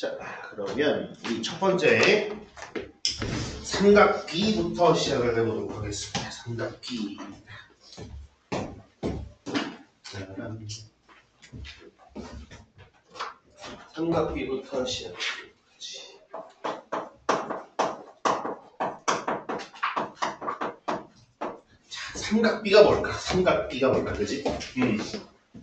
자, 그러면 우리 첫 번째 삼각 B부터 시작을 해보도록 하겠습니다. 삼각 B. 삼각 B부터 시작해보도록 하지. 자, 삼각 B가 뭘까? 삼각 B가 뭘까? 그지?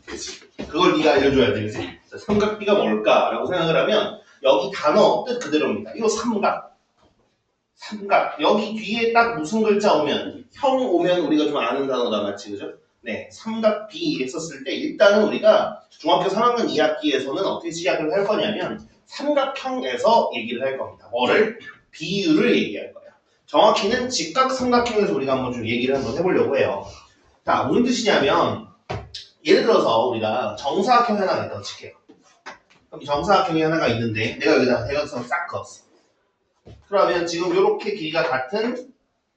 그치. 그걸 네가 알려줘야 돼, 그치? 자, 삼각 B가 뭘까라고 생각을 하면 여기 단어 뜻 그대로입니다. 이거 삼각. 삼각. 여기 뒤에 딱 무슨 글자 오면 형 오면 우리가 좀 아는 단어다 맞지, 그죠? 네, 삼각 B 했었을 때 일단은 우리가 중학교 3학년 2학기에서는 어떻게 시작을 할 거냐면 삼각형에서 얘기를 할 겁니다. 뭐를? 비율을 얘기할 거예요. 정확히는 직각 삼각형에서 우리가 한번 좀 얘기를 한번 해보려고 해요. 자, 무슨 뜻이냐면 예를 들어서 우리가 정사각형이 하나가 있다고 칠게요. 그럼 정사각형이 하나가 있는데 내가 여기다가 대각선을 싹 그었어. 그러면 지금 이렇게 길이가 같은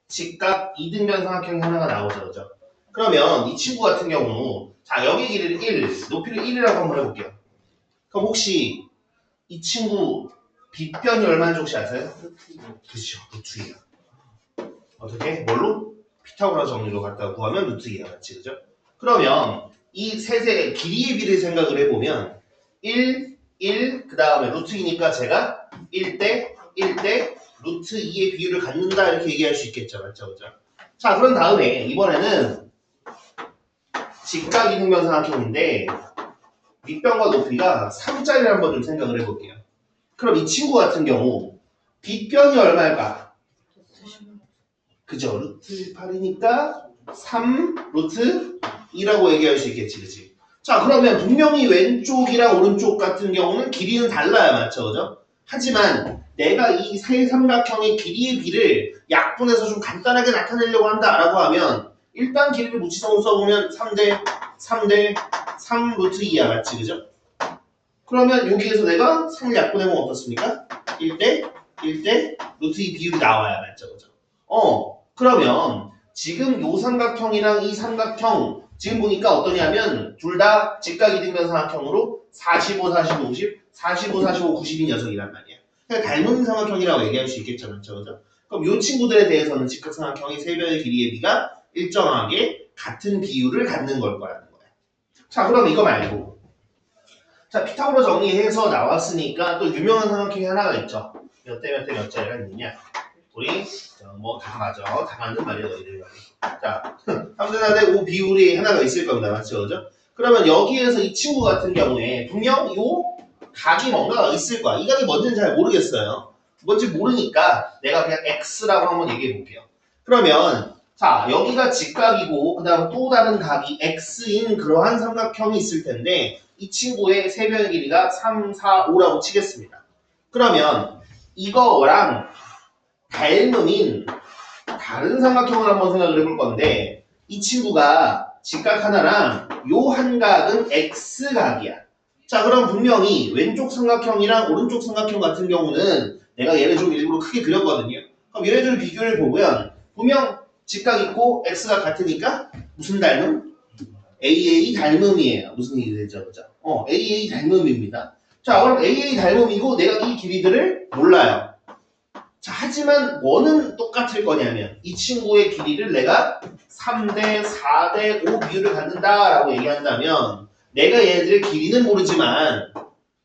직각 이등변 삼각형이 하나가 나오죠, 그죠? 그러면 이 친구 같은 경우 자 여기 길이를 1, 높이를 1이라고 한번 해볼게요. 그럼 혹시 이 친구 빗변이 얼마인지 혹시 아세요? 그렇죠, 루트 2야. 어떻게? 뭘로? 피타고라 정리로 갖다 구하면 루트 2야, 맞지, 그죠? 그러면 이 셋의 길이의 비를 생각을 해보면 1, 1, 그 다음에 루트 2니까 제가 1대 1대 루트 2의 비율을 갖는다 이렇게 얘기할 수 있겠죠, 맞죠, 그죠? 자, 그런 다음에 이번에는 직각 이등변 삼각형인데 밑변과 높이가 3짜리를 한번 좀 생각을 해볼게요. 그럼 이 친구 같은 경우 빗변이 얼마일까? 그죠? 루트 8이니까 3 루트 2라고 얘기할 수 있겠지, 그치? 자, 그러면 분명히 왼쪽이랑 오른쪽 같은 경우는 길이는 달라야 맞죠, 그죠? 하지만 내가 이 세 삼각형의 길이의 비를 약분해서 좀 간단하게 나타내려고 한다라고 하면 일단 길이를 무지성으로 써보면 3대 3대 3 루트 2야, 맞지, 그죠? 그러면 여기에서 내가 3을 약분해보면 어떻습니까? 1대 1대 루트 2 비율이 나와야 맞죠, 그죠? 그러면 지금 요 삼각형이랑 이 삼각형 지금 보니까 어떠냐면 둘 다 직각 이등변 삼각형으로 45, 45, 50, 45, 45, 90인 녀석이란 말이야. 그러니까 닮은 삼각형이라고 얘기할 수 있겠죠, 맞죠, 그죠? 그럼 요 친구들에 대해서는 직각 삼각형의 세 변의 길이의 비가 일정하게 같은 비율을 갖는 걸 거라는 거야. 자, 그럼 이거 말고 자, 피타고라 정리해서 나왔으니까 또 유명한 삼각형이 하나가 있죠. 몇 대 몇 대 몇 자리가 있느냐? 우리 뭐 다 맞아. 다 맞는 말이야, 너희들 말이. 자, 3대 4대 5 비율이 하나가 있을 겁니다. 맞죠? 그죠? 그러면 여기에서 이 친구 같은 경우에 분명 요 각이 뭔가가 있을 거야. 이 각이 뭔지는 잘 모르겠어요. 뭔지 모르니까 내가 그냥 X라고 한번 얘기해 볼게요. 그러면 자, 여기가 직각이고 그 다음 또 다른 각이 X인 그러한 삼각형이 있을 텐데 이 친구의 세 변의 길이가 3, 4, 5라고 치겠습니다. 그러면 이거랑 닮음인 다른 삼각형을 한번 생각을 해볼 건데 이 친구가 직각 하나랑 요 한 각은 X각이야. 자, 그럼 분명히 왼쪽 삼각형이랑 오른쪽 삼각형 같은 경우는 내가 얘를 좀 일부러 크게 그렸거든요. 그럼 얘네들 비교를 보면 분명 직각 있고 X가 같으니까 무슨 닮음? AA 닮음이에요. 무슨 얘기 되죠? 그죠? AA 닮음입니다. 자, 그럼 AA 닮음이고 내가 이 길이들을 몰라요. 자, 하지만 뭐는 똑같을 거냐면 이 친구의 길이를 내가 3대 4대 5 비율을 갖는다라고 얘기한다면 내가 얘네들의 길이는 모르지만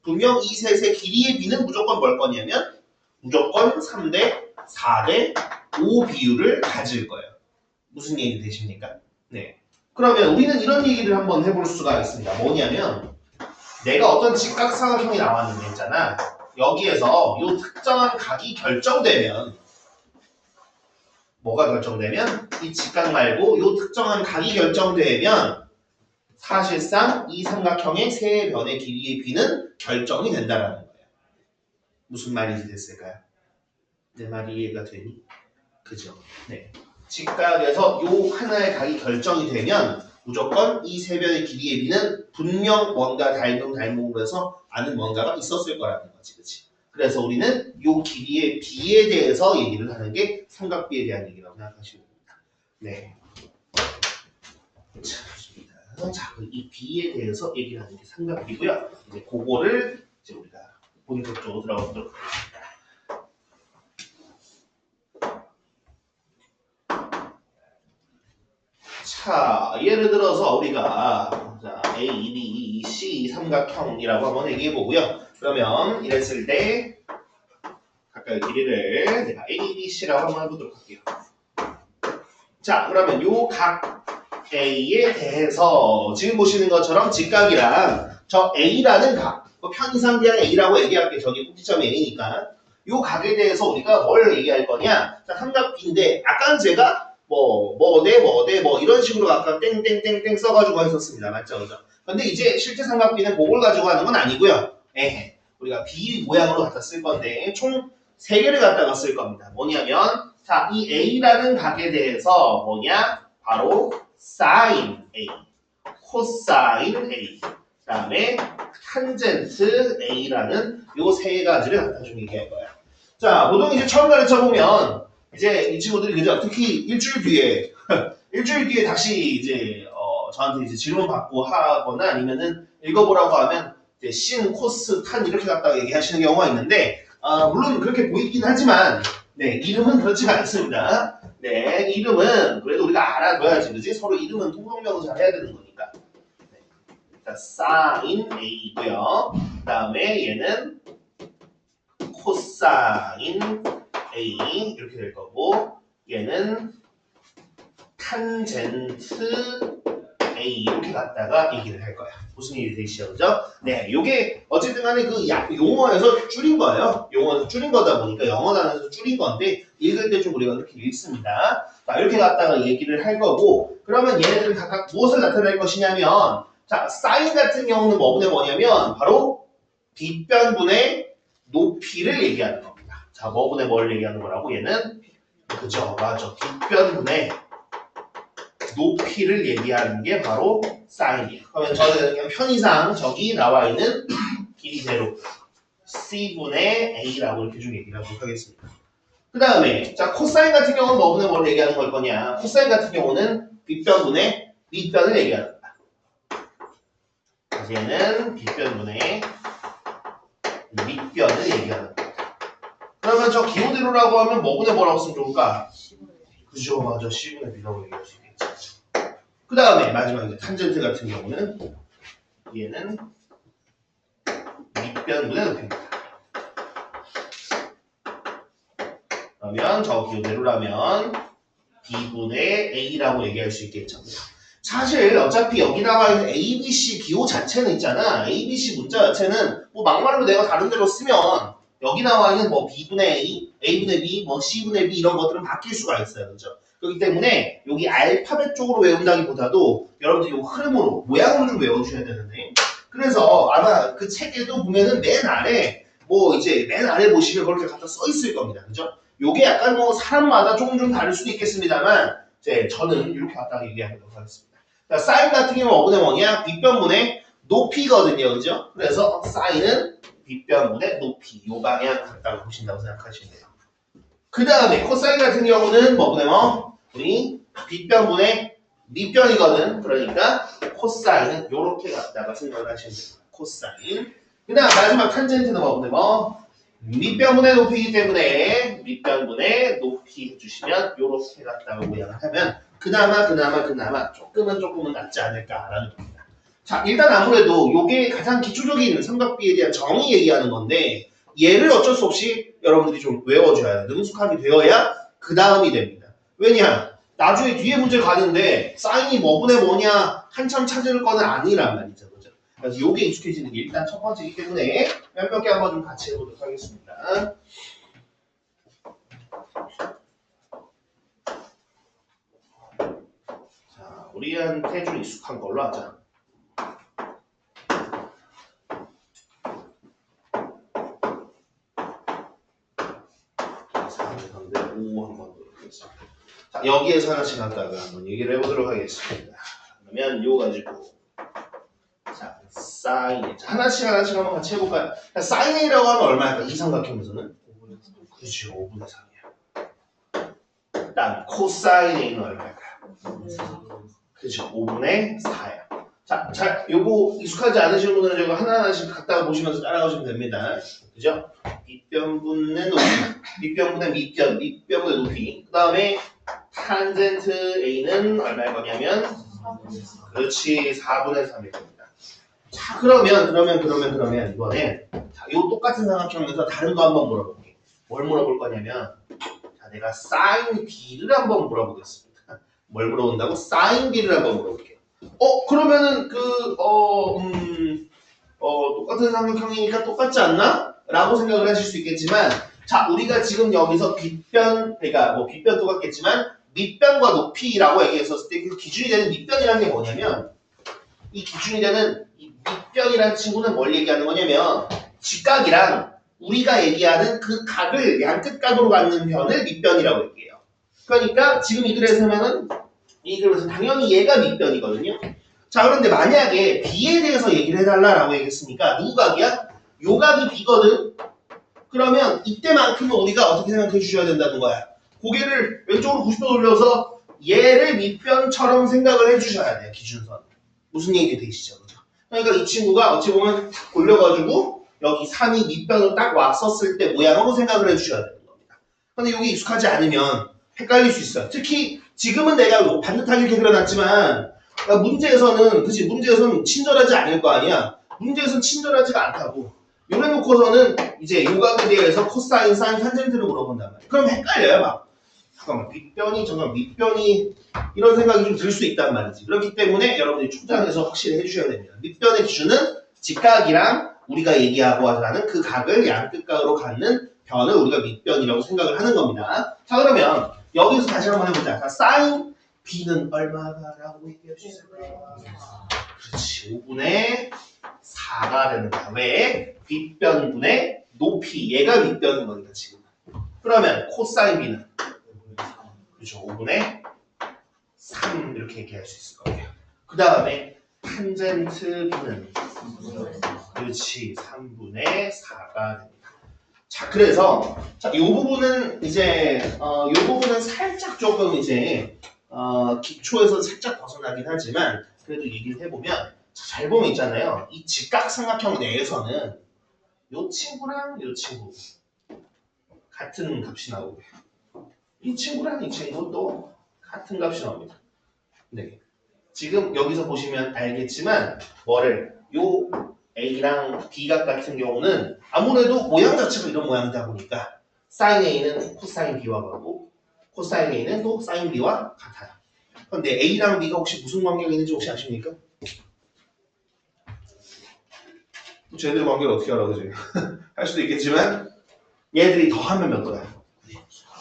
분명 이 셋의 길이의 비는 무조건 뭘 거냐면 무조건 3대 4대 5 비율을 가질 거예요. 무슨 얘기 되십니까? 네. 그러면 우리는 이런 얘기를 한번 해볼 수가 있습니다. 뭐냐면 내가 어떤 직각삼각형이 나왔는데 있잖아. 여기에서 이 특정한 각이 결정되면 뭐가 결정되면 이 직각 말고 이 특정한 각이 결정되면 사실상 이 삼각형의 세 변의 길이의 비는 결정이 된다라는 거예요. 무슨 말인지 됐을까요? 내 말이 이해가 되니? 그죠? 네. 직각에서 요 하나의 각이 결정이 되면 무조건 이 세 변의 길이의 비는 분명 뭔가 닮음으로 해서 아는 뭔가가 있었을 거라는 거지, 그치? 그래서 우리는 요 길이의 비에 대해서 얘기를 하는 게 삼각비에 대한 얘기라고 생각하시면 됩니다. 네. 자, 좋습니다. 자, 이 비에 대해서 얘기를 하는 게 삼각비고요. 이제 그거를 이제 우리가 본격적으로 들어가도록 하겠습니다. 자, 예를 들어서 우리가 자, A, B, C 삼각형이라고 한번 얘기해 보고요. 그러면 이랬을 때 각각의 길이를 내가 A, B, C라고 한번 해보도록 할게요. 자, 그러면 요 각 A에 대해서 지금 보시는 것처럼 직각이랑 저 A라는 각, 편의상비한 A라고 얘기할게요. 저기 꼭지점이 A니까. 요 각에 대해서 우리가 뭘 얘기할 거냐? 자, 삼각비인데 아까는 제가 뭐 이런 식으로 아까 땡땡땡땡 써가지고 했었습니다. 맞죠? 그죠? 근데 이제 실제 삼각비는 그걸 가지고 하는 건 아니고요. 우리가 비 모양으로 갖다 쓸 건데 총 3개를 갖다가 쓸 겁니다. 뭐냐면 자, 이 A라는 각에 대해서 뭐냐? 바로 sin A, 코사인 A, 그 다음에 탄젠트 A라는 요 3가지를 갖다 좀 얘기할 거야. 자, 보통 이제 처음 가르쳐 보면 이제 이 친구들이 그죠? 특히 일주일 뒤에 다시 이제 저한테 이제 질문 받고 하거나 아니면은 읽어보라고 하면 이제 신, 코스, 탄 이렇게 갖다가 얘기하시는 경우가 있는데 물론 그렇게 보이긴 하지만 네, 이름은 그렇지가 않습니다. 네, 이름은 그래도 우리가 알아둬야지, 그지? 서로 이름은 통성명사 해야 되는 거니까. 네, 일단 sin A고요. 그 다음에 얘는 코사인 A 이렇게 될 거고, 얘는 탄젠트 A 이렇게 갖다가 얘기를 할 거야. 무슨 일이 되시죠, 그죠? 네, 요게 어쨌든 간에 그 용어에서 줄인 거예요. 용어에서 줄인 거다 보니까 영어 단어에서 줄인 건데 읽을 때 좀 우리가 이렇게 읽습니다. 자, 이렇게 갖다가 얘기를 할 거고, 그러면 얘네들은 각각 무엇을 나타낼 것이냐면, 자, sin 같은 경우는 뭐냐면 바로 빗변분의 높이를 얘기하는 겁니다. 자, 뭐분의 뭘 얘기하는 거라고? 얘는 그죠, 맞아. 빗변분의 높이를 얘기하는 게 바로 사인이에요. 그러면 저는 그냥 편의상 저기 나와 있는 길이 제로 C분의 A라고 이렇게 좀 얘기를 하도록 하겠습니다. 그 다음에 자, 코사인 같은 경우는 뭐분의 뭘 얘기하는 걸 거냐? 코사인 같은 경우는 빗변분의 밑변을 얘기하는 거다. 얘는 빗변분의 밑변을 얘기하는 겁니다. 그러면 저 기호대로라고 하면 뭐분의 뭐라고 쓰면 좋을까? 그죠, 맞아. C분의 B라고 얘기할 수 있겠죠. 그 다음에 마지막에 탄젠트 같은 경우는 얘는 밑변분의 높이입니다. 그러면 저 기호대로라면 B분의 A라고 얘기할 수 있겠죠. 사실 어차피 여기 나와 있는 A, B, C 기호 자체는 있잖아. A, B, C 문자 자체는 뭐 막말로 내가 다른 데로 쓰면 여기 나와 있는 뭐 B분의 A, A분의 B, 뭐 C분의 B 이런 것들은 바뀔 수가 있어요. 그죠? 그렇기 때문에 여기 알파벳 쪽으로 외운다기보다도 여러분들 이 흐름으로, 모양으로 좀 외워주셔야 되는데, 그래서 아마 그 책에도 보면은 맨 아래 맨 아래 보시면 그렇게 갖다 써 있을 겁니다. 그죠? 요게 약간 뭐 사람마다 조금 좀 다를 수도 있겠습니다만 저는 이렇게 갖다 얘기하도록 하겠습니다. 자, 사인 같은 경우는 뭐분의 뭐냐? 빗변분의 높이거든요. 그죠? 그래서 사인은 빗변분의 높이, 요 방향 갖다가 보신다고 생각하시면 돼요. 그 다음에 코사인 같은 경우는 뭐분의 뭐? 우리 빗변분의 밑변이거든. 그러니까 코사인은 요렇게 갖다가 생각을 하시면 됩니다. 코사인. 그 다음 마지막 탄젠트는 뭐분의 뭐? 밑변분의 높이이기 때문에 밑변분의 높이 해주시면 요렇게 갖다가 모양을 하면 그나마 조금은 낫지 않을까라는 겁니다. 자, 일단 아무래도 요게 가장 기초적인 삼각비에 대한 정의 얘기하는 건데, 얘를 어쩔 수 없이 여러분들이 좀 외워줘야 해요. 능숙하게 되어야 그 다음이 됩니다. 왜냐? 나중에 뒤에 문제 가는데 사인이 뭐분의 뭐냐 한참 찾을 거는 아니란 말이죠. 그죠? 그래서 요게 익숙해지는 게 일단 첫 번째이기 때문에 몇 개 한번 좀 같이 해보도록 하겠습니다. 자, 우리한테 좀 익숙한 걸로 하자. 자, 여기에서 하나씩 갖다가 한번 얘기를 해보도록 하겠습니다. 그러면 이거 가지고 자, 사인 하나씩 한번 같이 해볼까요? 사인이라고 하면 얼마일까? 이 삼각형에서는? 그렇죠, 5분의 3이야. 그다음 코사인 A는 얼마일까요? 그렇죠, 5분의 4야. 자, 요거 익숙하지 않으신 분들은 저거 하나하나씩 갖다가 보시면서 따라가시면 됩니다. 그죠? 밑변분의 높이, 밑변분의 밑변, 밑변분의 높이. 그 다음에 탄젠트 A는 얼마일 거냐면, 그렇지, 4분의 3일 겁니다. 자, 그러면 이번에 자, 요 똑같은 삼각형에서 다른 거 한번 물어볼게. 뭘 물어볼 거냐면, 자, 내가 사인 B를 한번 물어보겠습니다. 뭘 물어본다고? 사인 B를 한번 물어볼게요. 그러면은 똑같은 삼각형이니까 똑같지 않나? 라고 생각을 하실 수 있겠지만, 자, 우리가 지금 여기서 빗변, 그러니까 뭐 빗변 똑같겠지만, 밑변과 높이라고 얘기했었을 때 그 기준이 되는 밑변이라는 게 뭐냐면, 이 기준이 되는 이 밑변이라는 친구는 뭘 얘기하는 거냐면, 직각이랑 우리가 얘기하는 그 각을 양끝각으로 갖는 변을 밑변이라고 얘기해요. 그러니까 지금 이 그래서면은 이 그래서 당연히 얘가 밑변이거든요. 자, 그런데 만약에 B에 대해서 얘기를 해달라라고 얘기했으니까 누구 각이야? 요 각이 B거든. 그러면 이때만큼은 우리가 어떻게 생각해 주셔야 된다는 거야. 고개를 왼쪽으로 90도 돌려서 얘를 밑변처럼 생각을 해 주셔야 돼요. 기준선. 무슨 얘기 되시죠? 그죠? 그러니까 이 친구가 어찌 보면 탁 돌려가지고 여기 3이 밑변으로 딱 왔었을 때 모양으로 생각을 해 주셔야 되는 겁니다. 근데 여기 익숙하지 않으면 헷갈릴 수 있어요. 특히 지금은 내가 반듯하게 이렇게 그려놨지만 문제에서는 그치 문제에서는 친절하지 않을 거 아니야. 문제에서는 친절하지가 않다고. 요래 놓고서는 이제 요각에 대해서 코사인, 사인, 탄젠트를 물어본단 말이야. 그럼 헷갈려요 막. 잠깐만 빗변이 잠깐 밑변이 이런 생각이 좀 들 수 있단 말이지. 그렇기 때문에 여러분들이 초장에서 확실히 해주셔야 됩니다. 밑변의 기준은 직각이랑 우리가 얘기하고 하는 그 각을 양끝각으로 갖는 변을 우리가 밑변이라고 생각을 하는 겁니다. 자 그러면 여기서 다시 한번 해보자. 자, 사인 B는 얼마다라고 얘기해 주실까요? 그렇지. 5분의 4가 되는 거야. 왜? 빗변분의 높이. 얘가 밑변인 거니까 지금. 그러면 코사인 B는 그렇죠. 5분의 3 이렇게 얘기할 수 있을 거예요. 그 다음에 탄젠트 B는 그렇지. 3분의 4가 됩니다. 자, 그래서 자, 이 부분은 이제 이 부분은 살짝 조금 이제 기초에서 살짝 벗어나긴 하지만 그래도 얘기를 해보면 잘 보면 있잖아요. 이 직각삼각형 내에서는 이 친구랑 이 친구 같은 값이 나오고요. 이 친구랑 이 친구도 같은 값이 나옵니다. 네. 지금 여기서 보시면 알겠지만 뭐를 요 A랑 B각 같은 경우는 아무래도 모양 자체가 이런 모양이다 보니까 사인 A는 코사인 B와 같고 코사인 A는 또 사인 B와 같아요. 그런데 A랑 B가 혹시 무슨 관계가 있는지 혹시 아십니까? 쟤들 관계를 어떻게 알아, 그지? 할 수도 있겠지만 얘들이 더하면 몇 도야?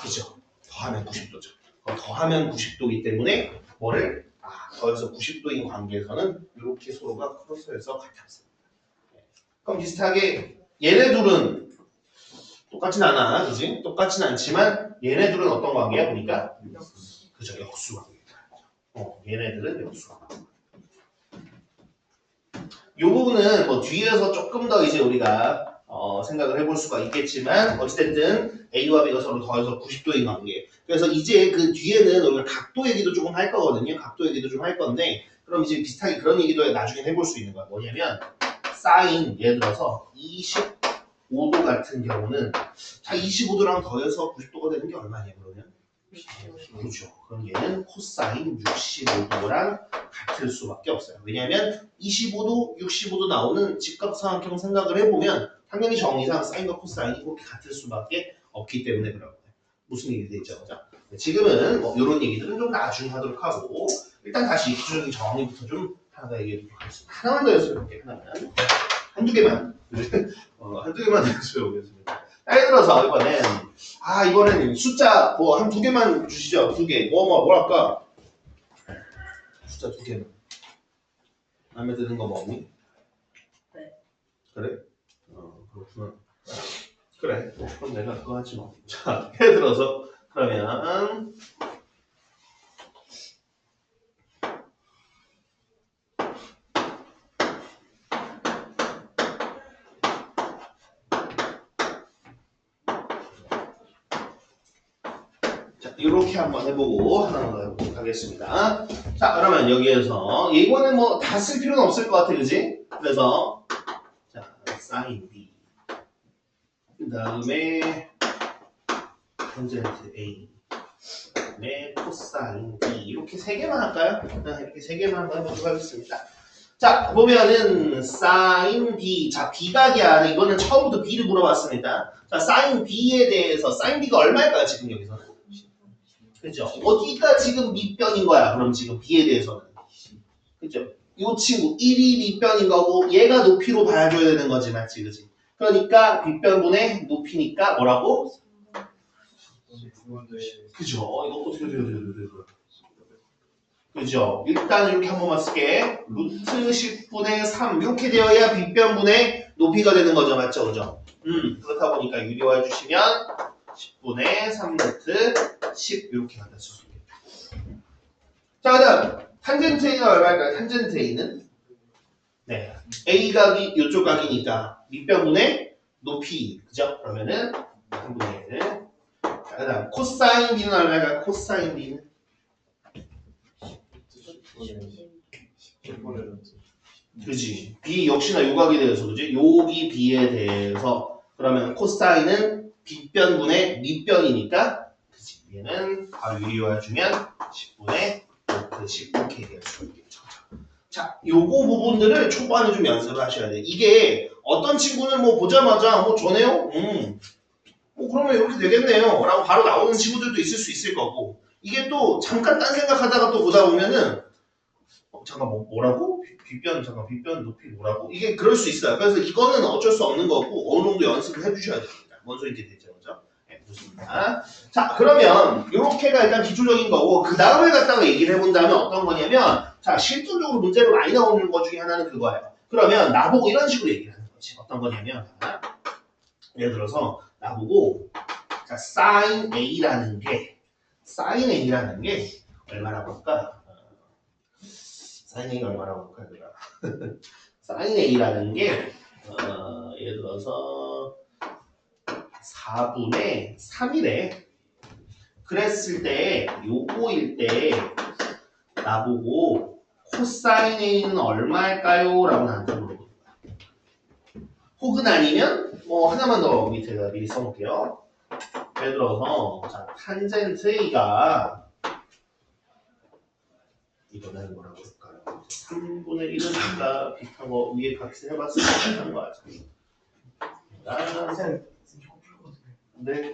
그죠? 더하면 90도죠. 더하면 90도이기 때문에 뭐를 더해서 90도인 관계에서는 이렇게 서로가 크로스해서 같았습니다. 그럼 비슷하게 얘네 둘은 똑같진 않아, 그지? 똑같진 않지만 얘네 둘은 어떤 관계야 보니까? 그죠, 역수 관계다. 얘네들은 역수 관계. 이 부분은 뭐 뒤에서 조금 더 이제 우리가 생각을 해볼 수가 있겠지만 어찌됐든 A와 B가 서로 더해서 90도인 관계. 그래서 이제 그 뒤에는 우리가 각도 얘기도 조금 할 거거든요. 각도 얘기도 좀 할 건데 그럼 이제 비슷하게 그런 얘기도 나중에 해볼 수 있는 거야. 뭐냐면 사인 예를 들어서 25도 같은 경우는 자 25도랑 더해서 90도가 되는 게 얼마냐 그러면? 그렇죠. 그럼 얘는 코사인 65도랑 같을 수밖에 없어요. 왜냐하면 25도, 65도 나오는 직각삼각형 생각을 해보면 당연히 정의상 사인과 코사인이 그렇게 같을 수밖에 없기 때문에 그런 거예요. 무슨 얘기 되죠? 지금은 뭐 이런 얘기들은 좀 나중에 하도록 하고 일단 다시 기초적인 정의부터 좀 하나 더 얘기해 보도록 하겠습니다. 하나만 더 연습해볼게요. 하나만. 한두 개만. 한두 개만 연습해보겠습니다. 예를 들어서 이번에는 숫자 뭐 한 두 개만 주시죠. 두 개. 뭐랄까? 숫자 두 개만. 마음에 드는 거 뭐니? 네. 그래? 그렇구나. 그래. 그럼 내가 그거 하지 뭐. 자, 예를 들어서 그러면 자, 이렇게 한번 해보고 하나 더 해보도록 하겠습니다. 자, 그러면 여기에서 이거는 뭐 다 쓸 필요는 없을 것 같아, 그지? 그래서 자, sin B 그 다음에 탄젠트 A 네, 코사인 B 이렇게 세 개만 할까요? 이렇게 세 개만 한번 해보도록 하겠습니다. 자, 보면은 sin B, 자 B각이야. 이거는 처음부터 B를 물어봤습니다. 자, sin B에 대해서 sin B가 얼마일까요? 지금 여기서는? 그죠? 어디가 지금 밑변인 거야? 그럼 지금 B에 대해서는. 그죠? 이 친구 1이 밑변인 거고 얘가 높이로 봐줘야 되는 거지, 맞지? 그지? 그러니까 빗변분의 높이니까 뭐라고? 그죠? 이거 어떻게 돼요? 그죠? 일단 이렇게 한 번만 쓸게. 루트 10분의 3 이렇게 되어야 빗변분의 높이가 되는 거죠, 맞죠? 그죠? 그렇다 보니까 유리화 해주시면 10분의 3 루트 10 이렇게 갖다 쓸 수 있겠다. 자, 그 다음 탄젠트 A가 얼마일까요? 탄젠트 A는 네, A각이 이쪽 각이니까 밑변분의 높이, 그죠? 그러면은 3분의 1. 자, 그 다음 코사인 B는 얼마일까요? 코사인 B는 그지? B 역시나 요각에 대해서, 그지? 여기 B에 대해서 그러면 코사인은 빗변분의 밑변이니까 그지? 얘는 바로 유리화해주면 10분의 10 이렇게 될 수 있겠죠. 자, 요거 부분들을 초반에 좀 연습을 하셔야 돼. 이게 어떤 친구는 뭐 보자마자 뭐 저네요? 뭐 그러면 이렇게 되겠네요. 라고 바로 나오는 친구들도 있을 수 있을 거고 이게 또 잠깐 딴 생각하다가 또 보다 보면은 잠깐 뭐라고? 빗변 높이 뭐라고? 이게 그럴 수 있어요. 그래서 이거는 어쩔 수 없는 거고 어느 정도 연습을 해주셔야 됩니다. 뭔 소리인지 되죠, 그죠? 네, 좋습니다. 자, 그러면 이렇게가 일단 기초적인 거고 그 다음을 갖다가 얘기를 해본다면 어떤 거냐면 자, 실질적으로 문제로 많이 나오는 것 중에 하나는 그거예요. 그러면 나보고 이런 식으로 얘기를 하는 거지. 어떤 거냐면 예를 들어서 나보고 자, sin A라는 게 얼마라고 할까? sin A가 얼마라고 할까? sin A라는 게 예를 들어서 4분의 3이래. 그랬을 때 요거일 때 나보고 코사인 A는 얼마일까요? 라고 나한테 물어보는 거야. 혹은 아니면 뭐 하나만 더 밑에다 미리 써놓을게요. 예를 들어서 자, 탄젠트 A가 이거는 뭐라고 할까요? 3분의 1은 아까 비슷한 거 위에 같이 해봤을 때 비슷한 거 같아요. 네.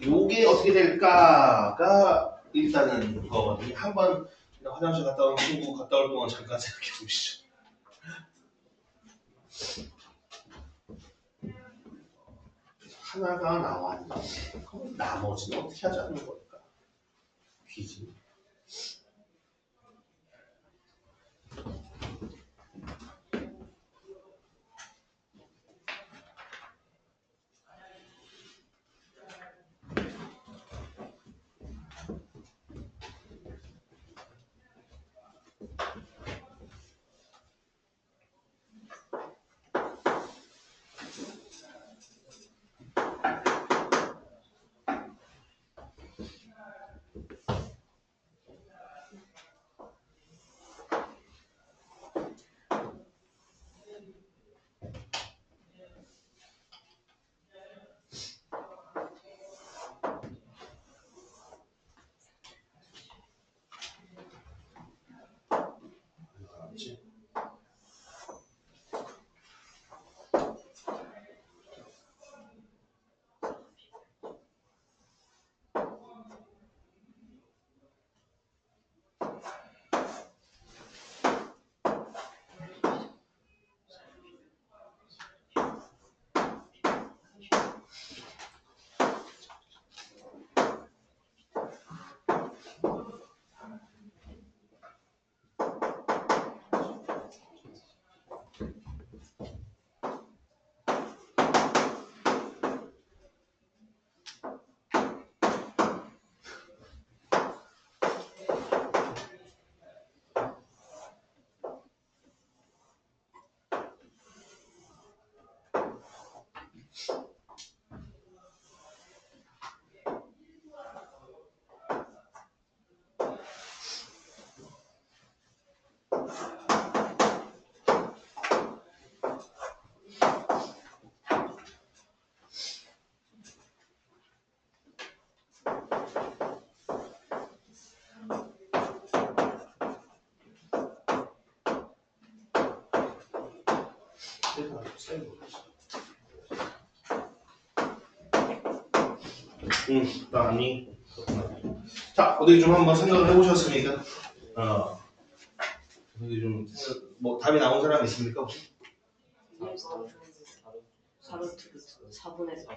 요게 어떻게 될까가 일단은 그거거든요. 한번 화장실 갔다 온 친구 갔다 올 동안 잠깐 생각해 보시죠. 하나가 나왔는데 그럼 나머지는 어떻게 하자는 걸까? 퀴즈. 아니. 자, 어디 좀 한번 생각을 해보셨습니까? 어디 좀 뭐 답이 나온 사람 있습니까 혹시? 4분의 4.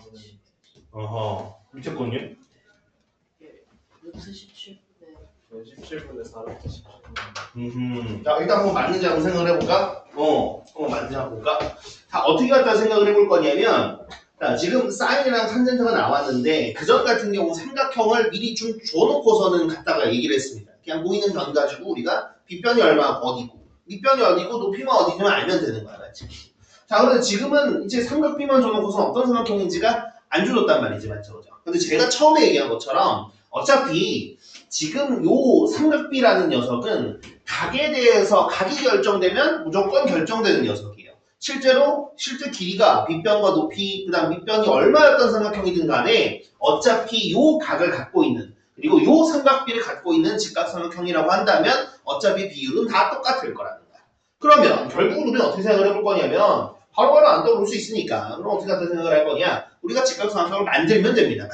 어허. 밑에 건요? 루트 17분의 17분의 4루트 17. 자, 일단 한번 맞는지 한번 생각을 해볼까? 한번 맞는지 한번 볼까? 자, 어떻게 갖다 생각을 해볼 거냐면, 자, 지금 사인이랑 탄젠트가 나왔는데, 그전 같은 경우 삼각형을 미리 좀 줘놓고서는 갖다가 얘기를 했습니다. 그냥 보이는 변 가지고 우리가 빗변이 얼마 어디고, 밑변이 어디고, 높이만 어디냐면 알면 되는 거야, 맞지? 자, 그런데 지금은 이제 삼각비만 줘놓고서 어떤 삼각형인지가 안 줘줬단 말이지, 맞죠? 그죠? 근데 제가 처음에 얘기한 것처럼, 어차피 지금 요 삼각비라는 녀석은 각에 대해서 각이 결정되면 무조건 결정되는 녀석이에요. 실제 길이가 빗변과 높이, 그 다음 밑변이 얼마였던 삼각형이든 간에 어차피 요 각을 갖고 있는, 그리고 요 삼각비를 갖고 있는 직각삼각형이라고 한다면 어차피 비율은 다 똑같을 거라는 거야. 그러면 결국은 우리는 어떻게 생각을 해볼 거냐면 바로바로 안 떠오를 수 있으니까 그럼 어떻게 생각을 할 거냐? 우리가 직각삼각형을 만들면 됩니다.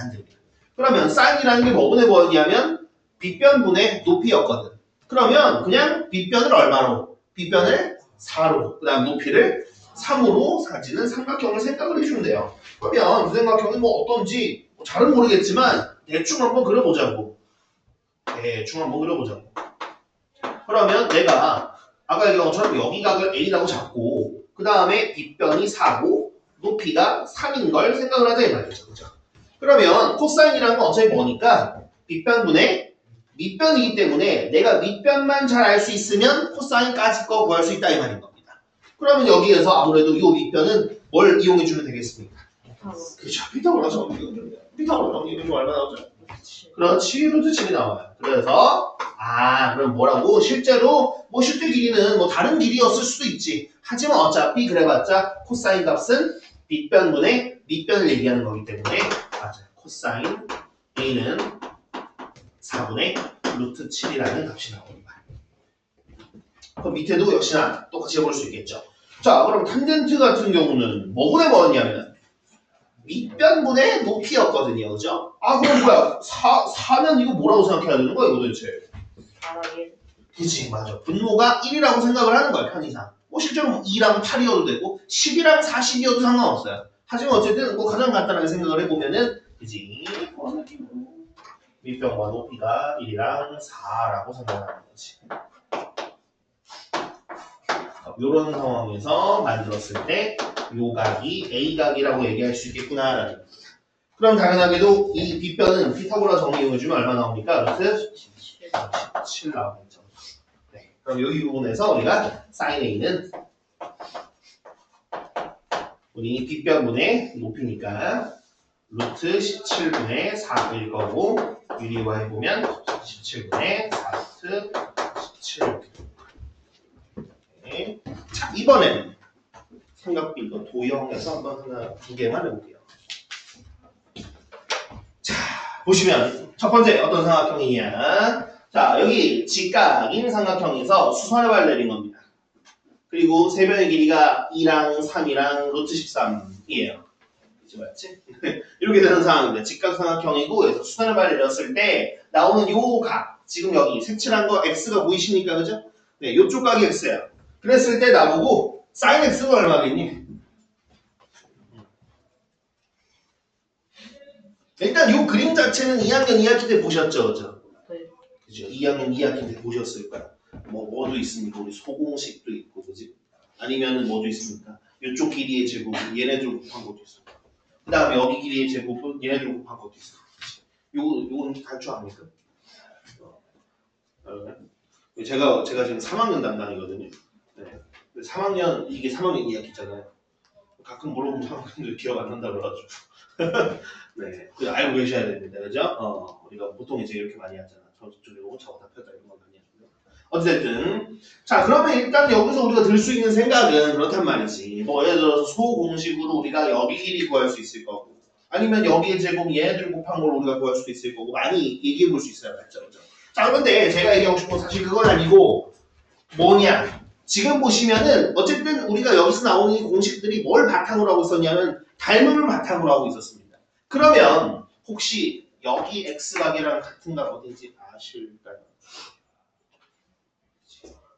그러면 사인이라는 게 뭐냐면 빗변분의 높이였거든. 그러면 그냥 빗변을 얼마로? 빗변을 4로, 그 다음 높이를 3으로 사지는 삼각형을 생각을 해주면 돼요. 그러면 그 삼각형이 뭐 어떤지 잘은 모르겠지만 대충 한번 그려보자고. 그러면 내가 아까 얘기한 것처럼 여기 각을 A라고 잡고 그 다음에 빗변이 4고 높이가 3인 걸 생각을 하자 이 말이죠. 그죠? 그러면 코사인이라는 건 어차피 뭐니까 빗변분의 밑변이기 때문에 내가 밑변만 잘 알 수 있으면 코사인까지 거 구할 수 있다 이 말인 겁니다. 그러면 여기에서 아무래도 이 밑변은 뭘 이용해주면 되겠습니까? 그렇죠. 피타고라스 정리해주면 얼마 나오죠? 그렇지. 루트 7이 나와요. 그래서 그럼 뭐라고? 실제로 뭐 실제 길이는 뭐 다른 길이였을 수도 있지. 하지만 어차피 그래봤자 코사인 값은 밑변분의 밑변을 얘기하는 거기 때문에 맞아요. 코사인 A는 4분의 루트 7이라는 값이 나옵니다. 그럼 밑에도 역시나 똑같이 해볼 수 있겠죠. 자, 그럼 탄젠트 같은 경우는 뭐분의 뭐였냐면 밑변분의 높이였거든요. 그죠? 그럼 뭐야? 4면 이거 뭐라고 생각해야 되는 거야, 이거 도대체? 4랑 그치, 맞아. 분모가 1이라고 생각을 하는 거야, 편의상. 뭐 실제로 2랑 8이어도 되고 10이랑 40이어도 상관없어요. 하지만 어쨌든 뭐 가장 간단하게 생각을 해보면은 그지? 밑변과 높이가 1이랑 4라고 생각하는 거지. 이런 상황에서 만들었을 때 요 각이 A각이라고 얘기할 수 있겠구나라는 겁니다. 그럼 당연하게도 이 빗변은 피타고라 정리 이용해주면 얼마 나옵니까? 루트 17 나오겠죠. 네. 그럼 여기 부분에서 우리가 sin A는 우리 빗변분의 높이니까 루트 17분의 4일 거고 유리화해보면 17분의 4루트 17 네. 자, 이번에는 삼각비 이거 도형에서 한번 하나 두 개만 해볼게요. 자, 보시면 첫 번째 어떤 삼각형이냐? 자, 여기 직각인 삼각형에서 수선의 내린 겁니다. 그리고 세변의 길이가 2랑 3이랑 루트 13이에요. 맞지? 이렇게 되는 상황입니다. 직각삼각형이고 그래서 수선의 내렸을 때 나오는 요 각, 지금 여기 색칠한 거 x가 보이십니까? 그죠? 네, 요쪽 각이 x예요. 그랬을 때 나보고 sin x가 얼마겠니? 일단 요 그림 자체는 2학년 2학기 때 보셨죠? 그죠? 네. 그죠? 2학년 2학기 때 보셨을 거야. 뭐도 있습니까? 우리 소공식도 있고, 그지? 아니면은 뭐도 있습니까? 요쪽 길이의 제곱, 얘네들 곱한 것도 있어. 그 다음에 여기 길이의 제곱은 얘네들 곱한 것도 있어. 요건 갈 줄 압니까? 제가 지금 3학년 담당이거든요. 네. 3학년, 이게 3학년 2학기잖아요. 가끔 물어보면 3학년들 기억 안 난다 그래가지고. 네. 알고 계셔야 됩니다. 그죠? 우리가 보통 이제 이렇게 많이 하잖아. 저쪽에 오고 저거 다 폈다 이런 거 많이 하고요. 어쨌든. 자, 그러면 일단 여기서 우리가 들 수 있는 생각은 그렇단 말이지. 뭐 예를 들어서 소공식으로 우리가 여기 길이 구할 수 있을 거고. 아니면 여기의 제곱 얘네들 곱한 걸 우리가 구할 수도 있을 거고. 많이 얘기해 볼 수 있어요. 맞죠? 그죠? 자, 그런데 제가 얘기하고 싶은 건 사실 그건 아니고 뭐냐? 지금 보시면은 어쨌든 우리가 여기서 나오는 이 공식들이 뭘 바탕으로 하고 있었냐면 닮음을 바탕으로 하고 있었습니다. 그러면 혹시 여기 x각이랑 같은 각 어딘지 아실까요?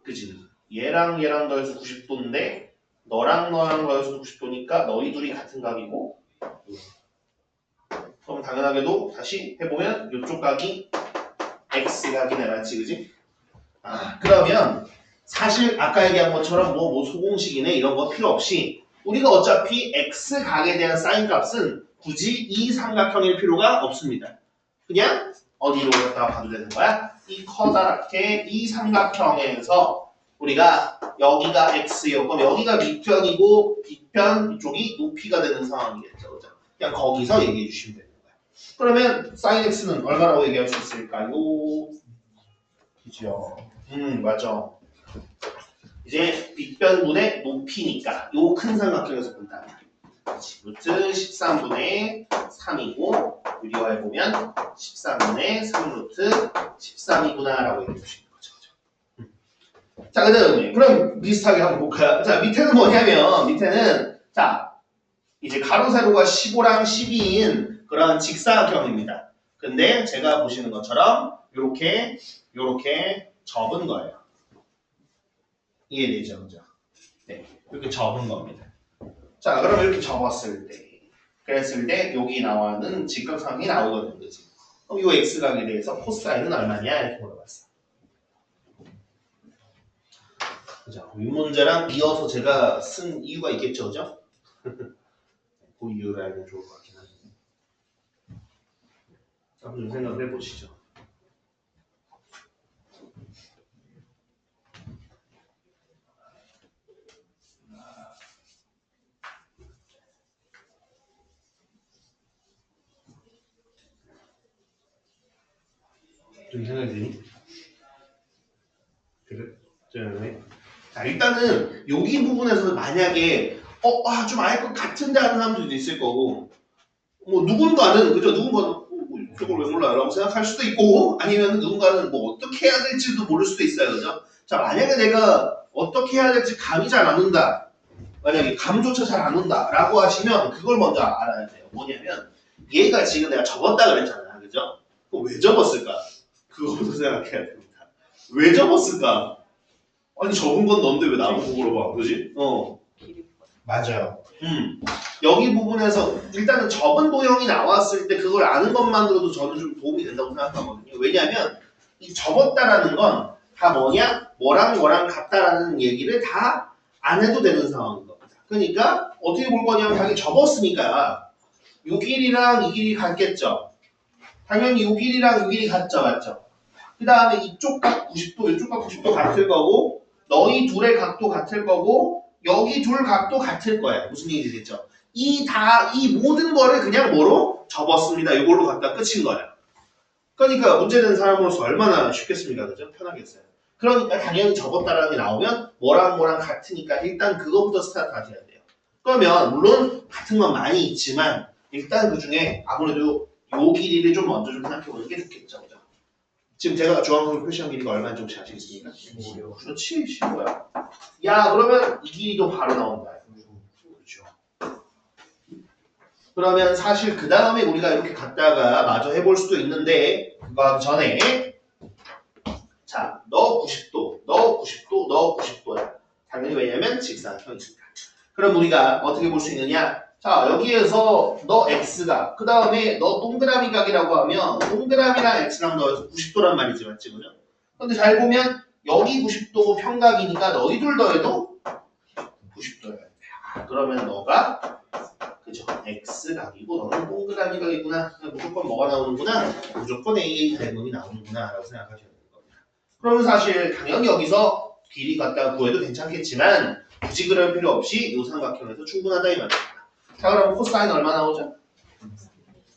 그치? 얘랑 얘랑 더해서 90도인데 너랑 너랑 더해서 90도니까 너희 둘이 같은 각이고 그럼 당연하게도 다시 해보면 이쪽 각이 x각이네 맞지 그지? 그러면 사실 아까 얘기한 것처럼 뭐 소공식이네 이런 거 필요 없이 우리가 어차피 x각에 대한 사인 값은 굳이 이 삼각형일 필요가 없습니다. 그냥 어디로 갖다가 봐도 되는 거야? 이 커다랗게 이 삼각형에서 우리가 여기가 x였고 그럼 여기가 밑편이고 뒷편 이쪽이 높이가 되는 상황이겠죠. 그죠? 그냥 거기서 얘기해 주시면 되는 거야. 그러면 sin x는 얼마라고 얘기할 수 있을까요? 그죠? 맞아. 이제 빗변분의 높이니까 요 큰 삼각형에서 본다면 루트 13분의 3이고 유리화해보면 13분의 3 루트 13이구나 라고 얘기해 주시는 거죠. 자, 그 다음에 그럼 비슷하게 한번 볼까요? 자, 밑에는 뭐냐면 밑에는 자 이제 가로 세로가 15랑 12인 그런 직사각형입니다. 근데 제가 보시는 것처럼 요렇게 접은 거예요. 이해되죠? 그죠? 네, 이렇게 접은 겁니다. 자, 그럼 이렇게 접었을 때 그랬을 때 여기 나와는 직각상이 나오거든, 그지? 그럼 이 x각에 대해서 코사인은 얼마냐 이렇게 물어봤어. 그죠? 윗문제랑 이어서 제가 쓴 이유가 있겠죠, 그죠? 그 이유를 알면 좋을 것 같긴 한데. 한번 좀 생각을 해보시죠. 좀 생각이 드니? 그래? 자, 일단은 여기 부분에서 만약에 좀 알 것 같은데 하는 사람들도 있을 거고 뭐 누군가는 그죠? 누군가는 저걸 왜 몰라요? 라고 생각할 수도 있고 아니면 누군가는 뭐 어떻게 해야 될지도 모를 수도 있어요. 그죠? 자, 만약에 내가 어떻게 해야 될지 감이 잘 안 온다. 만약에 감조차 잘 안 온다 라고 하시면 그걸 먼저 알아야 돼요. 뭐냐면 얘가 지금 내가 접었다 그랬잖아. 그죠? 그럼 왜 접었을까? 그거부터 생각해야 됩니다. 왜 접었을까? 아니 접은 건 넌데 왜 나보고 물어봐. 그지? 길이 맞아요. 여기 부분에서 일단은 접은 도형이 나왔을 때 그걸 아는 것만으로도 저는 좀 도움이 된다고 생각하거든요. 왜냐하면 이 접었다라는 건 다 뭐냐? 뭐랑 같다라는 얘기를 다 안 해도 되는 상황인 겁니다. 그러니까 어떻게 볼 거냐면 당연히 접었으니까 요 길이랑 이 길이 같겠죠. 당연히 요 길이랑 이 길이 같죠. 맞죠? 그 다음에 이쪽 각 90도, 이쪽 각 90도 같을 거고 너희 둘의 각도 같을 거고 여기 둘 각도 같을 거예요. 무슨 얘기겠죠? 이 모든 거를 그냥 뭐로 접었습니다. 이걸로 갖다 끝인 거예요. 그러니까 문제된 사람으로서 얼마나 쉽겠습니까? 그죠? 편하겠어요. 그러니까 당연히 접었다라는 게 나오면 뭐랑 같으니까 일단 그거부터 스타트 하셔야 돼요. 그러면 물론 같은 건 많이 있지만 일단 그 중에 아무래도 요 길이를 좀 먼저 좀 생각해 보는 게 좋겠죠. 그죠? 지금 제가 주황색으로 표시한 길이가 얼마인지 혹시 아시겠습니까? 15요. 그렇지, 15야. 야, 그러면 이 길이도 바로 나온다. 그렇죠. 그러면 사실 그 다음에 우리가 이렇게 갔다가 마저 해볼 수도 있는데 그거 하기 전에 자, 너 90도, 너 90도, 너 90도야. 당연히 왜냐면 직사각형이니까. 그럼 우리가 어떻게 볼 수 있느냐? 자, 여기에서 너 x가 그 다음에 너 동그라미 각이라고 하면 동그라미랑 x랑 더해서 90도란 말이지, 맞지? 그죠? 근데 잘 보면 여기 90도 평각이니까 너희들 더해도 90도야. 그러면 너가 그죠? x각이고 너는 동그라미 각이구나. 무조건 뭐가 나오는구나? 무조건 AA 닮음이 나오는구나 라고 생각하셔야 돼요. 그러면 사실 당연히 여기서 길이 갖다가 구해도 괜찮겠지만 굳이 그럴 필요 없이 이 삼각형에서 충분하다 이 말입니다. 자, 그럼 코사인 얼마 나오죠?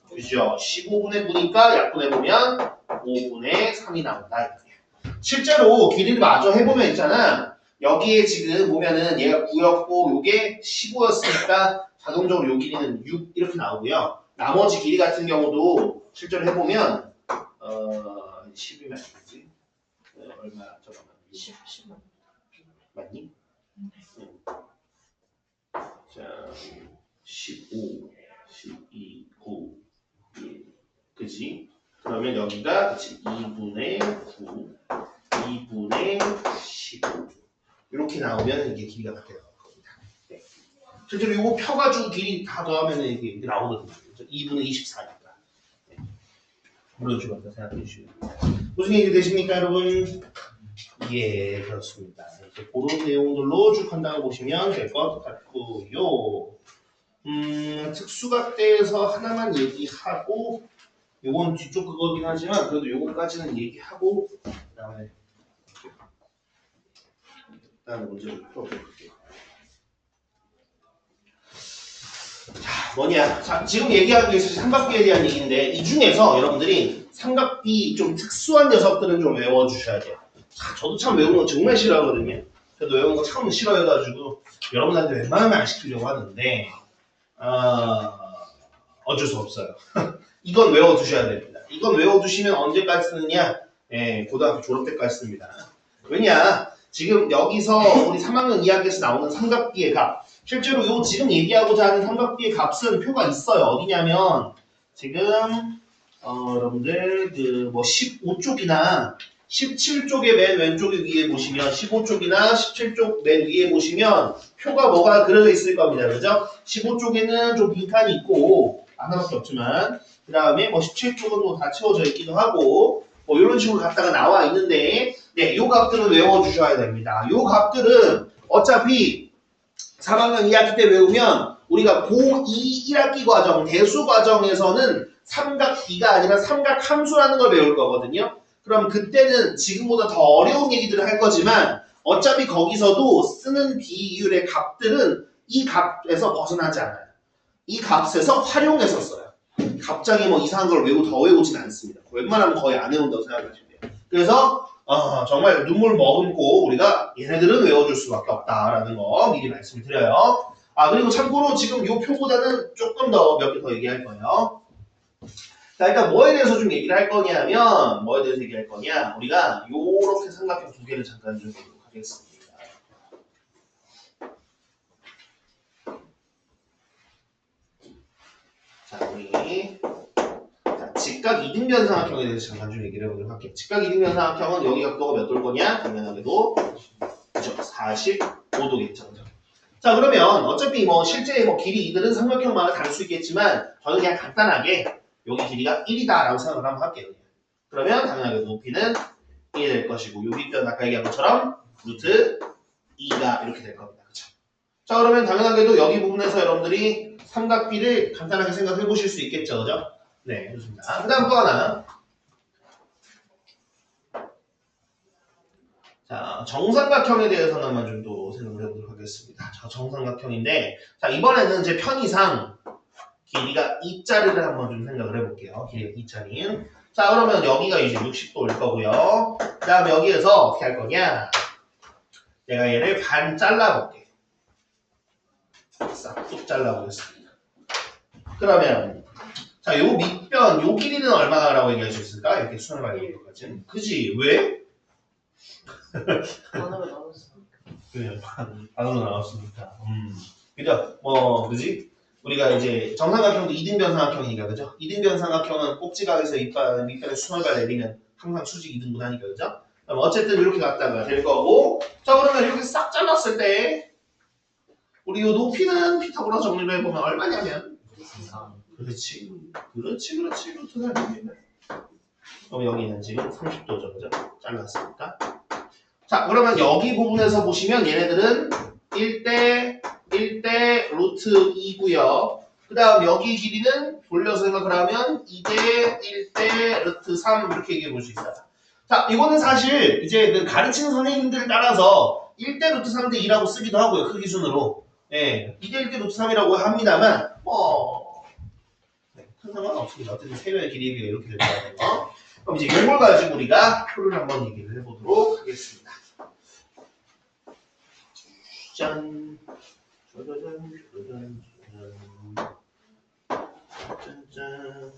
그죠? 15분의 9니까 약분해보면 5분의 3이 나온다. 실제로 길이를 마저 해보면 있잖아. 여기에 지금 보면은 얘가 9였고 요게 15였으니까 자동적으로 요 길이는 6 이렇게 나오고요. 나머지 길이 같은 경우도 실제로 해보면 10이면 아니지. 얼마 잠깐만 10만 맞니? 자, 15, 12, 9, 1. 그지? 그러면 여기가 그치? 2분의 9, 2분의 15. 이렇게 나오면 이게 길이가 그렇게 나올 겁니다. 네. 실제로 이거 펴가지고 길이 다 더하면 이게 나오거든요. 2분의 24니까. 네. 물어주고 한다 생각해 주시면 무슨 얘기 되십니까, 여러분? 예, 그렇습니다. 이제 그런 내용들로 쭉 한다고 보시면 될 것 같고요. 특수각대에서 하나만 얘기하고, 요건 뒤쪽 그거긴 하지만, 그래도 요거까지는 얘기하고, 그다음에 문제를 풀어볼게요. 자, 뭐냐? 자, 지금 얘기하기 위해서 삼각비에 대한 얘기인데, 이 중에서 여러분들이 삼각비 좀 특수한 녀석들은 좀 외워주셔야 돼요. 자, 저도 참 외우는 거 정말 싫어하거든요. 저도 외우는 거 참 싫어해가지고 여러분한테 웬만하면 안 시키려고 하는데 어쩔 수 없어요. 이건 외워두셔야 됩니다. 이건 외워두시면 언제까지 쓰느냐? 예, 고등학교 졸업 때까지 씁니다. 왜냐? 지금 여기서 우리 3학년 2학기에서 나오는 삼각비의 값, 실제로 요 지금 얘기하고자 하는 삼각비의 값은 표가 있어요. 어디냐면 지금 여러분들 그 뭐 15쪽이나 17쪽의 맨 왼쪽에 위에 보시면 15쪽이나 17쪽 맨 위에 보시면 표가 뭐가 그려져 있을 겁니다. 그죠? 15쪽에는 좀 빈칸이 있고 하나밖에 없지만 그 다음에 뭐 17쪽은 뭐 다 채워져 있기도 하고 뭐 이런 식으로 갖다가 나와 있는데 네, 요 값들은 외워주셔야 됩니다. 요 값들은 어차피 3학년 2학기 때 외우면 우리가 고2 1학기 과정, 대수 과정에서는 삼각비가 아니라 삼각함수라는 걸 배울 거거든요. 그럼 그때는 지금보다 더 어려운 얘기들을 할 거지만 어차피 거기서도 쓰는 비율의 값들은 이 값에서 벗어나지 않아요. 이 값에서 활용해서 써요. 갑자기 뭐 이상한 걸 외우고 더 외우진 않습니다. 웬만하면 거의 안 외운다고 생각하시면 돼요. 그래서 정말 눈물 머금고 우리가 얘네들은 외워줄 수밖에 없다라는 거 미리 말씀을 드려요. 그리고 참고로 지금 이 표보다는 조금 더 몇 개 더 얘기할 거예요. 자, 일단 뭐에 대해서 좀 얘기를 할 거냐면 뭐에 대해서 얘기할 거냐 우리가 요렇게 삼각형 두 개를 잠깐 좀 보도록 하겠습니다. 자, 우리 직각 이등변 삼각형에 대해서 잠깐 좀 얘기를 해보도록 할게요. 직각 이등변 삼각형은 여기 각도가 몇 도일 거냐? 당연하게도 그죠? 45도겠죠. 자, 그러면 어차피 뭐 실제 뭐 길이 이들은 삼각형마다 다를 수 있겠지만 저는 그냥 간단하게 여기 길이가 1이다라고 생각을 한번 할게요. 그러면 당연하게 높이는 1이 될 것이고 요 밑변 아까 얘기한 것처럼 루트 2가 이렇게 될 겁니다. 그렇죠? 자, 그러면 당연하게도 여기 부분에서 여러분들이 삼각비를 간단하게 생각해 보실 수 있겠죠. 그죠? 네, 좋습니다. 그 다음 또 하나. 자, 정삼각형에 대해서는 한번 좀 또 생각을 해보도록 하겠습니다. 자, 정삼각형인데, 자, 이번에는 제 편의상 길이가 2짜리를 한번 좀 생각을 해볼게요. 길이가 2짜리. 자, 그러면 여기가 이제 60도일 거고요. 그 다음에 여기에서 어떻게 할 거냐? 내가 얘를 반 잘라볼게. 싹둑 잘라보겠습니다. 그러면 자, 요 밑변, 요 길이는 얼마라고 얘기할 수 있을까? 이렇게 수능을 말해볼 것까지. 그지? 왜? 반으로 나눴으니까. 그래, 반으로 나왔으니까. 그죠? 뭐, 그지? 우리가 이제 정삼각형도 이등변 삼각형이니까, 그죠? 이등변 삼각형은 꼭지각에서 밑변에 수널발 내리면 항상 수직 2등분 하니까, 그죠? 그럼 어쨌든 이렇게 갖다가 될 거고, 자, 그러면 이렇게 싹 잘랐을 때, 우리 요 높이는 피타고라 정리를 해보면 얼마냐면, 그렇지. 루트 3입니다. 그럼 여기는 지금 30도죠, 그죠? 잘랐으니까. 자, 그러면 여기 부분에서 보시면 얘네들은 1대 루트 2고요. 그 다음 여기 길이는 돌려서 생각을 하면 2대 1대 루트 3 이렇게 얘기해 볼 수 있어요. 자, 이거는 사실 이제 그 가르치는 선생님들에 따라서 1대 루트 3대 2라고 쓰기도 하고요. 그 기준으로. 예, 2대 1대 루트 3이라고 합니다만 큰 상관은 없습니다. 어쨌든 세변의 길이가 이렇게 될 거예요. 그럼 이제 이걸 가지고 우리가 표를 한번 얘기를 해보도록 하겠습니다. 짠. 짠짠.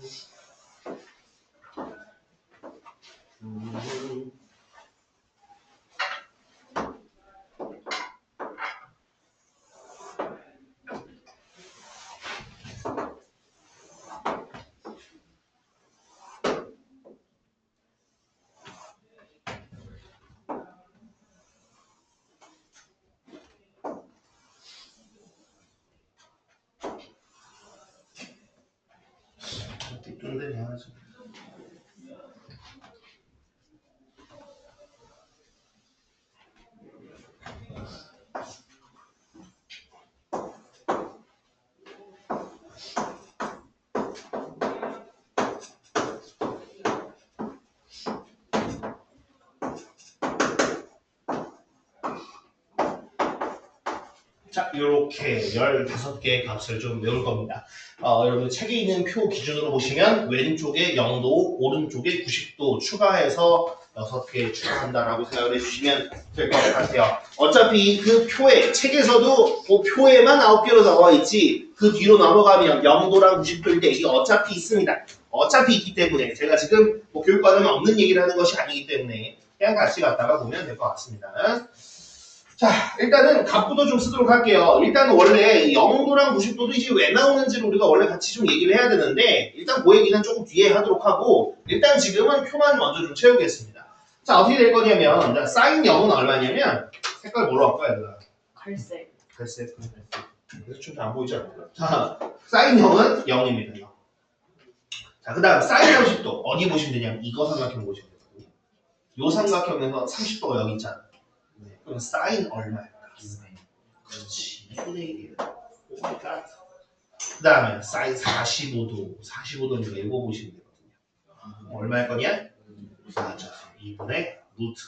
뒷돈데 미안하죠. 자, 이렇게 15개의 값을 좀 외울 겁니다. 여러분 책에 있는 표 기준으로 보시면 왼쪽에 0도, 오른쪽에 90도 추가해서 6개 추가한다라고 생각을 해주시면 될 것 같아요. 어차피 그 표에, 책에서도 그 표에만 9개로 나와 있지 그 뒤로 넘어가면 0도랑 90도일 때 이게 어차피 있습니다. 어차피 있기 때문에 제가 지금 뭐 교육과정에 없는 얘기를 하는 것이 아니기 때문에 그냥 같이 갔다가 보면 될 것 같습니다. 자, 일단은 값부터 좀 쓰도록 할게요. 일단은 원래 0도랑 90도도 이제 왜 나오는지를 우리가 원래 같이 좀 얘기를 해야 되는데 일단 그 얘기는 조금 뒤에 하도록 하고 일단 지금은 표만 먼저 좀 채우겠습니다. 자, 어떻게 될 거냐면 자, 사인 0은 얼마냐면 색깔 뭐로 할까요, 얘들아? 갈색. 갈색. 그래서 좀 안 보이지 않나요? 자, 사인 0은 0입니다. 0. 자, 그 다음 사인 30도 어디 보시면 되냐면 이거 삼각형 보시면 되거든요. 요 삼각형에서 30도가 여기 있잖아. 네, 그럼 사인 얼마일까? 그렇지. 2분의 1이에요. 오 마이 갓. 그 다음에 사인 45도. 45도는 이거 보시면 되거든요. 얼마일 거냐? 맞아. 2분의 루트.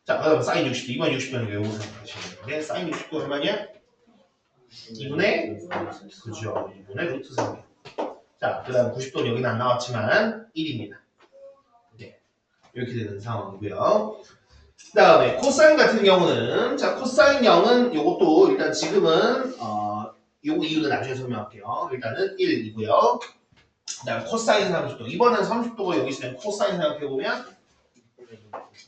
자, 그 다음 사인 60도. 이번 60도는 외우고 생각하시면 되는데 사인 60도 얼마냐? 2분의 그죠. 2분의 루트 3. 자, 그 다음 90도는 여기는 안 나왔지만 1입니다. 네. 이렇게 되는 상황이고요. 그 다음에 코사인 같은 경우는 자 코사인 0은 요것도 일단 지금은 요거 이유는 나중에 설명할게요. 일단은 1이고요. 그 다음 코사인 30도 이번엔 30도가 여기 있으면 코사인 생각해보면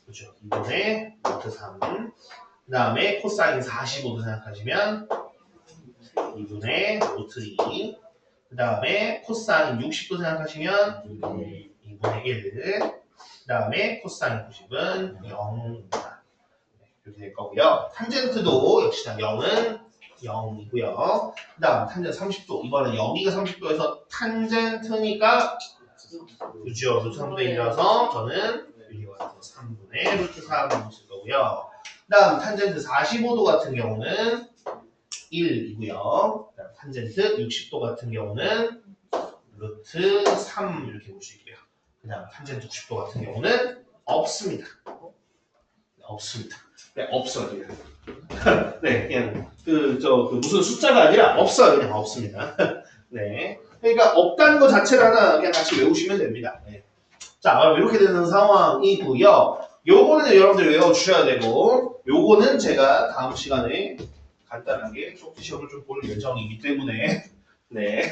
그렇죠. 2분의 루트 3. 그 다음에 코사인 45도 생각하시면 2분의 루트 2. 그 다음에 코사인 60도 생각하시면 2분의 1. 그 다음에 코사인 90은 0입니다. 이렇게 될 거고요. 탄젠트도 역시나 0은 0이고요. 그 다음 탄젠트 30도. 이번엔 여기가 30도에서 탄젠트니까 그죠. 루트 3분의 1이라서 저는 여기가 3분의 루트 3을 쓸 거고요. 그 다음 탄젠트 45도 같은 경우는 1이고요. 그 다음 탄젠트 60도 같은 경우는 루트 3 이렇게 볼 수 있고요. 그 다음 탄젠트 90도 같은 경우는 없습니다. 없습니다. 네, 없어요. 네, 그냥 그 무슨 숫자가 아니라 없어요. 그냥 없습니다. 네, 그러니까 없다는 것 자체를 하나 그냥 같이 외우시면 됩니다. 네. 자, 이렇게 되는 상황이고요. 요거는 여러분들 외워주셔야 되고, 요거는 제가 다음 시간에 간단하게 쪽지 시험을 좀 볼 예정이기 때문에 네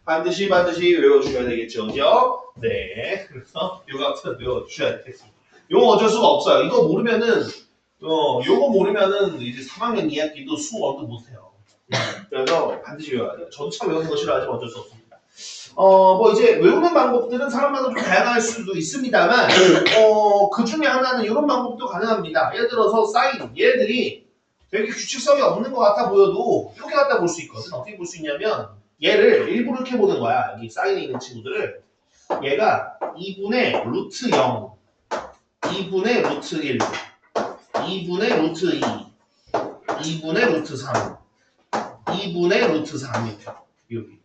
반드시 외워주셔야 되겠죠, 그죠? 네, 그래서 요거 같은 외워주셔야 되겠습니다. 요거 어쩔 수가 없어요. 이거 모르면은 요거 모르면은 이제 3학년 2학기도 수원도 못해요. 그래서 반드시 외워야 돼요. 저도 참 외우는 거 싫어하지만 어쩔 수 없습니다. 뭐 이제 외우는 방법들은 사람마다 좀 다양할 수도 있습니다만 그 중에 하나는 이런 방법도 가능합니다. 예를 들어서 사인 얘들이 되게 규칙성이 없는 것 같아 보여도 이렇게 갖다 볼 수 있거든. 어떻게 볼 수 있냐면 얘를 일부러 이렇게 보는 거야. 여기 사인에 있는 친구들을 얘가 2분의 루트 0 2분의 루트 1 2분의 루트 2 2분의 루트 3 2분의 루트 3 여기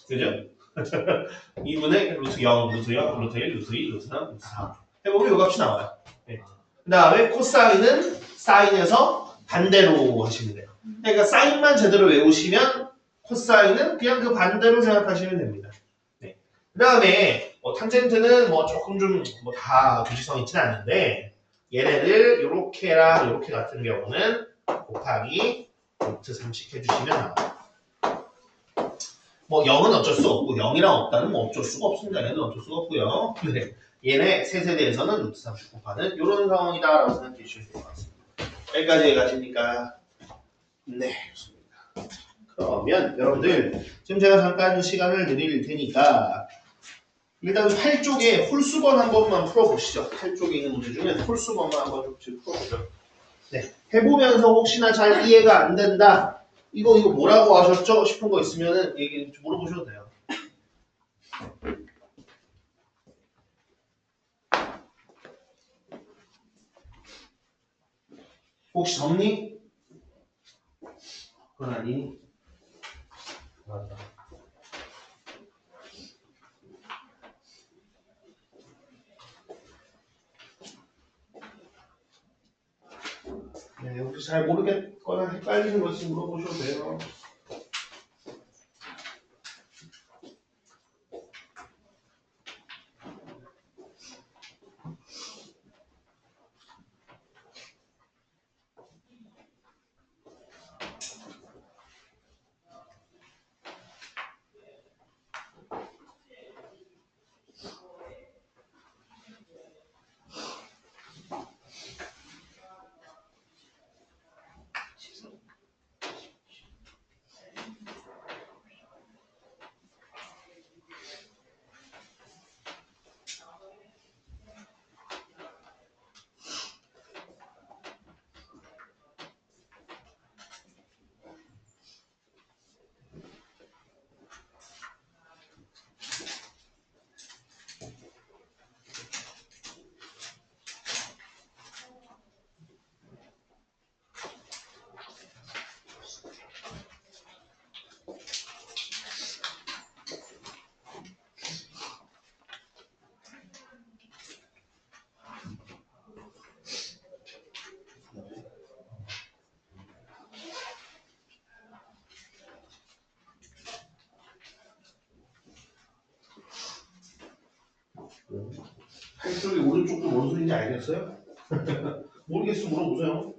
그죠? 2분의 루트 0, 루트 0, 루트 1, 루트 2, 루트 3, 루트 4 해보면 이 값이 나와요. 네. 그 다음에 코사인은 사인에서 반대로 하시면 돼요. 그러니까 사인만 제대로 외우시면 코사인은 그냥 그 반대로 생각하시면 됩니다. 네. 그 다음에 탄젠트는 뭐 조금 좀 뭐 다 규칙성 있지는 않은데 얘네들 요렇게랑 요렇게 같은 경우는 곱하기 루트 3씩 해주시면 나와요. 뭐 0은 어쩔 수 없고 0이랑 없다는 뭐 어쩔 수가 없습니다. 얘는 어쩔 수가 없고요. 네. 얘네 셋에 대해서는 루트 30 곱하는 이런 상황이다라고 생각해 주시면 될 것 같습니다. 여기까지 가십니까? 네, 좋습니다. 그러면 여러분들 지금 제가 잠깐 시간을 드릴 테니까 일단 8쪽에 홀수번 한 번만 풀어보시죠. 8쪽에 있는 문제 중에 홀수번만 한번 좀 풀어보죠. 네, 해보면서 혹시나 잘 이해가 안 된다 이거 뭐라고 하셨죠? 싶은 거 있으면은 얘기 물어보셔도 돼요. 혹시 덥니? 그건 아니니? 맞다. 네, 혹시 잘 모르겠거나 헷갈리는 거 있으면 물어보셔도 돼요. 한쪽이 오른쪽도 뭔 소리인지 알겠어요? 모르겠으면 물어보세요.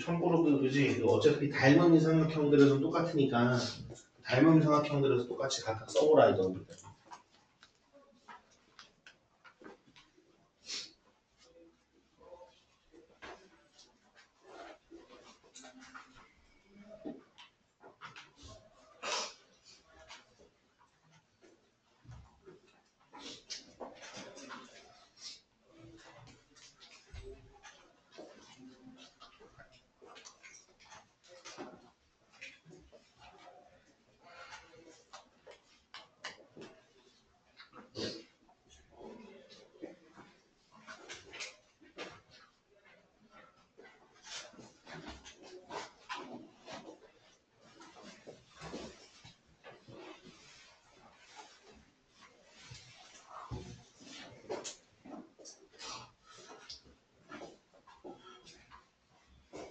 참고로 그지 어차피 닮은 삼각형들에서 똑같으니까 닮은 삼각형들에서 똑같이 각각 써보라 이거.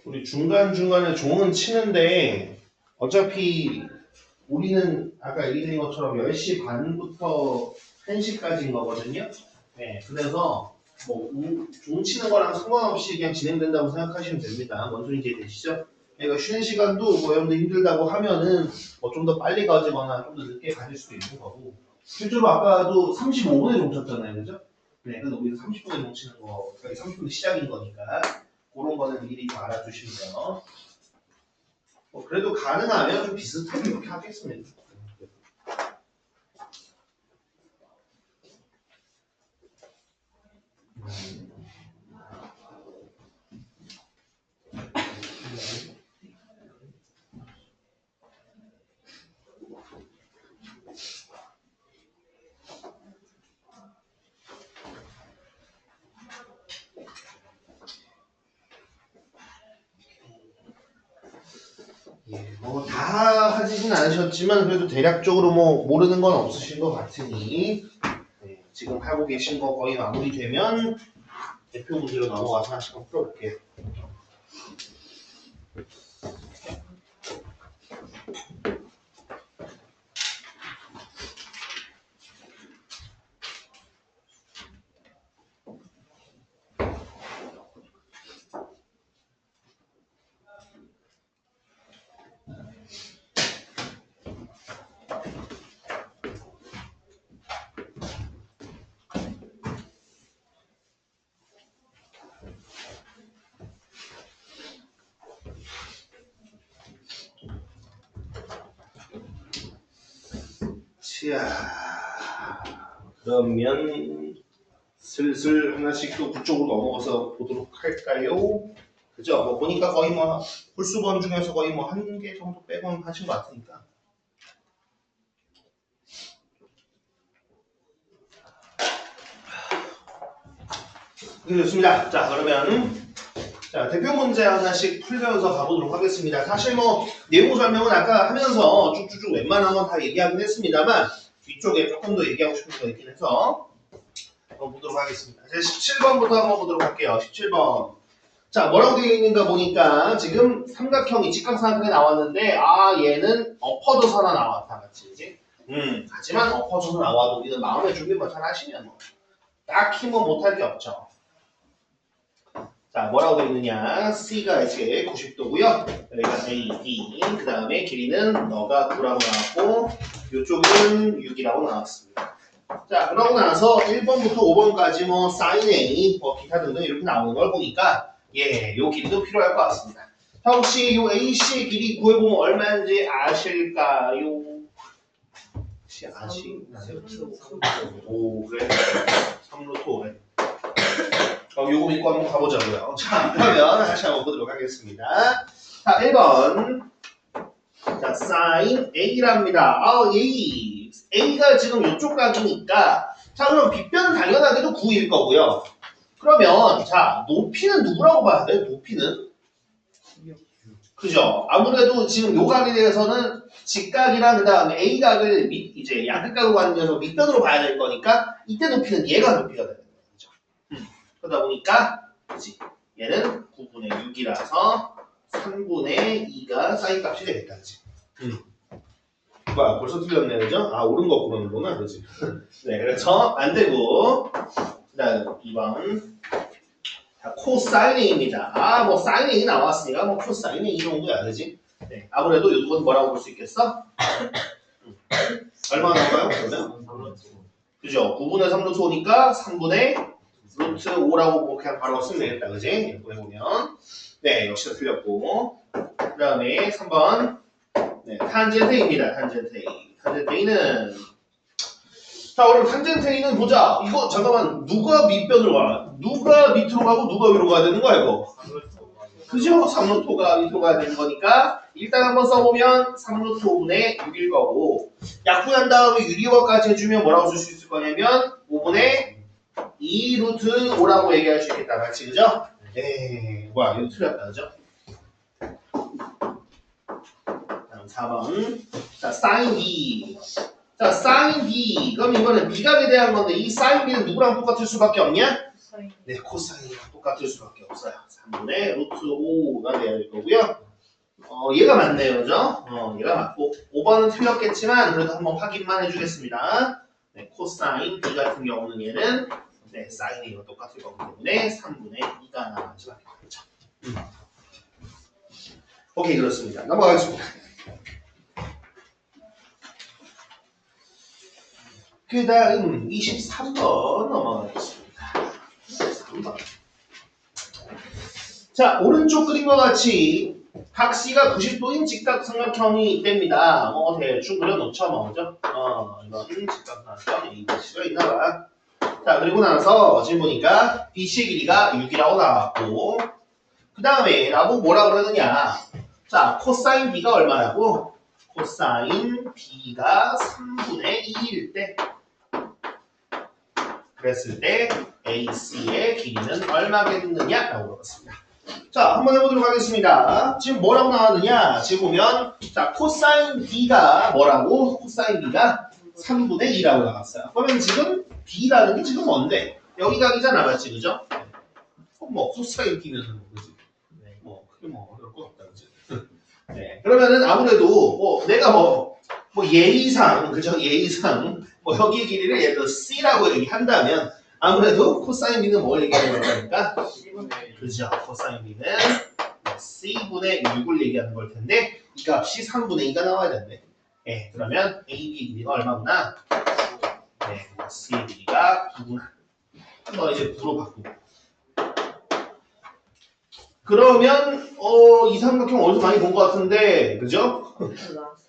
우리 중간중간에 종은 치는데 어차피 우리는 아까 얘기드린 것처럼 10시 반부터 1시까지인 거거든요. 네, 그래서 종 치는 거랑 상관없이 그냥 진행된다고 생각하시면 됩니다. 뭔 소리인지 이해되시죠? 그러니까 쉬는 시간도 뭐 여러분들 힘들다고 하면은 뭐 좀 더 빨리 가지거나 좀 더 늦게 가질 수도 있는 거고 실제로 아까도 35분에 종 쳤잖아요. 그죠? 네, 그래서 우리는 30분에 종 치는 거, 그러니까 30분이 시작인 거니까 그런 거는 미리 좀 알아두시면 그래도 가능하면 좀 비슷하게 이렇게 하겠습니다. 뭐 다 하지는 않으셨지만 그래도 대략적으로 뭐 모르는 건 없으신 것 같으니 네, 지금 하고 계신 거 거의 마무리되면 대표 문제로 넘어가서 하나씩 한번 풀어볼게요. 자, 그러면 슬슬 하나씩 또 그쪽으로 넘어가서 보도록 할까요? 그죠? 뭐 보니까 거의 뭐 홀수번 중에서 거의 뭐 한 개 정도 빼고는 하신 것 같으니까. 네, 좋습니다. 자, 그러면 자, 대표 문제 하나씩 풀면서 가보도록 하겠습니다. 사실 뭐 내용 설명은 아까 하면서 쭉쭉쭉 웬만한 건 다 얘기하긴 했습니다만 뒤쪽에 조금 더 얘기하고 싶은 거 있긴 해서 한번 보도록 하겠습니다. 이제 17번부터 한번 보도록 할게요. 17번. 자, 뭐라고 되어 있는가 보니까 지금 삼각형이 직각삼각형이 나왔는데 얘는 엎어져서 하나 나왔다. 맞지? 그지? 하지만 엎어져서 나와도 우리는 마음의 준비만 잘 하시면 뭐 딱히 뭐 못할 게 없죠. 자, 뭐라고 되어 있느냐? C가 이제 90도고요. 여기가 A, D. 그 다음에 길이는 너가 9라고 나왔고 이쪽은 6이라고 나왔습니다. 자, 그러고 나서 1번부터 5번까지 뭐 sin A, 뭐 기타 등등 이렇게 나오는 걸 보니까 요 길이도 필요할 것 같습니다. 자, 혹시 요 AC의 길이 구해보면 얼마인지 아실까요? 혹시 아시나요? 오, 그래. 3루트 5래. 요거 믿고 한번 가보자고요. 자, 그러면 다시 한번 보도록 하겠습니다. 자, 1번. 자, sin A랍니다. A가 지금 이쪽 각이니까, 자, 그럼 빗변은 당연하게도 9일 거고요. 그러면, 자, 높이는 누구라고 봐야 돼요? 높이는? 그죠? 아무래도 지금 요 각에 대해서는 직각이랑 그 다음에 A각을 이제 양극각으로 가는 데서 밑변으로 봐야 될 거니까, 이때 높이는 얘가 높이가 되는 거예요. 그죠? 그러다 보니까, 그치? 얘는 9분의 6이라서 3분의 2가 사인 값이 되겠다. 그치? 뭐야, 벌써 틀렸네, 그죠? 옳은 거 고르는구나, 그지? 네, 그래서 안 되고, 그 다음 2번. 자, 코사인 A입니다. 뭐, 사인 A 나왔으니까, 뭐, 코사인 A 정도야, 그지? 네, 아무래도 이건 뭐라고 볼 수 있겠어? 얼마나 나와요, 그러면? 그죠? 9분의 3루트 5니까 3분의 루트 5라고 그냥 바로 쓰면 되겠다, 그지? 이렇게 해보면. 네, 역시 틀렸고. 그 다음에 3번. 네, 탄젠트 A입니다. 탄젠트 A. 탄젠트 A는 자, 그럼 탄젠트 A는 보자. 이거 잠깐만 누가 밑변으로 가? 누가 밑으로 가고 누가 위로 가야 되는 거야 이거? 그죠? 3루토가 밑으로 가야 되는 거니까 일단 한번 써보면 3루트 5분의 6일 거고 약분한 다음에 유리화까지 해주면 뭐라고 쓸 수 있을 거냐면 5분의 2 루트 5라고 얘기할 수 있겠다. 맞지? 그죠? 네, 뭐야 이거 틀렸다. 그죠? 4번. 자, sin B. 자, sin B. 그럼 이거는 미각에 대한 건데 이 sin B는 누구랑 똑같을 수밖에 없냐? 네, 코사인이랑 똑같을 수밖에 없어요. 3분의 루트 5가 돼야 될 거고요. 얘가 맞네요. 그죠? 얘가 맞고 5번은 틀렸겠지만 그래도 한번 확인만 해주겠습니다. 네, 코사인 B 같은 경우는 얘는 네, sin A와 똑같을 거기 때문에 3분의 2가 나올 수밖에 없죠. 오케이, 그렇습니다. 넘어가겠습니다. 그 다음 23번 넘어가겠습니다. 23번. 자, 오른쪽 그림과 같이 각 C가 90도인 직각삼각형이 됩니다. 뭐 대충 그려놓죠, 뭐, 그죠? 이건 직각삼각형 ABC가 있나봐. 자, 그리고 나서 지금 보니까 BC의 길이가 6이라고 나왔고, 그 다음에 라고 뭐라 그러느냐? 자, 코사인 B가 얼마라고? 코사인 B가 3분의 2일 때. 그랬을 때 AC의 길이는 얼마겠느냐? 라고 물어봤습니다. 자, 한번 해보도록 하겠습니다. 지금 뭐라고 나왔느냐? 지금 보면 자, 코사인 B가 뭐라고? 코사인 B가 3분의 2라고 나왔어요. 그러면 지금 B라는 게 지금 뭔데? 여기 각이잖아, 맞지? 그죠? 뭐 코사인 B는 그지? 뭐 크게 뭐 어려울 거 없다, 그지? 네, 그러면은 아무래도 뭐 내가 뭐 예의상, 그죠? 예의상 뭐 여기의 길이를 예를 들어 C라고 얘기한다면 아무래도 코사인 B는 뭘 얘기하는 거니까? 그죠? 코사인 B는 C분의 6을 얘기하는 걸 텐데 이 값이 3분의 2가 나와야 되는데 네, 그러면 AB 길이가 얼마구나? 네, C의 길이가 9구나. 한번 이제 9로 바꾸고 그러면 이 삼각형 어디서 많이 본 것 같은데 그죠?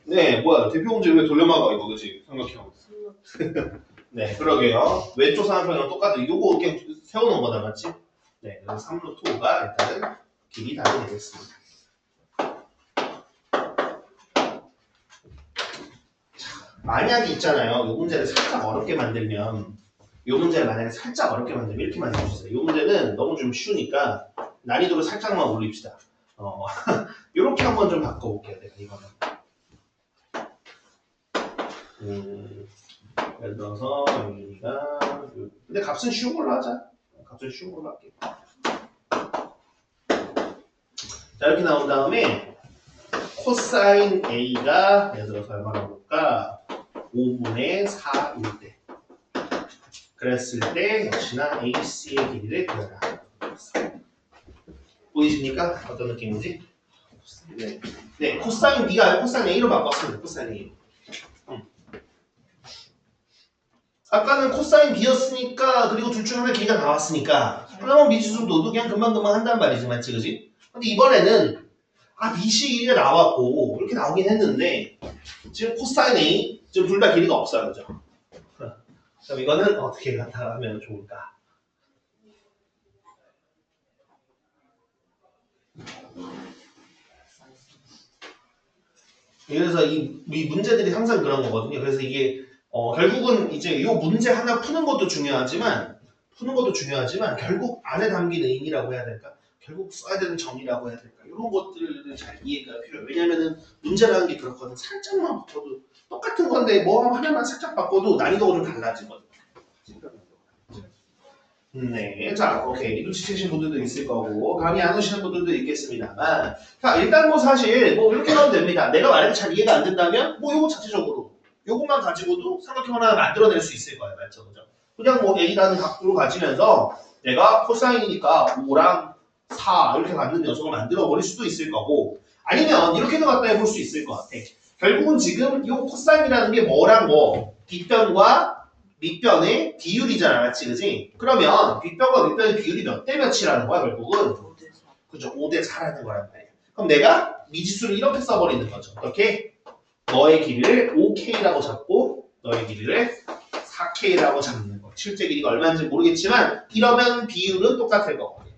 네, 뭐야 대표 문제 왜 돌려막아 이거 그치? 삼각형 네, 그러게요. 왼쪽 삼각형이랑 똑같아. 요거 이렇게 세워놓은 거다, 맞지? 네, 그래서 3루트 5가 일단은 길이 답이 되겠습니다. 만약에 있잖아요. 이 문제를 살짝 어렵게 만들면 이 문제를 만약에 살짝 어렵게 만들면 이렇게 만들어주세요. 이 문제는 너무 좀 쉬우니까 난이도를 살짝만 올립시다. 이렇게 한번 좀 바꿔볼게요. 내가 이거는. 예를 들어서 여기가 근데 값은 쉬운 걸로 하자. 값은 쉬운 걸로 할게요. 자 이렇게 나온 다음에 코사인 A가 예를 들어서 얼마나 볼까? 5분의 4일 때 그랬을 때 역시나 AC의 길이를 구해라. 보이십니까? 어떤 느낌인지? 네, 코사인 B가 아니라 코사인 A로 바꿨습니다. 코사인 A. 아까는 코사인 B였으니까 그리고 둘 중 하나 길이가 나왔으니까 그러면 미지수도 그냥 금방금방 한단 말이지 맞지 그지? 근데 이번에는 BC 길이가 나왔고 이렇게 나오긴 했는데 지금 코사인 A 지금 둘 다 길이가 없어요 그죠? 그럼 이거는 어떻게 나타나면 좋을까? 그래서 이 문제들이 항상 그런 거거든요. 그래서 이게 결국은 이제 이 문제 하나 푸는 것도 중요하지만 결국 안에 담긴 의미라고 해야 될까? 결국 써야 되는 정의라고 해야 될까? 이런 것들을 잘 이해가 필요해요. 왜냐면은 문제라는 게 그렇거든. 살짝만 바꿔도 똑같은 건데 뭐 하나만 살짝 바꿔도 난이도가 좀 달라지거든. 네, 자, 오케이. 눈치채신 분들도 있을 거고, 감이 안 오시는 분들도 있겠습니다만, 자, 일단 뭐 사실, 뭐 이렇게 하면 됩니다. 내가 만약에 잘 이해가 안 된다면, 뭐 요거 자체적으로, 요것만 가지고도 삼각형 하나 만들어낼 수 있을 거예요. 맞죠? 그죠? 그냥 뭐 A라는 각도를 가지면서, 내가 코사인이니까 5랑 4, 이렇게 갖는 녀석을 만들어 버릴 수도 있을 거고, 아니면 이렇게도 갖다 해볼 수 있을 것 같아. 결국은 지금 이 코사인이라는 게 뭐랑 뭐, 뒷변과 밑변의 비율이잖아, 맞지, 그지? 그러면 뒷변과 밑변의 비율이 몇 대 몇이라는 거야, 결국은? 5대 4. 그죠? 5대 4라는 거란 말이야. 그럼 내가 미지수를 이렇게 써버리는 거죠. 어떻게? 너의 길이를 5K라고 잡고, 너의 길이를 4K라고 잡는 거. 실제 길이가 얼마인지 모르겠지만, 이러면 비율은 똑같을 거거든요.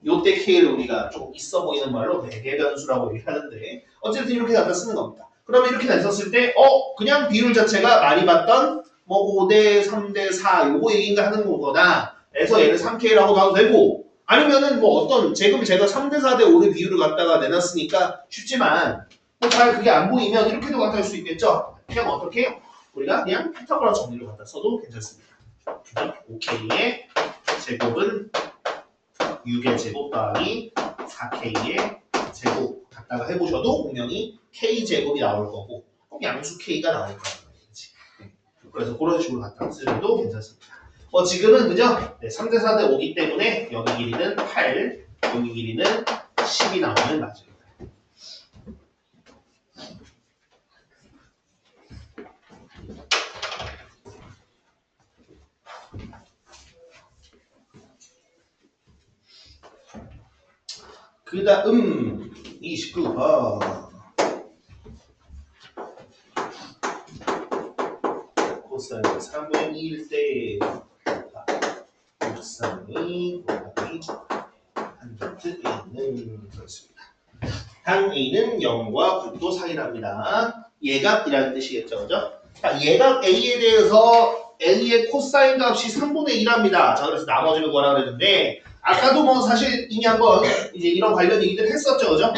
요때 K를 우리가 조금 있어 보이는 말로 매개변수라고 얘기하는데, 어쨌든 이렇게 갖다 쓰는 겁니다. 그러면 이렇게 냈었을 때, 그냥 비율 자체가 많이 봤던 뭐 5대 3대 4 요거 얘기인가 하는 거거나 해서 얘를 3K라고 봐도 되고 아니면은 뭐 어떤 제가 3대 4대 5의 비율을 갖다가 내놨으니까 쉽지만 뭐 잘 그게 안 보이면 이렇게도 갖다 할 수 있겠죠. 그냥 어떻게 우리가 그냥 피타고라 정리를 갖다 써도 괜찮습니다. 5K의 제곱은 6의 제곱 더하기 4K의 제곱 갖다가 해보셔도 분명히 K제곱이 나올 거고 꼭 양수 K가 나올 거예요. 그래서 그런 식으로 갖다 쓰셔도 괜찮습니다. 지금은 그죠? 네, 3대 4대 5기 때문에 여기 길이는 8, 여기 길이는 10이 나오면 맞아요. 그 다음 29번 코사인 3분의 2일 때 코사인이 곱하기 한 곁에 A는 그렇습니다. 당 A는 0과 9도 사이랍니다. 예각이라는 뜻이겠죠, 그죠? 자, 예각 A에 대해서 A의 코사인 값이 3분의 1합니다. 자, 그래서 나머지를 구하라 그랬는데 아까도 뭐 사실 이미 한번 이제 이런 관련 얘기들 했었죠, 그죠?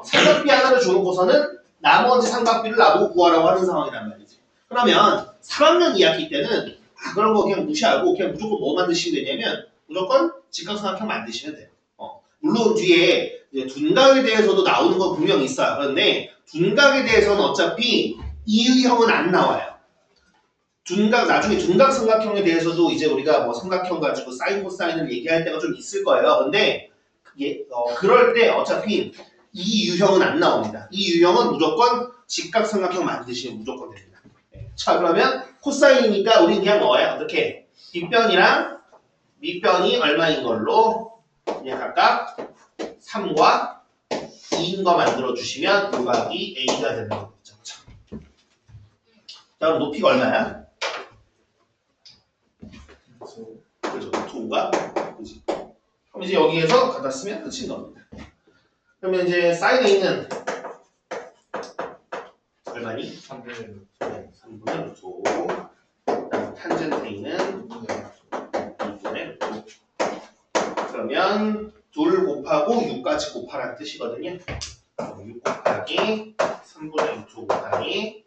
삼각비 하나를 주놓고서는 나머지 삼각비를 나보고 구하라고 하는 상황이란 말이지. 그러면 3학년 2학기 때는 그런 거 그냥 무시하고 그냥 무조건 뭐 만드시면 되냐면 무조건 직각삼각형 만드시면 돼요. 물론 뒤에 이제 둔각에 대해서도 나오는 건 분명히 있어요. 그런데 둔각에 대해서는 어차피 이의형은 안 나와요. 나중에 둔각 삼각형에 대해서도 이제 우리가 뭐 삼각형 가지고 사인 코사인을 얘기할 때가 좀 있을 거예요. 근데 그럴 때 어차피 이 유형은 안 나옵니다. 이 유형은 무조건 직각삼각형 만드시면 무조건 됩니다. 자, 그러면 코사인이니까 우리 그냥 뭐예요? 어떻게? 뒷변이랑 밑변이 얼마인 걸로 그냥 각각 3과 2인 거 만들어 주시면 곱하기 A가 되는 거죠. 자, 그럼 높이가 얼마야? 그죠? 2가 그지? 그럼 이제 여기에서 갖다 쓰면 끝인 겁니다. 그러면 이제 사인 A는 얼마니? 3분의 네, 3분의 루트 5. 그다음 탄젠트 A는 2분의 루트 5. 그러면 둘 곱하고 6까지 곱하라는 뜻이거든요. 6 곱하기 3분의 루트 5 곱하기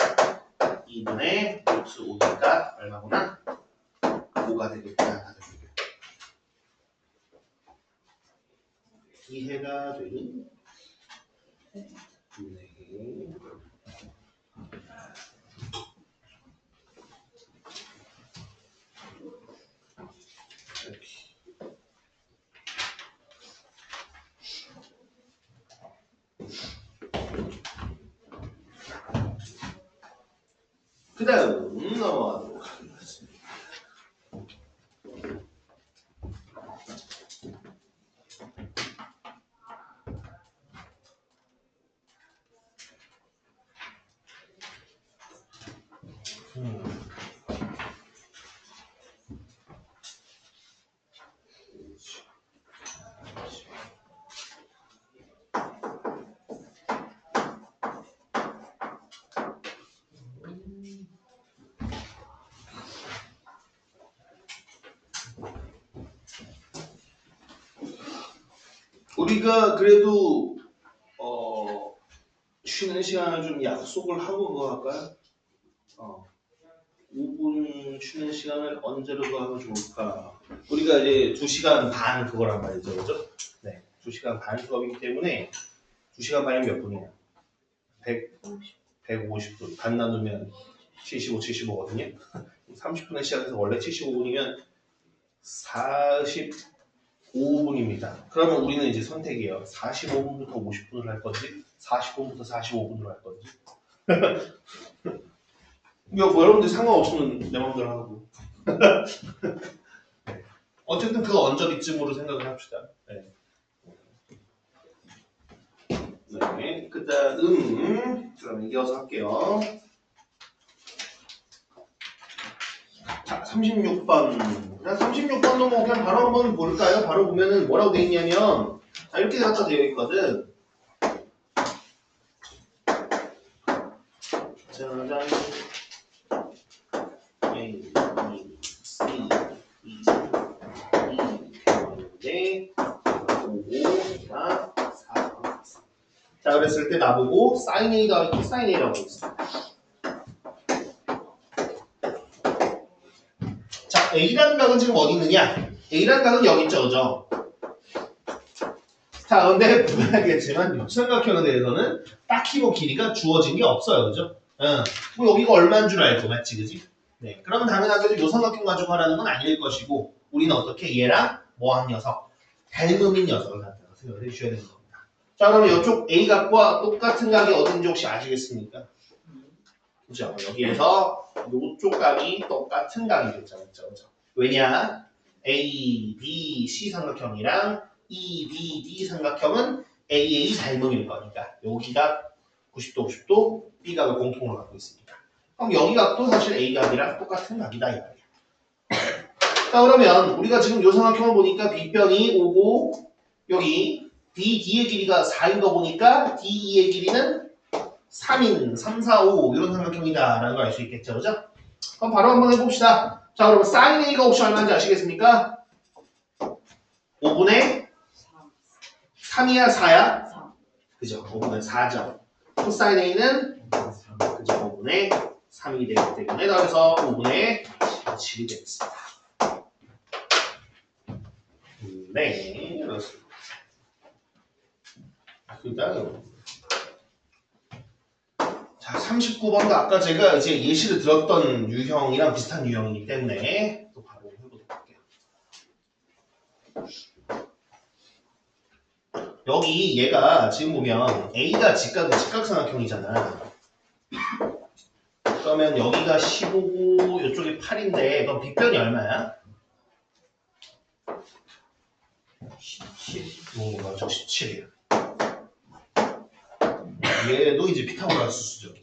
2분의 루트 5니까 얼마구나? 5가 되겠다. 이해가 되니? 네. 그 다음 넘어가도록 하겠습니다. 우리가 그래도 쉬는 시간을 좀 약속을 하고 그거 할까요? 5분 쉬는 시간을 언제로 하면 좋을까? 우리가 이제 2시간 반 그거란 말이죠, 그죠? 네, 2시간 반 수업이기 때문에 2시간 반이면 몇 분이야? 150분. 반 나누면 75, 75거든요. 30분에 시작해서 원래 75분이면 45분입니다. 그러면 우리는 이제 선택이에요. 45분부터 50분을 할 건지, 40분부터 45분으로 할 건지. 이거 뭐 여러분들 상관없으면 내 마음대로 하고. 네. 어쨌든 그 언저리쯤으로 생각을 합시다. 네. 네. 그 다음, 그럼 이어서 할게요. 자, 36번. 36번도 뭐 그냥 바로 한번 볼까요? 바로 보면은 뭐라고 되어 있냐면, 자, 이렇게 갖다 되어 있거든. 짜잔. A, B, C, E, E, 5, 4. 자, 그랬을 때 나보고 sin A 더하기 cosine A라고 했어. 자, A라는 각은 지금 어디 있느냐? A라는 각은 여기 있죠, 그죠? 자, 그런데 분명하겠지만 육삼각형에 대해서는 딱히 뭐 길이가 주어진 게 없어요, 그죠? 뭐 여기가 얼마인 줄 알고, 맞지, 그지? 네, 그러면 당연하게도 요삼각형 가지고 하라는 건 아닐 것이고, 우리는 어떻게 얘랑 뭐한 녀석, 닮음인 녀석을 갖다가 생각을 해주셔야 되는 겁니다. 자, 그러면 이쪽 A 각과 똑같은 각이 어딘지 혹시 아시겠습니까? 그죠? 여기에서 이쪽 각이 똑같은 각이겠죠, 그죠? 왜냐? A, B, C 삼각형이랑 E, B, D 삼각형은 AA 닮음일 거니까 여기가 90도, 90도, B각을 공통으로 갖고 있습니다. 그럼 여기 각도 사실 A 각이랑 똑같은 각이다 이 말이야. 자, 그러면 우리가 지금 요 삼각형을 보니까 B변이 5고 여기 BD의 길이가 4인 거 보니까 DE의 길이는 3인, 3, 4, 5 이런 삼각형이다 라는 걸 알 수 있겠죠, 그죠? 그럼 바로 한번 해봅시다. 자, 그러면 sin A가 혹시 얼마인지 아시겠습니까? 5분의 3이야 4야? 3. 그죠? 5분의 4죠. 코사인 A는 그죠? 5분의 3이 되기 때문에 그래서 5분의 7이 되겠습니다. 네, 그렇습니다. 그 다음 자, 39번도 아까 제가 이제 예시를 들었던 유형이랑 비슷한 유형이기 때문에 또 바로 해보도록 할게요. 여기 얘가 지금 보면 A가 직각삼각형이잖아. 그러면 여기가 15고 이쪽이 8인데 그럼 빗변이 얼마야? 17. 맞아, 17이야. 얘도 이제 피타고라스 수죠.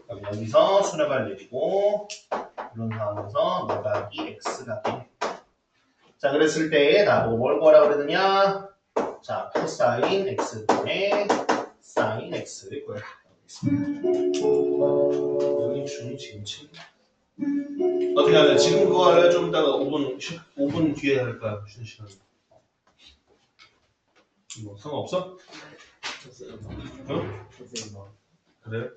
그럼 여기서 수렴할 내리고 이런 상황에서 너각이 x각이. 자, 그랬을 때 나보고 뭘 구하라고 그랬느냐? 자, 코사인 x분의 사인 x를 구해라. 여기 준이 지금 칠. 어떻게 할래? 지금 그거 할래? 좀 이따가 5분 뒤에 할까요? 쉬는 시간. 뭐 상관없어? 응? 그래?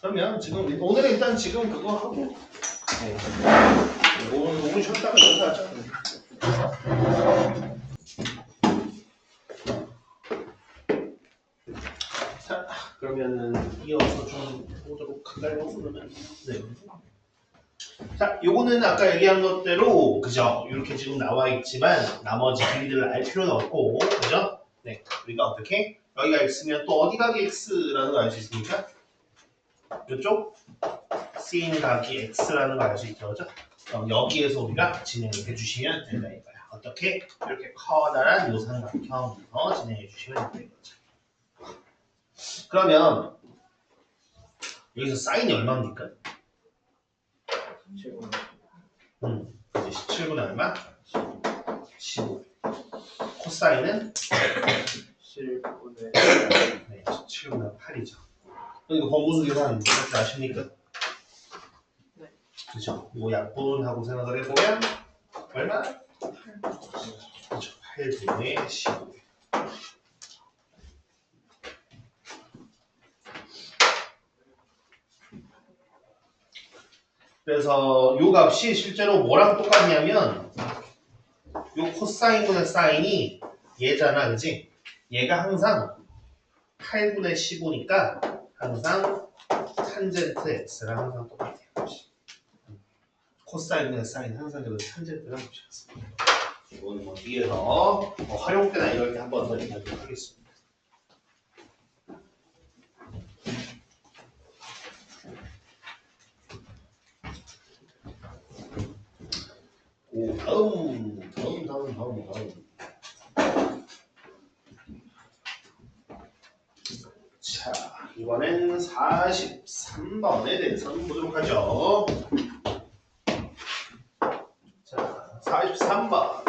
그러면 지금 오늘은 일단 지금 그거 하고 5분 쉬었다가 여기서 하자. 자, 그러면은 이어서 좀 보도록 할까요? 그러면 네. 자, 요거는 아까 얘기한 것대로 그죠? 이렇게 지금 나와 있지만 나머지 길이들을 알 필요는 없고 그죠? 네, 우리가 어떻게 여기가 x면 또 어디 가기 x라는 거 알 수 있습니까? 이쪽 sin 가기 x라는 거 알 수 있죠, 그죠? 그럼 여기에서 우리가 진행을 해주시면 된다 이거야. 어떻게? 이렇게 커다란 요 삼각형에서 진행해 주시면 된다 이거죠. 그러면 여기서 사인이 얼마입니까? 7분의 이제 17분의 얼마? 15. 코사인은 7분의 네, 17분의 8이죠. 이거 번분수 계산하는 거 혹시 아십니까? 네. 그렇죠. 이거 약분하고 생각을 해보면 얼마? 그렇죠. 8분의 15. 그래서 요 값이 실제로 뭐랑 똑같냐면 요 코사인분의 사인이 얘잖아, 그지? 얘가 항상 8분의 15니까 항상 탄젠트 x랑 항상 똑같아요. 코사인분의 사인 항상 그래도 탄젠트랑 붙였습니다. 이거는 뭐 뒤에서 활용 때나 이럴 때 한 번 더 얘기하도록 하겠습니다. 오, 다음. 자, 이번엔 43번에 대해서 보도록 하죠. 자, 43번.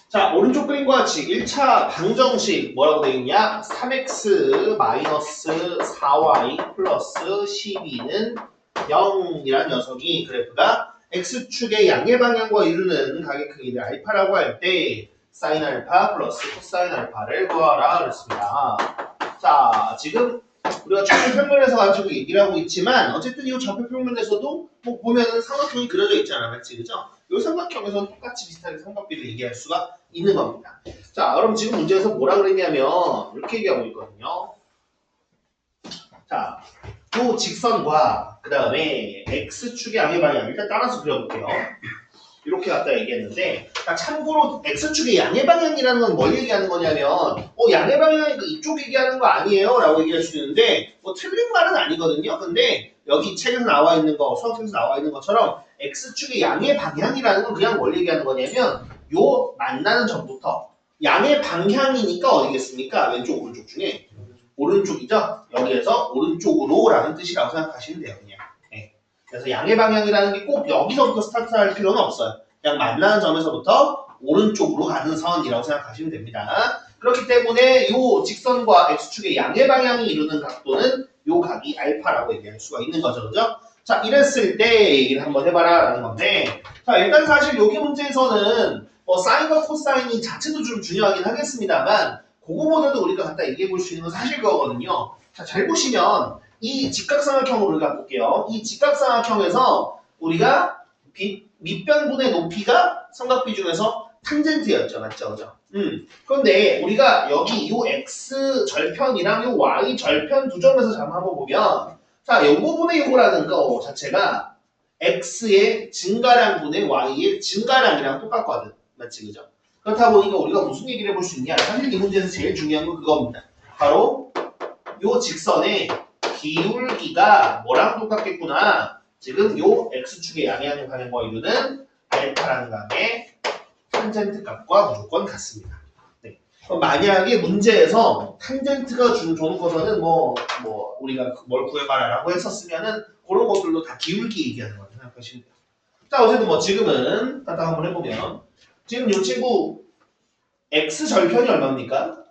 자, 오른쪽 그림과 같이 1차 방정식 뭐라고 되어 있냐? 3x 마이너스 4y 플러스 12는 0이란 녀석이 그래프가 x축의 양의 방향과 이루는 각의 크기를 알파라고 할 때 사인 알파 플러스 코사인 알파를 구하라 그랬습니다. 자, 지금 우리가 좌표평면에서 가지고 얘기를 하고 있지만 어쨌든 이 좌표평면에서도 뭐 보면은 삼각형이 그려져 있잖아, 맞지, 그죠? 이 삼각형에서는 똑같이 비슷하게 삼각비를 얘기할 수가 있는 겁니다. 자, 그럼 지금 문제에서 뭐라 그랬냐면 이렇게 얘기하고 있거든요. 자, 요 직선과 그 다음에 x축의 양의 방향 일단 따라서 그려볼게요. 이렇게 갖다 얘기했는데 참고로 x축의 양의 방향이라는 건 뭘 얘기하는 거냐면 양의 방향이 이쪽 얘기하는 거 아니에요 라고 얘기할 수 있는데 틀린 말은 아니거든요. 근데 여기 책에서 나와 있는 거, 수학책에서 나와 있는 것처럼 x축의 양의 방향이라는 건 그냥 뭘 얘기하는 거냐면 요 만나는 점부터 양의 방향이니까 어디겠습니까? 왼쪽 오른쪽 중에 오른쪽이죠? 여기에서 오른쪽으로 라는 뜻이라고 생각하시면 돼요. 그냥. 네. 그래서 양의 방향이라는 게 꼭 여기서부터 스타트할 필요는 없어요. 그냥 만나는 점에서부터 오른쪽으로 가는 선이라고 생각하시면 됩니다. 그렇기 때문에 이 직선과 x축의 양의 방향이 이루는 각도는 이 각이 알파라고 얘기할 수가 있는 거죠. 그죠? 자, 이랬을 때 얘기를 한번 해봐라 라는 건데 자, 일단 사실 여기 문제에서는 사인과 코사인이 자체도 좀 중요하긴 하겠습니다만 그거보다도 우리가 갖다 얘기해 볼 수 있는 건 사실 그거거든요. 자, 잘 보시면 이 직각삼각형을 우리가 볼게요. 이 직각삼각형에서 우리가 밑변분의 높이가 삼각비 중에서 탄젠트였죠. 맞죠? 그죠? 그런데 우리가 여기 이 x 절편이랑 이 y 절편 두 점에서 잠 한번 보면 자, 요거분의 요거라는 거 자체가 x의 증가량분의 y의 증가량이랑 똑같거든. 맞지? 그죠? 그렇다 보니까 우리가 무슨 얘기를 해볼 수 있냐? 사실 이 문제에서 제일 중요한 건 그겁니다. 바로 요 직선의 기울기가 뭐랑 똑같겠구나. 지금 요 x축의 양의 방향과 이루는 알파라는 값의 탄젠트 값과 무조건 같습니다. 네. 그럼 만약에 문제에서 탄젠트가 주는 것은 우리가 뭘 구해봐라라고 했었으면은 그런 것들도 다 기울기 얘기하는 거라고 생각하시면 돼요. 자, 어쨌든 지금은 갖다 한번 해보면 지금 이 친구 x 절편이 얼마입니까?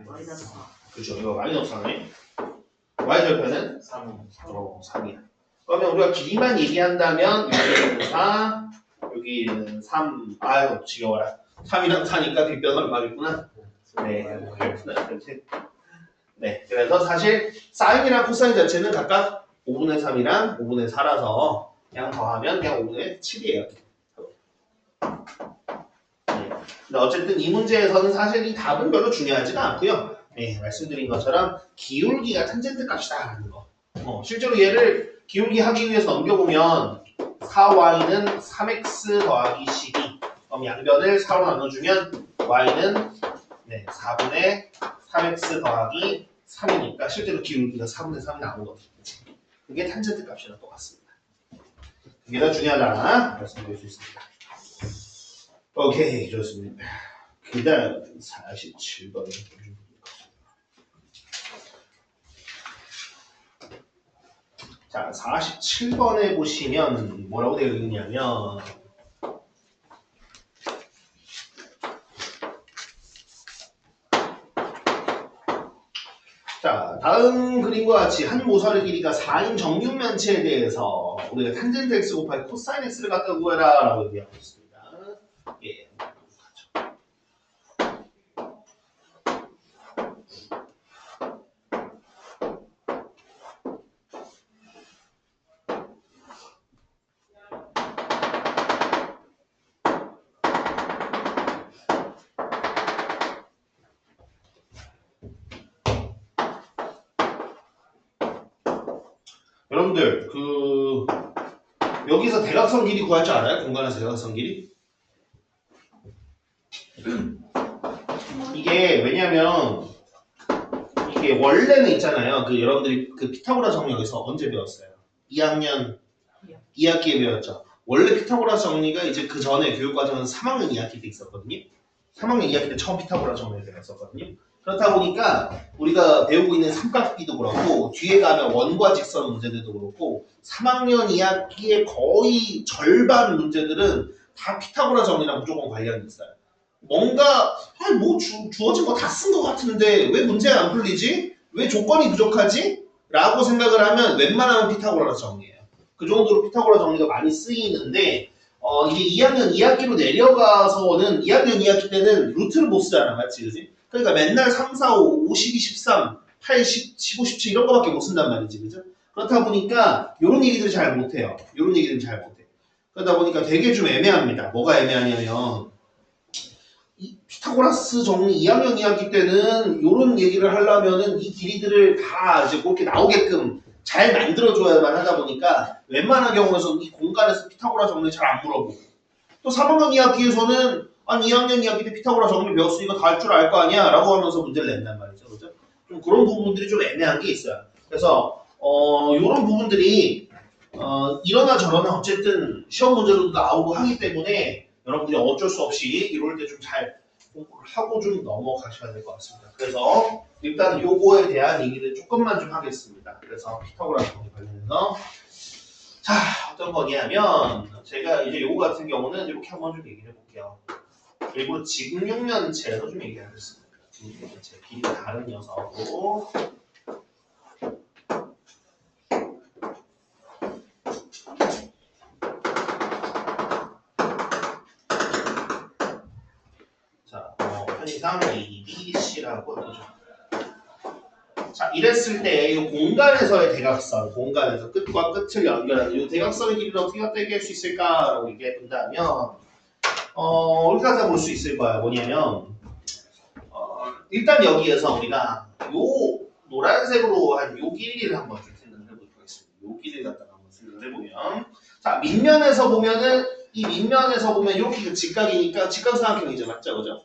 마이너스 4. 그렇죠. 이거 마이너스 4네. y 절편은 3. 3이야. 그러면 우리가 길이만 얘기한다면 여기는 4, 여기는 3. 아유 지겨워라. 3이랑 4니까 빗변 얼마겠구나. 네, 그렇구나. 네, 그래서 사실 사인이랑 코사인 자체는 각각 5분의 3이랑 5분의 4라서 그냥 더하면 그냥 5분의 7이에요. 네. 근데 어쨌든 이 문제에서는 사실 이 답은 별로 중요하지가 않고요. 네, 말씀드린 것처럼 기울기가 탄젠트 값이다라는 거. 실제로 얘를 기울기 하기 위해서 넘겨보면 4y는 3x 더하기 12. 그럼 양변을 4로 나눠주면 y는 4분의 3x 더하기 3이니까 실제로 기울기가 4분의 3이 나오거든요. 그게 탄젠트 값이랑 똑같습니다. 그게 더 중요하다 말씀드릴 수 있습니다. 오케이, 좋습니다. 그 다음 47번. 자, 47번에 보시면 뭐라고 되어 있냐면 자, 다음 그림과 같이 한 모서리 길이가 4인 정육면체에 대해서 우리가 탄젠트 x 곱하기 코사인 x를 갖다 구해라 라고 얘기하고 있습니다. 예. 여러분들 여기서 대각선 길이 구할 줄 알아요? 공간에서 대각선 길이? 이게 왜냐면 이게 원래는 있잖아요. 여러분들이 피타고라 정리에서 언제 배웠어요? 2학년 2학기에 배웠죠. 원래 피타고라 정리가 이제 그 전에 교육과정은 3학년 2학기 때 있었거든요. 3학년 2학기 때 처음 피타고라 정리를 배웠었거든요. 그렇다 보니까 우리가 배우고 있는 삼각비도 그렇고 뒤에 가면 원과 직선 문제들도 그렇고 3학년 2학기의 거의 절반 문제들은 다 피타고라 정리랑 무조건 관련이 있어요. 뭔가 주어진 거 다 쓴 것 같은데 왜 문제가 안 풀리지? 왜 조건이 부족하지? 라고 생각을 하면 웬만하면 피타고라 정리예요. 그 정도로 피타고라 정리가 많이 쓰이는데 이게 2학년 2학기로 내려가서는 2학년 2학기 때는 루트를 못 쓰잖아. 맞지? 그지? 그러니까 맨날 3, 4, 5, 52, 13, 8, 10, 15, 17 이런 거밖에 못 쓴단 말이지. 그죠? 그렇다 보니까 이런 얘기들을 잘 못해요. 이런 얘기들은 잘 못해. 그러다 보니까 되게 좀 애매합니다. 뭐가 애매하냐면 이 피타고라스 정리 2학년 2학기 때는 이런 얘기를 하려면은 이 길이들을 다 이제 그렇게 나오게끔 잘 만들어줘야만 하다 보니까 웬만한 경우에서는 이 공간에서 피타고라 정리 잘 안 물어보고 또 3학년 2학기에서는 아니 2학년 2학기 때 피타고라 정리 배웠으니까 다 할 줄 알 거 아니야 라고 하면서 문제를 낸단 말이죠. 그죠? 좀 그런 부분들이 좀 애매한 게 있어요. 그래서 이런 부분들이 이러나 저러나 어쨌든 시험 문제로도 나오고 하기 때문에 여러분들이 어쩔 수 없이 이럴 때 좀 잘 공부를 하고 좀 넘어가셔야 될 것 같습니다. 그래서 일단 요거에 대한 얘기를 조금만 좀 하겠습니다. 그래서 피타고라 정리 관련해서 자 어떤 거냐면 제가 이제 요거 같은 경우는 이렇게 한번 좀 얘기를 해볼게요. 일부러 직육면체로 좀 얘기하겠습니다. 직육면체 길이가 다른 녀석으로 자, 편의상 A, B, C라고 하죠. 자, 이랬을 때 이 공간에서의 대각선, 공간에서 끝과 끝을 연결하는 이 대각선의 길이를 어떻게 갖다 얘기할 수 있을까라고 얘기해 본다면 이렇게 갖다 볼 수 있을 거야. 뭐냐면 일단 여기에서 우리가 요 노란색으로 한 요 길이를 한번 좀 생각을 해보도록 하겠습니다. 요 길이를 갖다가 한번 생각을 해보면 자, 밑면에서 보면은 이 밑면에서 보면 이렇게 직각이니까 직각삼각형이죠. 맞죠? 그죠?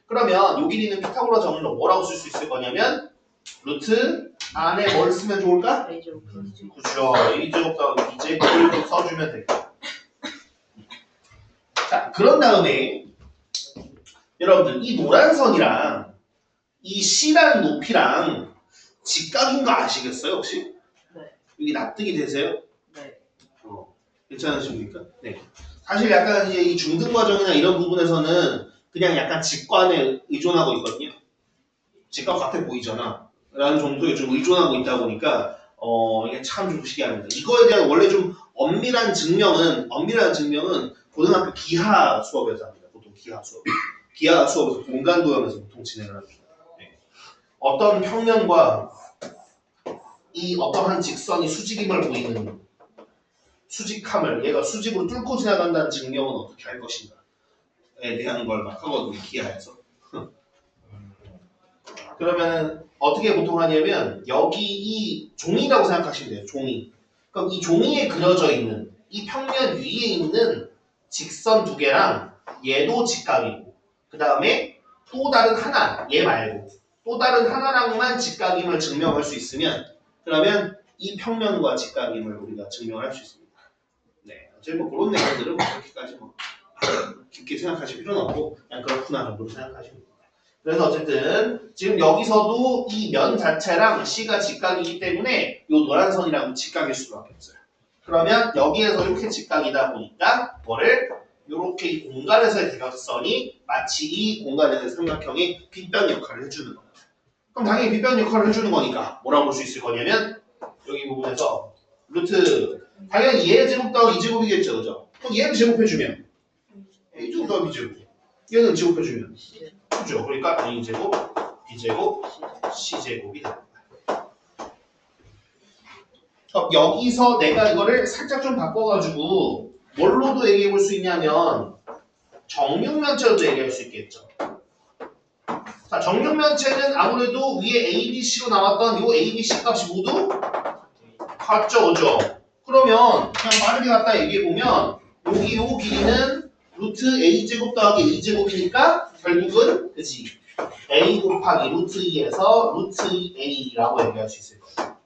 그러면 요 길이는 피타고라 정리로 뭐라고 쓸 수 있을 거냐면 루트 안에 뭘 쓰면 좋을까? 그죠. A제곱 더하기 B제곱을 써주면 될까? 자, 그런 다음에 여러분들 이 노란 선이랑 이 C라는 높이랑 직각인 거 아시겠어요 혹시? 네. 여기 납득이 되세요? 네. 괜찮으십니까? 네. 사실 약간 이제 이 중등 과정이나 이런 부분에서는 그냥 약간 직관에 의존하고 있거든요. 직관 같아 보이잖아. 라는 정도에 좀 의존하고 있다 보니까 이게 참 좀 특이합니다. 이거에 대한 원래 좀 엄밀한 증명은 고등학교 기하 수업에서 합니다. 보통 기하 수업. 기하 수업에서 공간 도형에서 보통 진행을 합니다. 네. 어떤 평면과 이 어떠한 직선이 수직임을 보이는 수직함을 얘가 수직으로 뚫고 지나간다는 증명은 어떻게 할 것인가에 대한 걸 막 하거든요. 기하에서. 그러면 어떻게 보통 하냐면 여기 이 종이라고 생각하시면 돼요. 종이. 그럼 이 종이에 그려져 있는 이 평면 위에 있는 직선 두 개랑 얘도 직각이고 그 다음에 또 다른 하나 얘 말고 또 다른 하나랑만 직각임을 증명할 수 있으면 그러면 이 평면과 직각임을 우리가 증명할 수 있습니다. 네, 어차피 뭐 그런 내용들은 그렇게까지 뭐 깊게 생각하실 필요는 없고 그냥 그렇구나 정도로 생각하시면 됩니다. 그래서 어쨌든 지금 여기서도 이 면 자체랑 C가 직각이기 때문에 이 노란 선이랑 직각일 수밖에 없어요. 그러면 여기에서 이렇게 직각이다 보니까 뭐를 이렇게 이 공간에서의 대각선이 마치 이 공간에서의 삼각형이 빗변 역할을 해주는 겁니다. 그럼 당연히 빗변 역할을 해주는 거니까 뭐라고 볼 수 있을 거냐면 여기 부분에서 루트 당연히 얘 제곱 더하기 2제곱이겠죠, 그죠? 그럼 얘를 제곱해주면 A 제곱 더하기 B제곱 얘는 제곱해주면 그죠? 그러니까 A제곱, B제곱, C제곱이 됩니다. 여기서 내가 이거를 살짝 좀 바꿔가지고 뭘로도 얘기해 볼 수 있냐면 정육면체로도 얘기할 수 있겠죠. 자, 정육면체는 아무래도 위에 ABC로 나왔던 이 ABC 값이 모두 같죠, 그죠? 그러면 그냥 빠르게 갖다 얘기해 보면 여기 요 길이는 루트 A제곱 더하기 A제곱이니까 결국은 그지? A 곱하기 루트 2에서 루트 2A라고 얘기할 수 있을 거예요.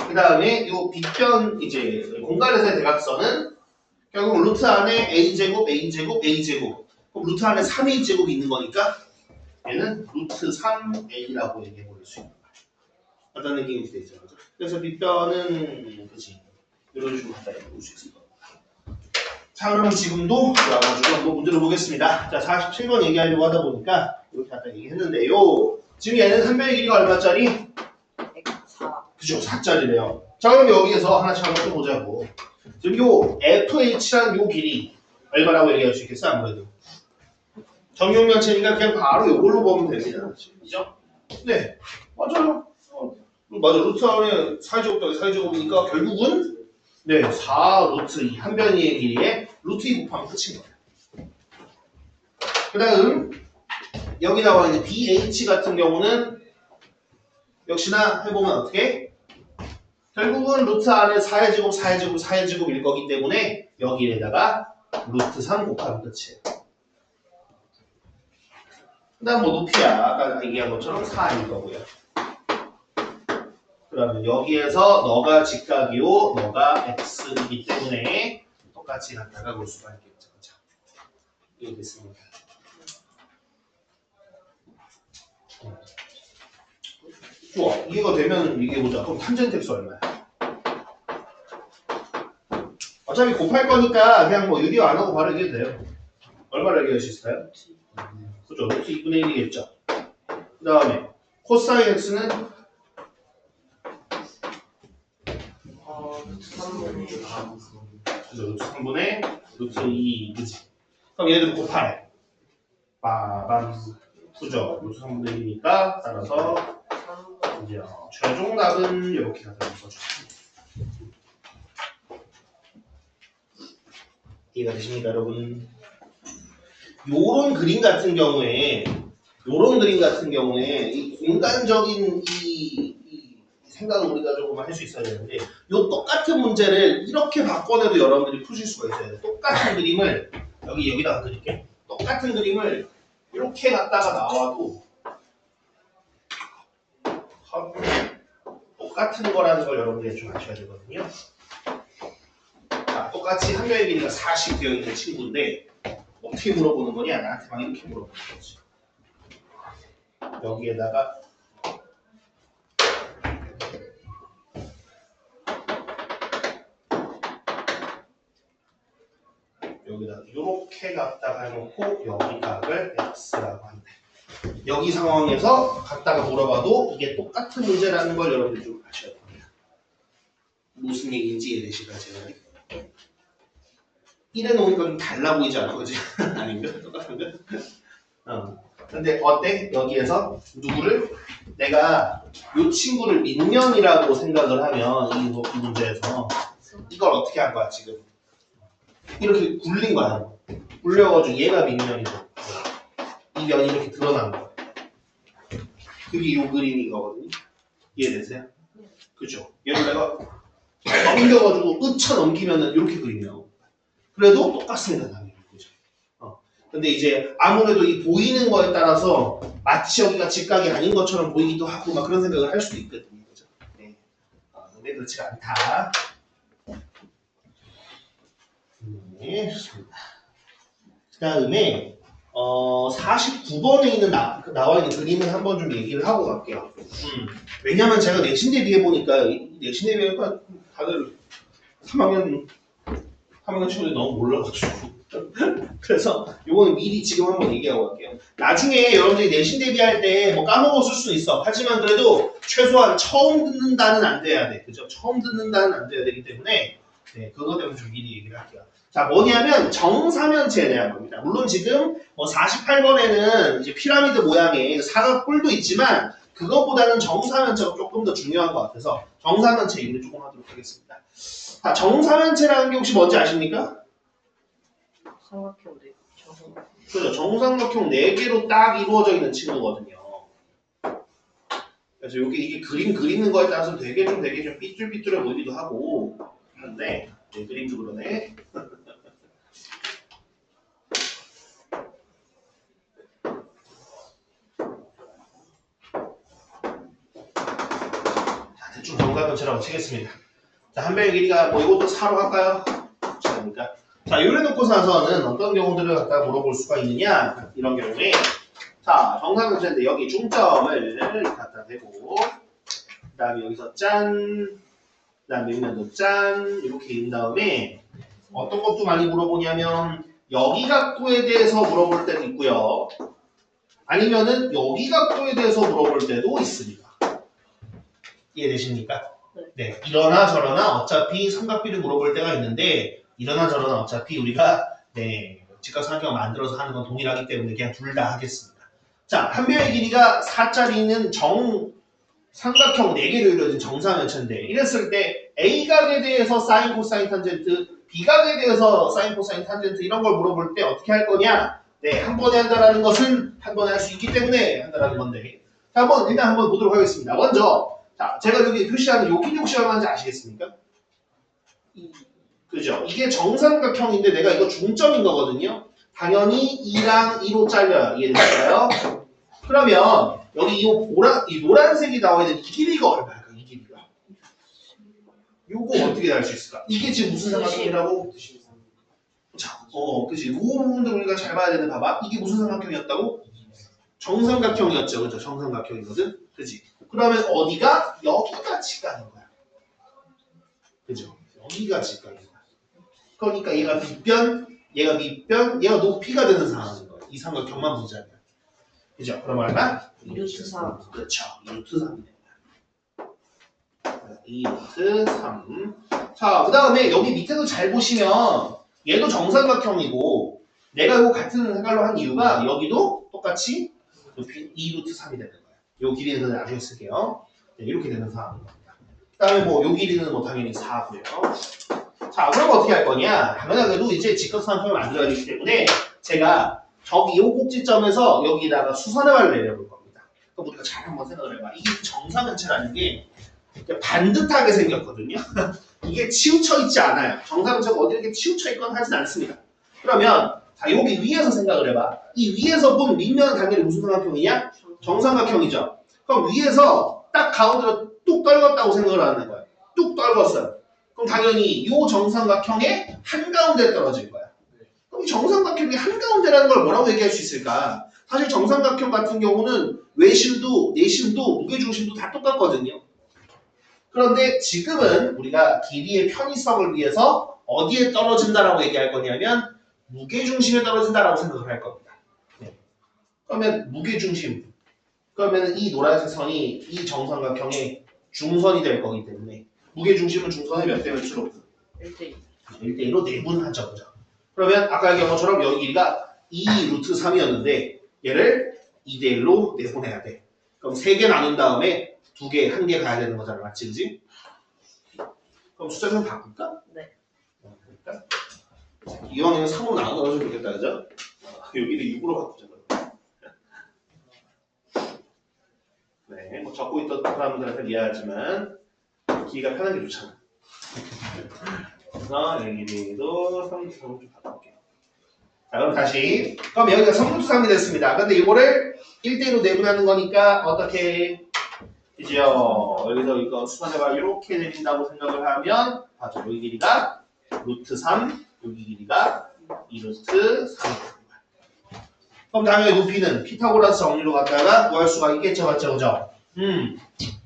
그 다음에 요 빗변 이제 공간에서의 대각선은 결국 루트 안에 A제곱, A제곱, A제곱 그럼 루트 안에 3A제곱이 있는 거니까 얘는 루트 3A라고 얘기해 볼 수 있는 거예요. 어떤 느낌이 되죠? 그래서 빗변은 그지? 이런 식으로 갖다 볼 수 있을 거예요. 자, 그럼 지금도 와가지고 한번 문제를 보겠습니다. 자, 47번 얘기하려고 하다 보니까 이렇게 아까 얘기했는데요. 지금 얘는 한 변의 길이가 얼마짜리? 4. 그죠? 4짜리래요. 자, 그럼 여기에서 하나씩 한번 또 보자고. 지금 요 FH라는 요 길이 얼마라고 얘기할 수 있겠어? 아무래도. 정육면체니까 그냥 바로 요걸로 보면 됩니다. 그죠? 네. 맞아요. 맞아. 루트 안에 4제곱 더하기 4제곱이니까 결국은 네, 4 루트 2 한 변이의 길이에 루트 2 곱하면 끝인 거예요. 그 다음 여기 나와 있는 BH 같은 경우는 역시나 해보면 어떻게? 결국은 루트 안에 4의 제곱, 4의 제곱, 4의 제곱일 거기 때문에 여기에다가 루트 3 곱하면 끝이에요. 그 다음 뭐 높이야. 아까 얘기한 것처럼 4일 거고요. 그러면 여기에서 너가 직각이요, 너가 x이기 때문에 똑같이 갖다가 볼 수가 있겠죠. 그죠? 이렇게 됐습니다. 좋아. 이해가 되면 얘기해보자. 그럼 탄젠트 x 얼마야? 어차피 곱할 거니까 그냥 뭐 유리화 안 하고 바로 얘기해도 돼요. 얼마를 얘기할 수 있을까요? 그죠? 루트 2분의 1이겠죠. 그 다음에 코사인 x는 그죠? 루트 3분의 루트 2, 그지? 그럼 얘들 곱하래. 빠밤. 그죠? 루트 3분의 1이니까 따라서 이제 최종 답은 이렇게 갖다 써주십니다. 이해가 되십니까, 여러분? 요런 그림 같은 경우에 이 공간적인 이 생각을 우리가 조금 할 수 있어야 되는데 요 똑같은 문제를 이렇게 바꿔내도 여러분들이 푸실 수가 있어야 돼요. 똑같은 그림을 여기다가 그릴게. 똑같은 그림을 이렇게 갖다가 나와도 똑같은 거라는 걸 여러분들이 좀 아셔야 되거든요. 자, 똑같이 한 변의 길이가 40 되어 있는 친구인데 어떻게 물어보는 거냐? 나한테 막 이렇게 물어보는 거지. 여기에다가 여기다 이렇게 갖다가 해놓고 여기 각을 x라고 한대. 여기 상황에서 갖다가 물어봐도 이게 똑같은 문제라는 걸 여러분들 좀 아셔야 됩니다. 무슨 얘기인지 이해되시나요? 제가 1에 놓으니까 좀 달라 보이지 않아? 그지? 아닌가? 똑같은가? 근데 어때? 여기에서 누구를? 내가 이 친구를 민면이라고 생각을 하면 이 문제에서 이걸 어떻게 한 거야 지금? 이렇게 굴린 거야. 굴려가지고 얘가 민면이고 이 면이 이렇게 드러난 거야. 그게 이 그림인 거거든요. 이해되세요? 그죠? 얘를 내가 넘겨가지고 으쳐 넘기면은 이렇게 그림이 나오고 그래도 똑같습니다. 당연히. 그죠? 근데 이제 아무래도 이 보이는 거에 따라서 마치 여기가 직각이 아닌 것처럼 보이기도 하고 막 그런 생각을 할 수도 있거든요. 그죠? 네. 근데 그렇지 않다. 네, 좋습니다. 그 다음에 49번에 있는 나와 있는 그림을 한번 좀 얘기를 하고 갈게요. 왜냐면 제가 내신 대비해 보니까 내신 대비가 다들 3학년 친구들이 너무 몰라가지고 그래서 요거는 미리 지금 한번 얘기하고 갈게요. 나중에 여러분들이 내신 대비할 때 뭐 까먹었을 수도 있어. 하지만 그래도 최소한 처음 듣는다는 안 돼야 돼. 그죠? 처음 듣는다는 안 돼야 되기 때문에 네, 그거 때문에 좀 미리 얘기를 할게요. 자, 뭐냐면 정사면체에 대한 겁니다. 물론 지금 48번에는 이제 피라미드 모양의 사각뿔도 있지만 그것보다는 정사면체가 조금 더 중요한 것 같아서 정사면체 얘기를 조금 하도록 하겠습니다. 자, 정사면체라는 게 혹시 뭔지 아십니까? 삼각형 네. 정삼각형. 그죠. 정삼각형 4개로 딱 이루어져 있는 친구거든요. 그래서 이게 그림 그리는 거에 따라서 되게 좀 삐뚤삐뚤해 보이기도 하고 한데 네, 그림도 그러네. 자, 대충 정사면체라고 치겠습니다. 자, 한 배의 길이가 뭐 이것도 4로 할까요? 그러니까 자, 요래 놓고 나서는 어떤 경우들을 갖다 물어볼 수가 있느냐 이런 경우에 자, 정사면체인데 여기 중점을 갖다 대고 그 다음에 여기서 짠 그 다음에 여기도 짠 이렇게 인 다음에 어떤 것도 많이 물어보냐면 여기 각도에 대해서 물어볼 때도 있고요. 아니면은 여기 각도에 대해서 물어볼 때도 있습니다. 이해되십니까? 네. 이러나 저러나 어차피 삼각비를 물어볼 때가 있는데 이러나 저러나 어차피 우리가 네, 직각삼각형을 만들어서 하는 건 동일하기 때문에 그냥 둘 다 하겠습니다. 자, 한 변의 길이가 4짜리 있는 삼각형 4개로 이루어진 정사면체인데 이랬을 때 A각에 대해서 사인, 코사인, 탄젠트, B각에 대해서 사인, 코사인, 탄젠트 이런 걸 물어볼 때 어떻게 할 거냐? 네, 한 번에 한다라는 것은 한 번에 할 수 있기 때문에 한다라는 건데 자, 일단 한번 보도록 하겠습니다. 먼저 자, 제가 여기 표시하는 요 기역시 얼마인지 아시겠습니까? 그죠? 이게 정삼각형인데 내가 이거 중점인 거거든요. 당연히 2랑 2로 잘려요. 이해되실까요? 그러면 여기 이 노란색이 나와 있는 이 길이가 얼마일까? 이 길이가. 요거 어떻게 알 수 있을까? 이게 지금 무슨 삼각형이라고? 자, 그치. 그 부분도 우리가 잘 봐야 되는데 봐봐. 이게 무슨 삼각형이었다고? 정삼각형이었죠. 그죠? 정삼각형이거든. 그치? 그러면 어디가? 여기가 직각인 거야. 그죠? 여기가 직각인 거야. 그러니까 얘가 빗변, 얘가 밑변, 얘가 높이가 되는 상황인 거야. 이 삼각형만 보자면. 그죠? 그럼 얼마? 2루트 3. 그렇죠. 2루트 3이 됩니다. 2루트 3. 자, 그 다음에 여기 밑에도 잘 보시면 얘도 정삼각형이고 내가 이거 같은 색깔로 한 이유가 여기도 똑같이 높이 2루트 3이 되는 거예요. 요 길이는 나중에 쓸게요. 네, 이렇게 되는 상황입니다. 그 다음에 뭐 요 길이는 뭐 당연히 4고요. 자, 그럼 어떻게 할 거냐? 당연하게도 이제 직각삼각형을 만들어야 되기 때문에 제가 저기 요 꼭지점에서 여기다가 수선의 내려볼 겁니다. 그럼 우리가 잘 한번 생각을 해봐. 이게 정사면체라는 게 반듯하게 생겼거든요. 이게 치우쳐 있지 않아요. 정사면체가 어디 이렇게 치우쳐 있거나 하진 않습니다. 그러면 자, 여기 위에서 생각을 해봐. 이 위에서 본 밑면은 당연히 무슨 삼각형이냐? 정삼각형이죠. 그럼 위에서 딱 가운데로 뚝 떨궜다고 생각을 하는 거예요. 뚝 떨궜어요. 그럼 당연히 이 정삼각형의 한가운데에 떨어질 거야. 그럼 이 정삼각형의 한가운데라는 걸 뭐라고 얘기할 수 있을까? 사실 정삼각형 같은 경우는 외심도, 내심도, 무게중심도 다 똑같거든요. 그런데 지금은 우리가 길이의 편의성을 위해서 어디에 떨어진다라고 얘기할 거냐면 무게중심에 떨어진다라고 생각을 할 겁니다. 네. 그러면 무게중심, 그러면 이 노란색 선이 이 정삼각형의 중선이 될 거기 때문에 무게중심은 중선의 몇 대 몇으로? 1대2. 1대1로 내분하죠. 그죠? 그러면 아까의 경우처럼 여기 길이가 2 루트 3이었는데 얘를 2대1로 내분해야 돼. 그럼 3개 나눈 다음에 2개, 1개 가야 되는 거잖아. 맞지? 그지? 그럼 숫자 좀 바꿀까? 네. 그러니까 이왕이면 3으로 나눠서 좋겠다. 그죠? 여기를 6으로 바꾸자. 네, 뭐 적고 있던 사람들한테 이해하지만 기가 편한 게 좋잖아. 그래서 여기도 3루트 3을 좀 바꿀게요. 자, 그럼 다시. 그럼 여기가 3루트 3이 됐습니다. 근데 이거를 1대1로 내분하는 거니까 어떻게 이제요. 여기서 이거 수선해봐. 이렇게 내린다고 생각을 하면 봐줘. 여기 길이가 루트 3, 여기 길이가 2루트 3. 그럼 당연히 높이는 피타고라스 정리로 갔다가 구할 수가 있겠죠. 맞죠? 그죠?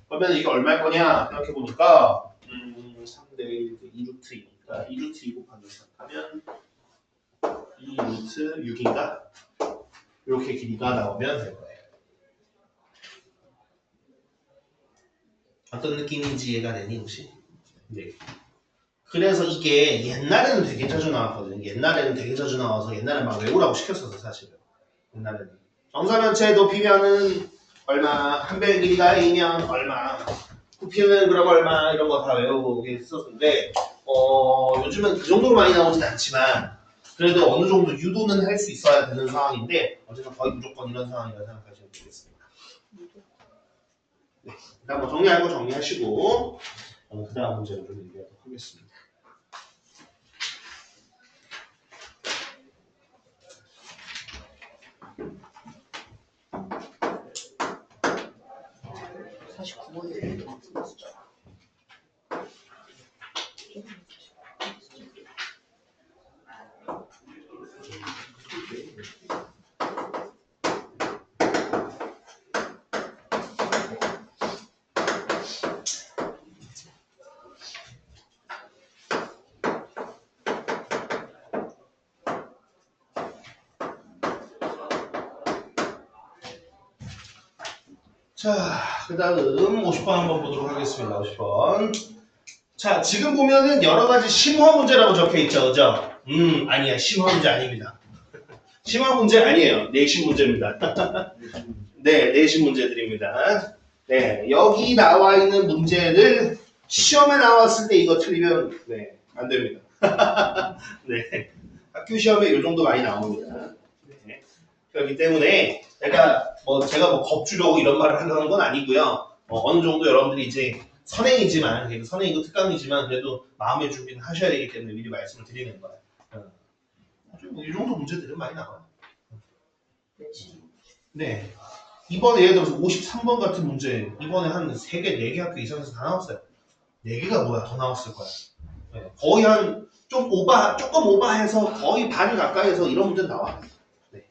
그러면 이게 얼마일 거냐 생각해보니까 3대 1, 2루트 2니까 2루트 2 곱하기 3 하면 2루트 6인가? 이렇게 길이가 나오면 될 거예요. 어떤 느낌인지 이해가 되니 혹시? 네. 그래서 이게 옛날에는 되게 자주 나왔거든요. 옛날에는 되게 자주 나와서 옛날에 막 외우라고 시켰었어 사실은. 옛날에는 정사면체 높이면은 얼마, 한 배의 길이가 A면 얼마, 부피는 그럼 얼마 이런 거 다 외우고 했었는데 요즘은 그 정도로 많이 나오진 않지만 그래도 어느 정도 유도는 할 수 있어야 되는 상황인데 어쨌든 거의 무조건 이런 상황이라 생각하시면 되겠습니다. 네, 일단 뭐 정리할 거 정리하시고 그 다음 문제로 좀 얘기하도록 하겠습니다. 사실 9번이 자, 그 다음 50번 한번 보도록 하겠습니다. 50번. 자, 지금 보면은 여러 가지 심화 문제라고 적혀 있죠. 그죠? 아니야. 심화 문제 아닙니다. 심화 문제 아니에요. 내신 문제입니다. 네, 내신 문제들입니다. 네, 여기 나와 있는 문제들 시험에 나왔을 때 이거 틀리면 네, 안 됩니다. 네, 학교 시험에 이 정도 많이 나옵니다. 네, 그렇기 때문에 제가 뭐 겁주려고 이런 말을 하려는 건 아니고요. 어느 정도 여러분들이 이제 선행이지만, 선행이고 특강이지만 그래도 마음의 준비는 하셔야 되기 때문에 미리 말씀을 드리는 거예요. 뭐 이 정도 문제들은 많이 나와요. 네. 이번에 예를 들어서 53번 같은 문제 이번에 한 3개, 4개 학교 이상에서 다 나왔어요. 4개가 뭐야? 더 나왔을 거야. 네. 거의 조금 오바해서 거의 반 가까이에서 이런 문제 나와. 네.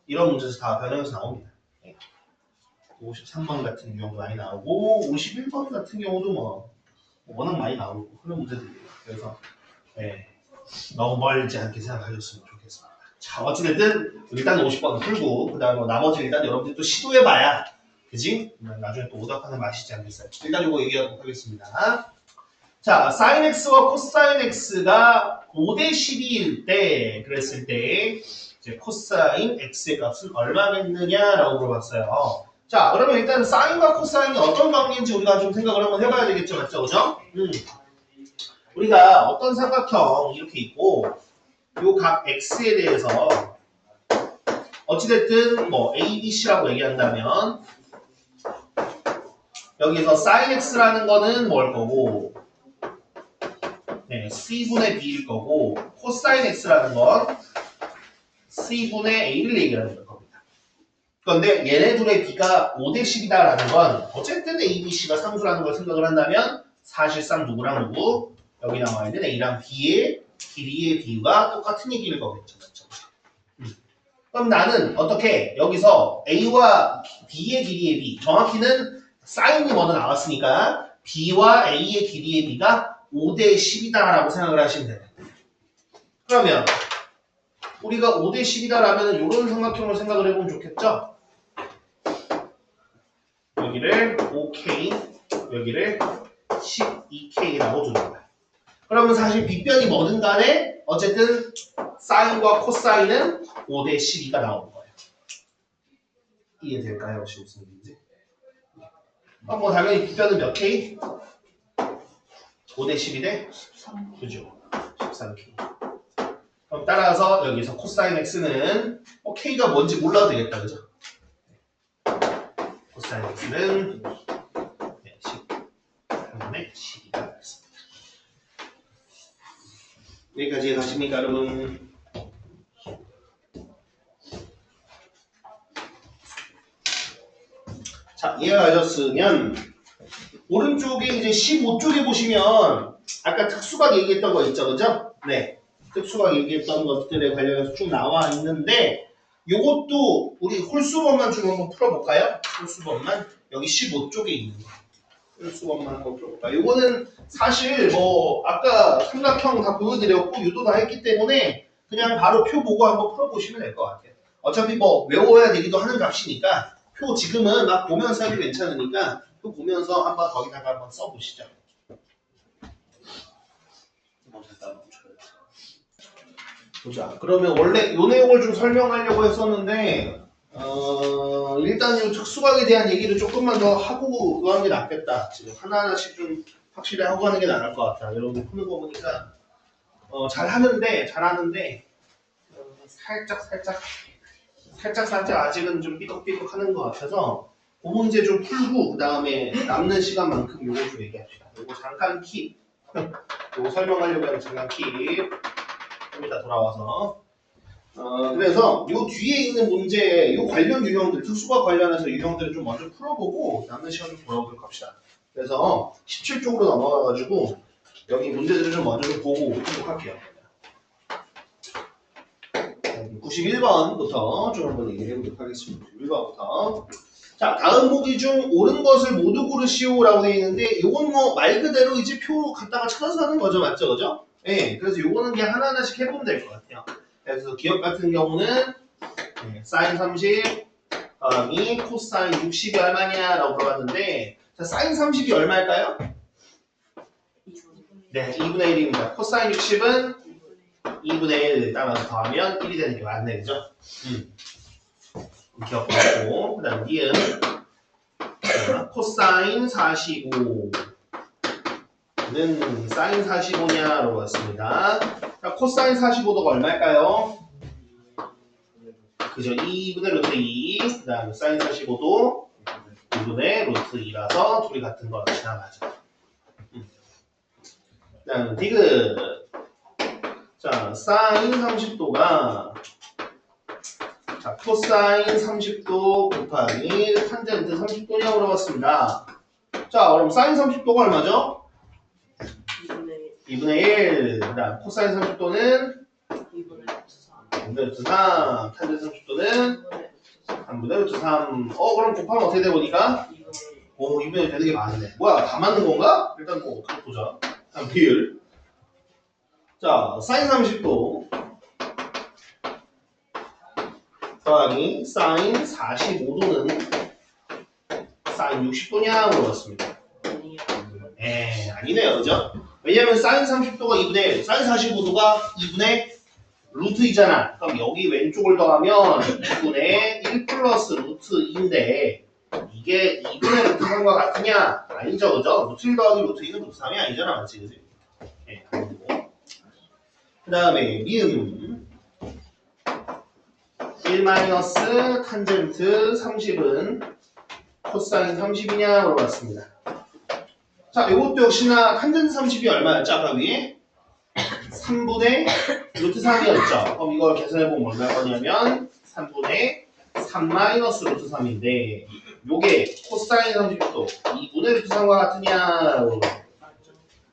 이런 문제에서 다 변형해서 나옵니다. 네. 53번 같은 경우도 많이 나오고 51번 같은 경우도 뭐 워낙 많이 나오고 그런 문제들이에요. 그래서 네. 너무 멀지 않게 생각하셨으면 좋겠습니다. 자, 어찌됐든 일단 50번 풀고 그 다음에 나머지 일단 여러분들이 또 시도해봐야 그지? 나중에 또 오답하는 맛이지 않겠어요. 일단 이거 얘기하도록 하겠습니다. 자, sin x와 cosine x가 5대 12일 때 그랬을 때 이제 cosine x의 값은 얼마겠느냐라고 물어봤어요. 자, 그러면 일단 sine과 cosine이 어떤 관계인지 우리가 좀 생각을 한번 해봐야 되겠죠, 맞죠, 그죠? 우리가 어떤 삼각형 이렇게 있고 요 각 x에 대해서 어찌됐든 뭐 a, b, c라고 얘기한다면 여기서 sin x라는 거는 뭘 거고 네, c분의 b일 거고 cosine x라는 건 c분의 a를 얘기하는 겁니다. 그런데 얘네 둘의 b가 5대 10이다라는 건 어쨌든 a, b, c가 상수라는 걸 생각을 한다면 사실상 누구랑 누구 여기 나와 있는 a랑 b의 길이의 b가 똑같은 얘기일 거겠죠. 맞죠? 그럼 나는 어떻게 여기서 a와 b의 길이의 b 정확히는 사인이 먼저 나왔으니까 b와 a의 길이의 b가 5대 10이다라고 생각을 하시면 돼요. 그러면 우리가 5대 10이다라면 이런 삼각형을 생각을 해보면 좋겠죠? 여기를 5K, 여기를 12K라고 두는 거야. 그러면 사실 빗변이 뭐든 간에 어쨌든 사인과 코사인은 5대 12가 나오는 거예요. 이해될까요? 혹시 무슨 얘기인지? 뭐 당연히 빗변은 몇 K? 5대 12대? 13. 그죠? 13K. 그럼 따라서 여기서 코사인 X는 K가 뭔지 몰라도 되겠다. 그죠? 코사인 X는 10분의 12가 되겠습니다. 여기까지 이해가십니까 여러분? 자, 이해가셨으면 오른쪽에 이제 15쪽에 보시면 아까 특수각 얘기했던 거 있죠, 그죠? 네, 특수각 얘기했던 것들에 관련해서 쭉 나와 있는데 요것도 우리 홀수법만 좀 한번 풀어볼까요? 홀수법만 여기 15쪽에 있는 거 홀수법만 한번 풀어볼까요? 요거는 사실 뭐 아까 삼각형 다 보여드렸고 유도 다 했기 때문에 그냥 바로 표 보고 한번 풀어보시면 될 것 같아요. 어차피 뭐 외워야 되기도 하는 값이니까 표 지금은 막 보면서 하기 괜찮으니까 표 보면서 한번 거기다가 한번 써보시죠. 보자. 그러면 원래 이 내용을 좀 설명하려고 했었는데 일단 이 특수각에 대한 얘기를 조금만 더 하고 그거 하는 게 낫겠다. 지금 하나하나씩 좀 확실히 하고 가는 게 나을 것 같아. 여러분들 푸는 거 보니까 잘하는데 살짝 아직은 좀 삐걱삐걱 하는 것 같아서 그 문제 좀 풀고 그 다음에 남는 시간만큼 요거 좀 얘기합시다. 요거 잠깐 킵. 요거 설명하려고 하는 잠깐 킵. 좀 이따 돌아와서. 그래서 요 뒤에 있는 문제, 요 관련 유형들, 특수과 관련해서 유형들을 좀 먼저 풀어보고 남는 시간 좀 돌아오도록 합시다. 그래서 17쪽으로 넘어가가지고 여기 문제들을 좀 먼저 좀 보고 오도록 할게요. 91번부터 좀 한번 얘기해 보도록 하겠습니다. 91번부터. 자, 다음 보기 중 옳은 것을 모두 고르시오라고 되어 있는데, 요건 뭐 말 그대로 이제 표 갖다가 찾아서 하는 거죠, 맞죠, 그죠? 네, 그래서 요거는 그냥 하나하나씩 해보면 될 것 같아요. 그래서 기억 같은 경우는 사인 30, 다음이 코사인 60이 얼마냐라고 물어봤는데, 자, 사인 30이 얼마일까요? 네, 2분의 1입니다. 코사인 60은 2분의 1 따라서 더하면 1이 되는 게 맞네, 그죠? 기억하고, 그 다음 니은 코사인 45는 사인 45냐로 왔습니다. 자, 코사인 45도가 얼마일까요? 그죠? 2분의 루트 2, 그 다음에 사인 45도 2분의 루트 2라서 둘이 같은 거 지나가죠. 그 다음 디귿. 자, 사인 30도가 자, 코사인 30도 곱하기 탄젠트 30도냐고 물어봤습니다. 자, 그럼 사인 30도가 얼마죠? 2분의 1. 그 다음 코사인 30도는 2분의 루트 3. 탄젠트 30도는 3분의 루트 3. 그럼 곱하면 어떻게 돼 보니까? 2분의 1 되는 게 맞네. 뭐야, 다 맞는 건가? 일단 뭐 어떻게 보자. 다음 비율. 자, 사인 30도 더하기 사인 45도는 사인 60도냐 물어봤습니다. 아니네요, 그죠? 왜냐면 사인 30도가 2분의 1, 사인 45도가 2분의 루트 2잖아. 그럼 여기 왼쪽을 더하면 2분의 1 플러스 루트 2인데 이게 2분의 루트 3과 같으냐? 아니죠, 그죠? 루트 1 더하기 루트 2는 루트 3이 아니잖아, 맞지, 그지? 아니고. 그 다음에 미음 1 마이너스 탄젠트 30은 코사인 30이냐 물어봤습니다. 자, 이것도 역시나 탄젠트 30이 얼마였죠? 아까 위에 3분의 루트 3이었죠. 그럼 이걸 계산해보면 얼마 거냐면 3분의 3 마이너스 루트 3인데 요게 코사인 30도 2분의 루트 3과 같으냐?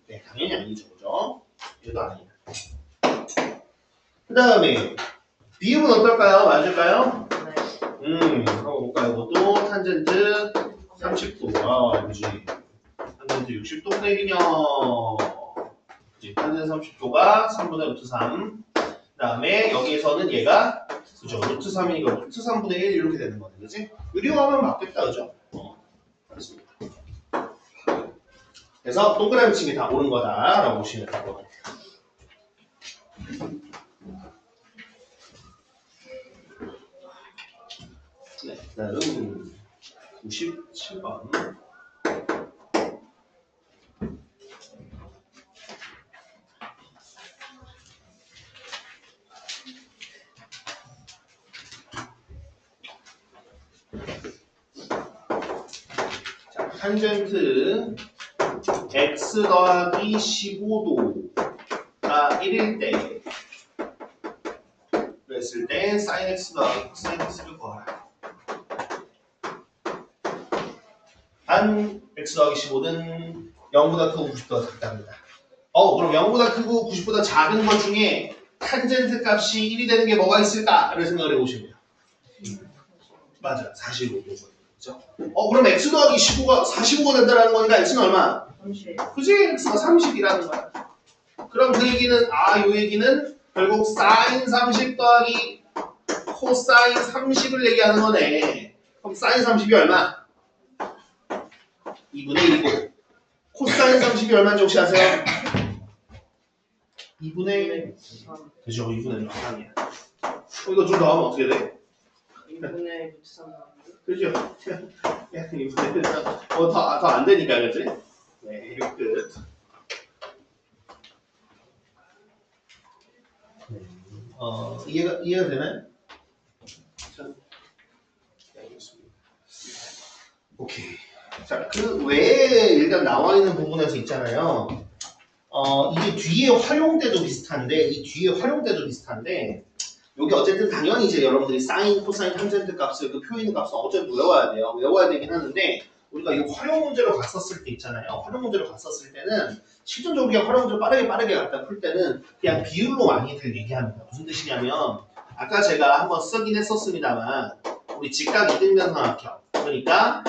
네, 당연히 아니죠, 그죠? 얘도 아니다. 그 다음에 비음은 어떨까요? 맞을까요? 한번 볼까요? 이것도 탄젠트 30도. 그지? 탄젠트 60도분의 1이냐? 그지? 탄젠트 30도가 3분의 루트 3. 그 다음에 여기에서는 얘가 그죠? 루트 3이니까 루트 3분의 1 이렇게 되는 거네, 그지? 유리화하면 맞겠다, 그죠? 그렇습니다. 그래서 동그라미 친 게 다 옳은 거다라고 보시면 될 것 같아요. 네, 다음 97번. 자, 탄젠트 x 더하기 15도가 1일 때 그랬을 때 sin x 더하기 cos x를 구하라. 단 x 더하기 15는 0보다 크고 90보다 작답니다. 그럼 0보다 크고 90보다 작은 것 중에 탄젠트 값이 1이 되는 게 뭐가 있을까를 생각을 해보시면 돼요. 맞아, 45도. 그죠? 그럼 x 더하기 15가 45가 된다는 거니까 x는 얼마? 30. 그지? x가 30이라는 거야. 그럼 그 얘기는, 요 얘기는 결국 sin 30 더하기 cosine 30을 얘기하는 거네. 그럼 sin 30이 얼마? 2분의 1이고 cosine 30이 얼마인지 혹시 아세요? 2분의 1. 그죠? 2분의 1 이상이야. 이거 좀 더 하면 어떻게 돼? 2분의 루트 3 나오는데? 그죠? 야, 2분의 1. 더 안 되니까, 그지? 네, 이거 끝. 이해가 되나요? 네, 알겠습니다. 오케이. 자, 그 외에 일단 나와 있는 부분에서 있잖아요. 이게 뒤에 활용 때도 비슷한데, 여기 어쨌든 당연히 이제 여러분들이 사인, 코사인, 탄젠트 값을 그 표현 값을 어쨌든 외워야 돼요. 외워야 되긴 하는데, 우리가 이 활용 문제로 갔었을 때 있잖아요. 활용 문제로 갔었을 때는 실전적으로 그냥 활용 문제를 빠르게 갖다 풀 때는 그냥 비율로 많이들 얘기합니다. 무슨 뜻이냐면 아까 제가 한번 쓰긴 했었습니다만 우리 직각 이등변 삼각형 그러니까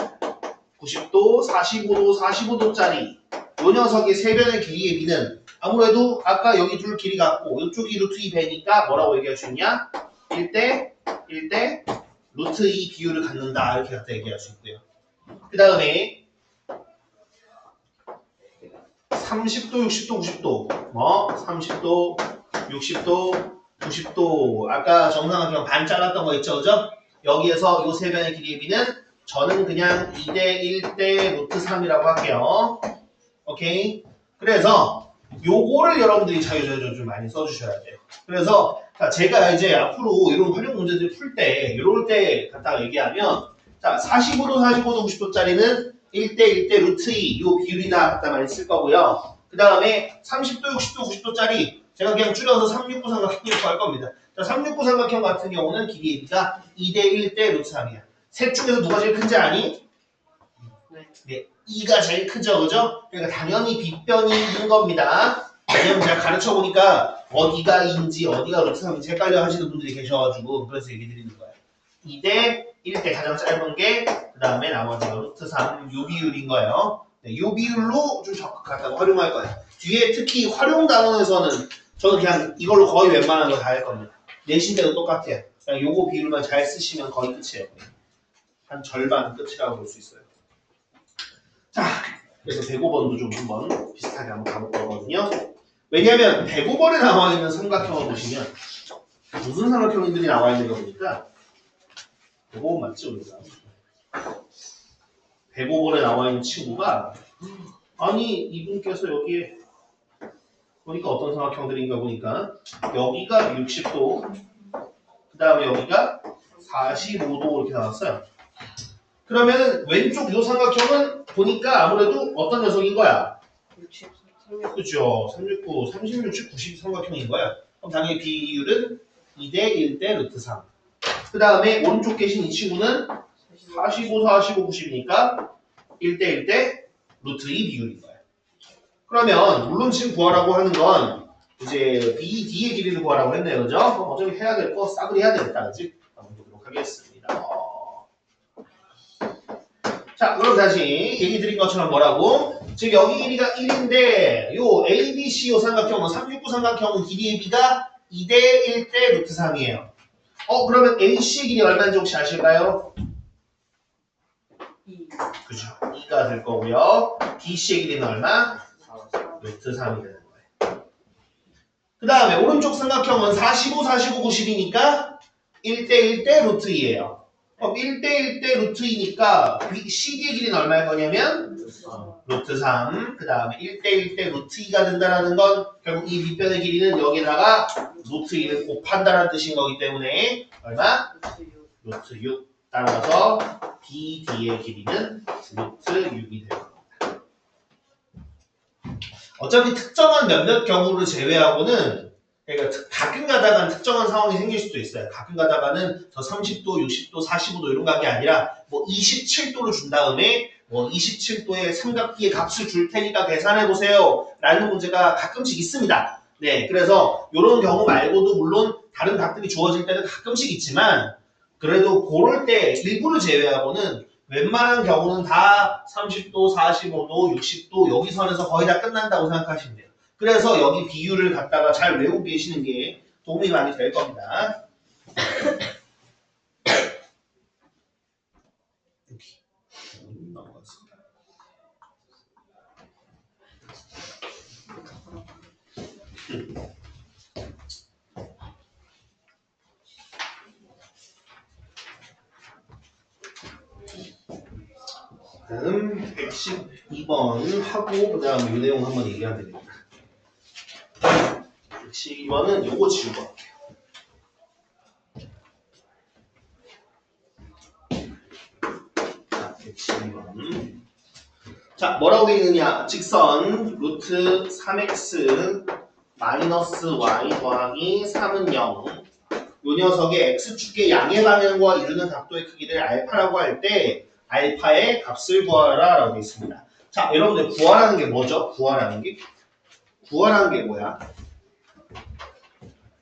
90도, 45도, 45도짜리 요 녀석의 세 변의 길이의 비는 아무래도 아까 여기 둘 길이 같고 이쪽이 루트 2배니까 뭐라고 얘기할 수 있냐? 1대 루트 2 비율을 갖는다 이렇게 갖다 얘기할 수 있고요. 그 다음에 30도, 60도, 90도 30도, 60도, 90도 아까 정삼각형 반 잘랐던 거 있죠, 그죠? 여기에서 요 세 변의 길이의 비는 저는 그냥 2대 1대 루트 3이라고 할게요. 오케이? 그래서 요거를 여러분들이 자유자재로 좀 많이 써주셔야 돼요. 그래서 제가 이제 앞으로 이런 활용 문제들 풀 때 이럴 때 갖다가 얘기하면 자 45도, 45도, 90도짜리는 1대 1대 루트 2 요 비율이나 갖다 많이 쓸 거고요. 그 다음에 30도, 60도, 90도짜리 제가 그냥 줄여서 369 삼각형이라고 할 겁니다. 자, 369 삼각형 같은 경우는 길이의 비가 2대 1대 루트 3이야. 셋 중에서 누가 제일 큰지 아니? 네, 2가 제일 크죠, 그죠? 그러니까 당연히 빗변이인 겁니다. 왜냐면 제가 가르쳐 보니까 어디가 2인지 어디가 루트 3인지 헷갈려 하시는 분들이 계셔가지고 그래서 얘기 드리는 거예요. 2대 1대 가장 짧은 게 그 다음에 나머지가 루트 3 요 비율인 거예요. 네, 요 비율로 좀 적극하다고 활용할 거예요. 뒤에 특히 활용 단원에서는 저는 그냥 이걸로 거의 웬만한 거 다 할 겁니다. 내신 때도 똑같아요. 그냥 요거 비율만 잘 쓰시면 거의 끝이에요. 한 절반 끝이라고 볼 수 있어요. 자, 그래서 105번도 좀 한번 비슷하게 한번 가볼 거거든요. 왜냐면 105번에 나와 있는 삼각형을 보시면 무슨 삼각형들이 나와 있는 거 보니까 105번 맞지 우리가? 105번에 나와 있는 친구가 아니 이분께서 여기에 보니까 어떤 삼각형들인가 보니까 여기가 60도 그 다음에 여기가 45도 이렇게 나왔어요. 그러면은 왼쪽 요 삼각형은 보니까 아무래도 어떤 녀석인 거야? 60, 그죠? 369, 30, 60, 90 삼각형인 거야. 그럼 당연히 비율은 2대 1대 루트 3. 그 다음에 오른쪽 계신 이 친구는 45, 45, 90이니까 1대 1대 루트 2 비율인 거야. 그러면 물론 지금 구하라고 하는 건 이제 BD의 길이를 구하라고 했네요. 그죠? 그럼 어차피 해야 될 거 싸그리 해야 되겠다. 그지? 한번 보도록 하겠습니다. 자, 그럼 다시 얘기 드린 것처럼 뭐라고? 지금 여기 길이가 1인데 요 ABC 요 삼각형은 369 삼각형 길이의 비가 2대 1대 루트 3이에요. 그러면 A씨의 길이 얼마인지 혹시 아실까요? 2. 그죠. 2가 될 거고요. B씨의 길이는 얼마? 루트 3이 되는 거예요. 그 다음에 오른쪽 삼각형은 45, 45, 90이니까 1대 1대 루트 2예요. 그럼 1대 1대 루트 2니까 CD의 길이는 얼마일 거냐면 루트 3. 그 다음에 1대 1대 루트 2가 된다는 건 결국 이 밑변의 길이는 여기다가 루트 2를 곱한다는 뜻인 거기 때문에 얼마? 루트 6. 따라서 BD의 길이는 루트 6이 될 겁니다. 어차피 특정한 몇몇 경우를 제외하고는 그러니까 가끔 가다가 특정한 상황이 생길 수도 있어요. 가끔 가다가는 저 30도, 60도, 45도 이런 게 아니라 뭐 27도를 준 다음에 뭐 27도의 삼각비의 값을 줄 테니까 계산해 보세요 라는 문제가 가끔씩 있습니다. 네, 그래서 이런 경우 말고도 물론 다른 값들이 주어질 때는 가끔씩 있지만 그래도 그럴 때 일부를 제외하고는 웬만한 경우는 다 30도, 45도, 60도 여기 선에서 거의 다 끝난다고 생각하시면 돼요. 그래서 여기 비율을 갖다가 잘 외우고 계시는 게 도움이 많이 될 겁니다. 여기 넘어갔습니다. 다음 112번 하고 그 다음에 이 내용 한번 얘기하면 되겠다. 112번은 요거 지우고 할게요. 자, 112번. 자, 뭐라고 되어 있느냐? 직선 루트 3x 마이너스 y 더하기 3은 0. 요 녀석의 x축의 양의 방향과 이루는 각도의 크기를 알파라고 할 때 알파의 값을 구하라 라고 되어 있습니다. 자, 여러분들 구하라는 게 뭐죠? 구하라는 게 뭐야?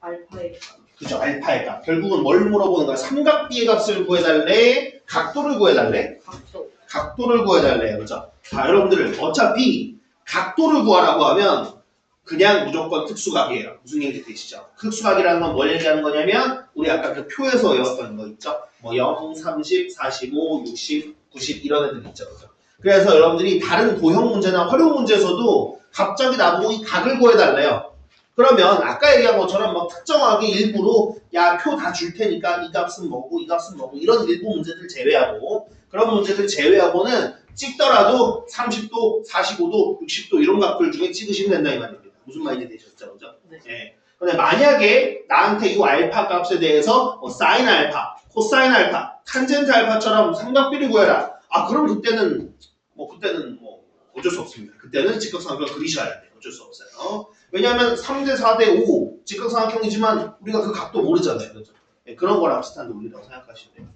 알파의 그죠? 알파의 값. 결국은 뭘 물어보는 거야? 삼각비의 값을 구해달래? 각도를 구해달래? 각도. 각도를 구해달래요. 그죠? 자, 여러분들 어차피 각도를 구하라고 하면 그냥 무조건 특수각이에요. 무슨 얘기 되시죠? 특수각이라는 건 뭘 얘기하는 거냐면 우리 아까 그 표에서 외웠던 거 있죠? 뭐 0, 30, 45, 60, 90 이런 애들 있죠. 그죠? 그래서 여러분들이 다른 도형 문제나 활용 문제에서도 갑자기 나보고 이 각을 구해달래요. 그러면 아까 얘기한 것처럼 막 특정하게 일부러 야 표 다 줄 테니까 이 값은 뭐고 이 값은 뭐고 이런 일부 문제들 제외하고 그런 문제들 제외하고는 찍더라도 30도, 45도, 60도 이런 값들 중에 찍으시면 된다 이 말입니다. 무슨 말인지 되셨죠? 그죠? 네. 네. 근데 만약에 나한테 이 알파 값에 대해서 뭐 사인 알파, 코사인 알파, 탄젠트 알파처럼 삼각비를 구해라. 그럼 그때는 뭐 어쩔 수 없습니다. 그때는 직각삼각형을 그리셔야 돼요. 어쩔 수 없어요. 왜냐하면 3대 4대 5 직각삼각형이지만 우리가 그 각도 모르잖아요. 그렇죠? 네, 그런 거랑 비슷한 논리라고 생각하시면 돼요.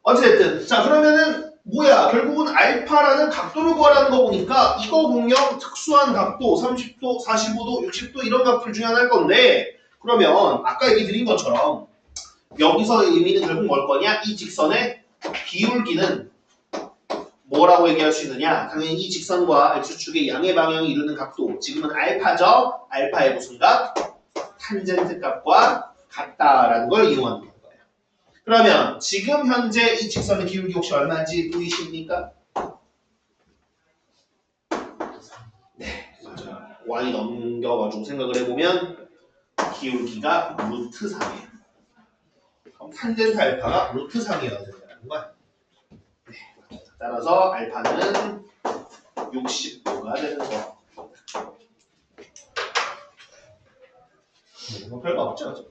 어쨌든 자 그러면은 뭐야? 결국은 알파라는 각도를 구하라는 거 보니까 이거 분명 특수한 각도 30도, 45도, 60도 이런 값들 중에 하나일 건데 그러면 아까 얘기 드린 것처럼 여기서의 의미는 결국 뭘 거냐? 이 직선의 기울기는 뭐라고 얘기할 수 있느냐? 당연히 이 직선과 x축의 양의 방향이 이루는 각도 지금은 알파죠? 알파의 무슨 값? 탄젠트 값과 같다라는 걸 이용하는 거예요. 그러면 지금 현재 이 직선의 기울기 혹시 얼마인지 보이십니까? 네, 맞아요. y 넘겨가지고 생각을 해보면 기울기가 루트 3이에요. 그럼 탄젠트 알파가 루트 3이어야 된다는 거야. 네, 맞아요. 따라서 알파는 60도가 되는 거. 뭐 별거 없죠, 그죠?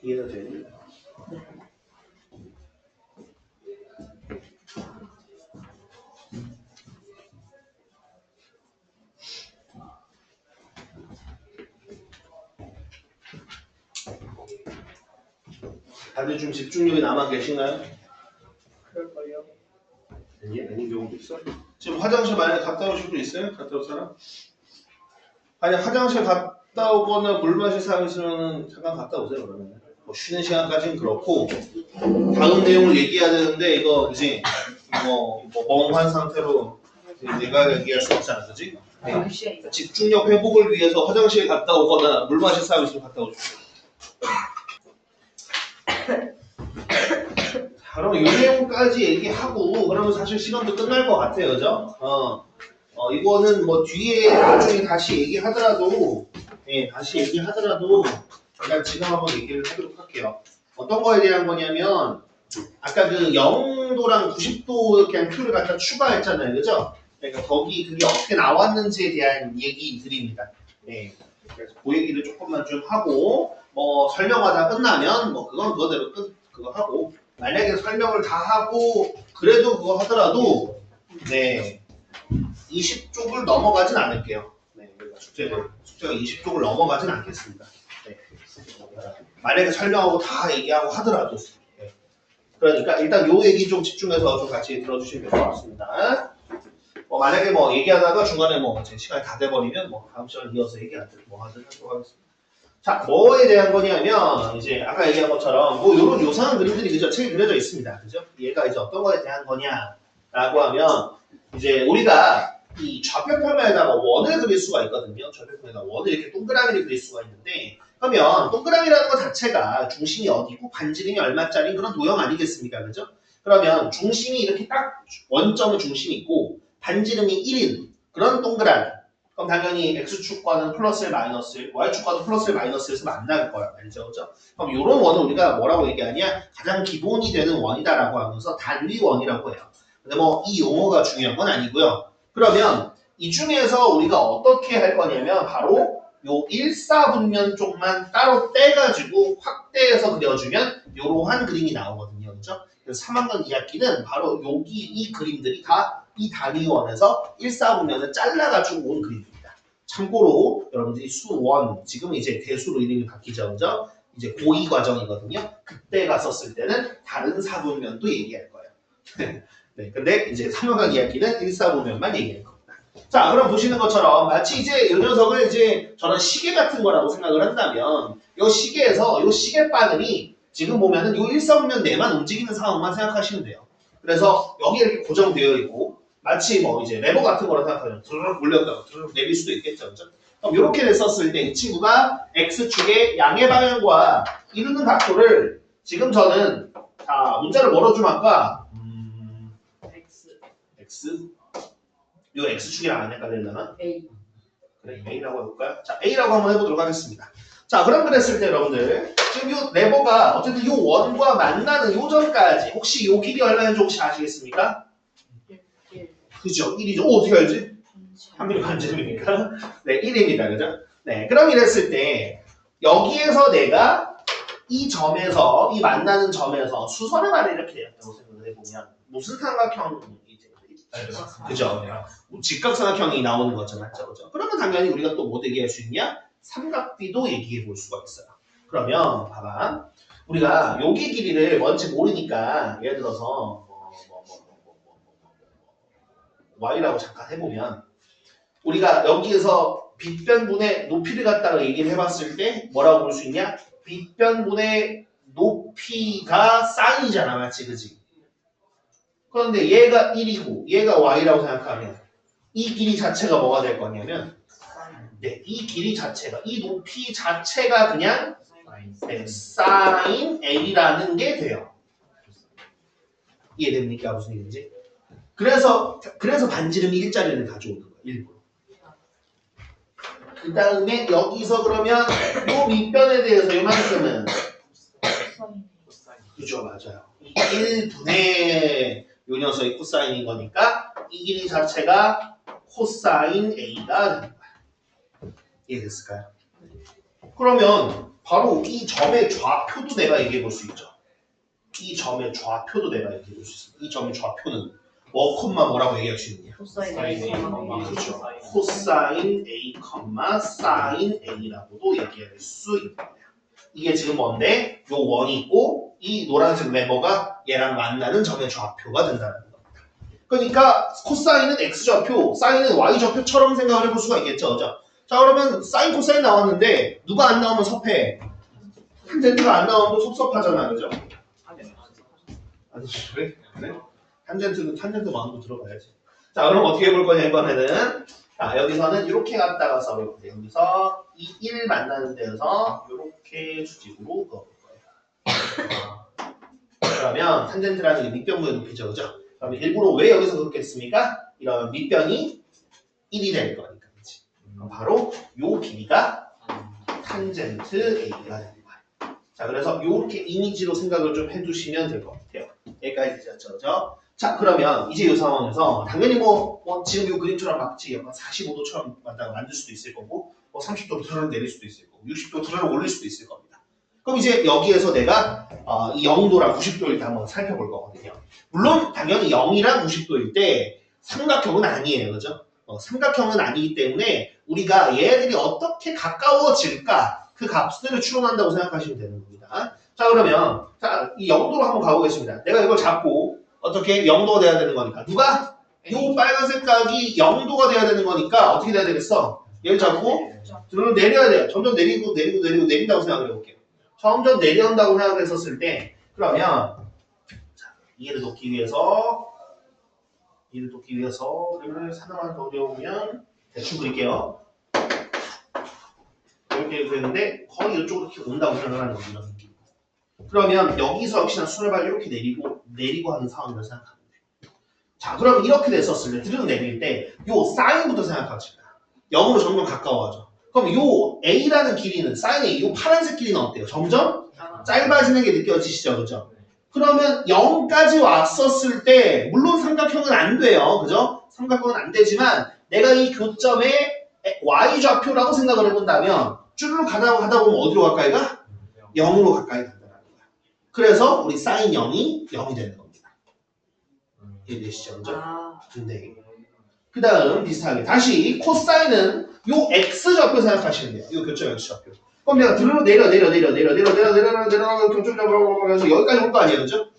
이해가 되니? 다들 좀 집중력이 남아 계시나요? 그럴걸요. 아닌 경우도 있어? 지금 화장실 만약에 갔다 오실 분 있어요? 갔다 올 사람? 아니 화장실 갔다 오거나 물 마실 사람 있으면 잠깐 갔다 오세요 그러면 뭐 쉬는 시간까지는 그렇고 다음 내용을 얘기해야 되는데 이거 그지? 멍한 상태로 내가 얘기할 수 없잖아, 그지? 집중력 회복을 위해서 화장실 갔다 오거나 물 마실 사람 있으면 갔다 오죠. 자, 그럼 이 내용까지 얘기하고 그러면 사실 시간도 끝날 것 같아요, 그죠? 이거는 뭐 뒤에 나중에 다시 얘기하더라도, 다시 얘기하더라도 일단 지금 한번 얘기를 하도록 할게요. 어떤 거에 대한 거냐면 아까 그 0도랑 90도 그냥 표를 갖다 추가했잖아요, 그죠? 그러니까 거기 그게 어떻게 나왔는지에 대한 얘기들입니다. 네, 그래서 그 얘기를 조금만 좀 하고 뭐 설명하다 끝나면 뭐 그건 그거대로 그거 하고 만약에 설명을 다 하고 그래도 그거 하더라도 네 20쪽을 넘어가진 않을게요. 네, 숙제가 20쪽을 넘어가진 않겠습니다. 네. 만약에 설명하고 다 얘기하고 하더라도 네. 그러니까 일단 요 얘기 좀 집중해서 좀 같이 들어주시면 될 것 같습니다. 만약에 뭐 얘기하다가 중간에 뭐 제 시간이 다 돼버리면 뭐 다음 시간 이어서 얘기하든 뭐 하든 하도록 하겠습니다. 자, 뭐에 대한 거냐면 이제 아까 얘기한 것처럼 뭐 요런 요상한 그림들이 그죠? 책에 그려져 있습니다. 그죠? 얘가 이제 어떤 거에 대한 거냐라고 하면 이제 우리가 이 좌표표면에다가 원을 그릴 수가 있거든요. 좌표표면에다가 원을 이렇게 동그라미를 그릴 수가 있는데 그러면 동그라미라는 것 자체가 중심이 어디고 반지름이 얼마짜리 그런 도형 아니겠습니까? 그죠? 그러면 중심이 이렇게 딱 원점의 중심이 있고 반지름이 1인 그런 동그라미. 그럼 당연히 X축과는 플러스를 마이너스를, Y축과도 플러스를 마이너스에서 만날 거란 말이죠. 그죠? 그럼 이런 원을 우리가 뭐라고 얘기하냐? 가장 기본이 되는 원이다라고 하면서 단위원이라고 해요. 근데 뭐 이 용어가 중요한 건 아니고요. 그러면 이 중에서 우리가 어떻게 할 거냐면 바로 요 1사분면 쪽만 따로 떼가지고 확대해서 그려주면 이러한 그림이 나오거든요. 그죠? 그래서 3학년 2학기는 바로 여기 이 그림들이 다 이 단위원에서 1사분면을 잘라가지고 온 그림입니다. 참고로 여러분들이 수원, 지금 이제 대수로 이름이 바뀌죠. 그죠? 이제 고2 과정이거든요. 그때 갔었을 때는 다른 사분면도 얘기할 거예요. 네, 근데 이제 3학년 2학기는 1사분면만 얘기할 겁니다. 자, 그럼 보시는 것처럼 마치 이제 이 녀석을 이제 저런 시계 같은 거라고 생각을 한다면 이 시계에서 이 시계 바늘이 지금 보면은 이 1사분면 내만 움직이는 상황만 생각하시면 돼요. 그래서 여기 이렇게 고정되어 있고 마치 뭐 이제 레버 같은 거라 생각하면 드르륵 올렸다가 드르륵 내릴 수도 있겠죠. 그죠? 그럼 이렇게 됐었을 때 이 친구가 X축의 양의 방향과 이루는 각도를 지금 저는 문자를 뭐로 좀 할까? X? 요 X축이랑 안 헷갈리려나? A. 그래, A라고 해볼까요? 자, A라고 한번 해보도록 하겠습니다. 자, 그럼 그랬을 때 여러분들 지금 요 레버가 어쨌든 요 원과 만나는 요 점까지 혹시 요 길이 얼마인지 혹시 아시겠습니까? 그죠? 1이죠. 어떻게 알지? 한밀 반지름이니까. 네, 1입니다. 그죠? 네, 그럼 이랬을 때 여기에서 내가 이 점에서 이 만나는 점에서 수선의 말을 이렇게 내렸다고 생각을 해보면 무슨 삼각형이지? 그죠? 직각삼각형이 나오는 거죠. 맞죠? 그죠? 그러면 당연히 우리가 또 뭐 얘기할 수 있냐? 삼각비도 얘기해 볼 수가 있어요. 그러면 봐봐. 우리가 여기 길이를 뭔지 모르니까 예를 들어서 y라고 잠깐 해보면 우리가 여기에서 빗변분의 높이를 갖다가 얘기를 해봤을 때 뭐라고 볼 수 있냐? 빗변분의 높이가 사인이잖아. 맞지? 그지? 그런데 얘가 1이고 얘가 y라고 생각하면 이 길이 자체가 뭐가 될 거냐면 네, 이 길이 자체가 이 높이 자체가 그냥 네, 사인 a라는 게 돼요. 이해됩니까? 무슨 얘기인지? 그래서 반지름이 일자리를 가져오는 거예요. 일부러. 그 다음에 여기서 그러면 요 밑변에 대해서 요만큼은 그죠? 맞아요. 1분의 요 녀석이 코사인인 거니까 이 길이 자체가 코사인 A가 되는 거야. 이해됐을까요? 그러면 바로 이 점의 좌표도 내가 얘기해 볼 수 있죠. 이 점의 좌표도 내가 얘기해 볼 수 있습니다. 이 점의 좌표는 워컷만 뭐라고 얘기할 수 있느냐? 코사인 A, 그렇죠. 코사인 A, 사인 A라고도 얘기할 수 있는 거예요. 이게 지금 뭔데? 요 원이 있고 이 노란색 레버가 얘랑 만나는 점의 좌표가 된다는 겁니다. 그러니까 코사인은 X좌표, 사인은 Y좌표처럼 생각을 해볼 수가 있겠죠. 그죠? 자, 그러면 사인, 코사인 나왔는데 누가 안 나오면 섭해. 탄젠트가 안 나오면 섭섭하잖아. 그죠? 아니, 그래? 탄젠트 마음도 들어가야지. 자, 그럼 어떻게 해볼 거냐, 이번에는. 자, 여기서는 이렇게 갔다가 써볼 거예요. 여기서 이 1 만나는 데에서 이렇게 수직으로 그어볼 거예요. 그러면 탄젠트라는 게 밑변부의 높이죠, 그죠? 그러면 일부러 왜 여기서 그렇게 했습니까? 이런 밑변이 1이 될 거니까, 그치? 바로 요 길이가 탄젠트 A가 되는 거예요. 자, 그래서 이렇게 이미지로 생각을 좀 해두시면 될 것 같아요. 여기까지 되셨죠, 그죠? 자, 그러면 이제 이 상황에서 당연히 지금 이 그림처럼 막지 약간 45도처럼 만들 수도 있을 거고 30도로 드러를 내릴 수도 있을 거고 60도 드러를 올릴 수도 있을 겁니다. 그럼 이제 여기에서 내가 이 0도랑 90도일 때 한번 살펴볼 거거든요. 물론 당연히 0이랑 90도일 때 삼각형은 아니에요, 그죠? 삼각형은 아니기 때문에 우리가 얘들이 어떻게 가까워질까 그 값들을 추론한다고 생각하시면 되는 겁니다. 자, 그러면 자, 이 0도로 한번 가보겠습니다. 내가 이걸 잡고 어떻게 0도가 돼야 되는 거니까 누가? 이 빨간색 각이 0도가 돼야 되는 거니까 어떻게 돼야 되겠어? 얘를 잡고 드론을 내려야 돼요. 점점 내린다고 생각을 해볼게요. 점점 내려온다고 생각을 했었을 때 그러면 자, 이해를 돕기 위해서 그림을 하나만 더 그려보면 대충 그릴게요. 이렇게 그렸는데 거의 이쪽으로 이렇게 온다고 생각을 하는 거죠. 이런 느낌. 그러면 여기서 역시나 수렴을 이렇게 내리고 하는 상황이라고 생각합니다. 자, 그럼 이렇게 됐었을 때 드론 내릴 때 요 사인부터 생각하십니다. 0으로 점점 가까워져. 그럼 요 A라는 길이는 사인 A, 요 파란색 길이는 어때요? 점점 짧아지는 게 느껴지시죠, 그죠? 그러면 0까지 왔었을 때 물론 삼각형은 안 돼요, 그죠? 삼각형은 안 되지만 내가 이 교점에 y 좌표라고 생각을 해본다면 쭈르륵 가다 보면 어디로 가까이 가? 0으로 가까이 간다는 거야. 그래서 우리 사인 0이 0이 되는 겁니다. 이해되시죠, 그죠? 네. 그 다음 비슷하게 다시 코사인은 요 x 좌표 생각하시면 돼요. 요 교점 x 좌표. 그럼 내가 들어 내려 교점 좌표 해서 여기까지 올 거 아니에요, 그죠?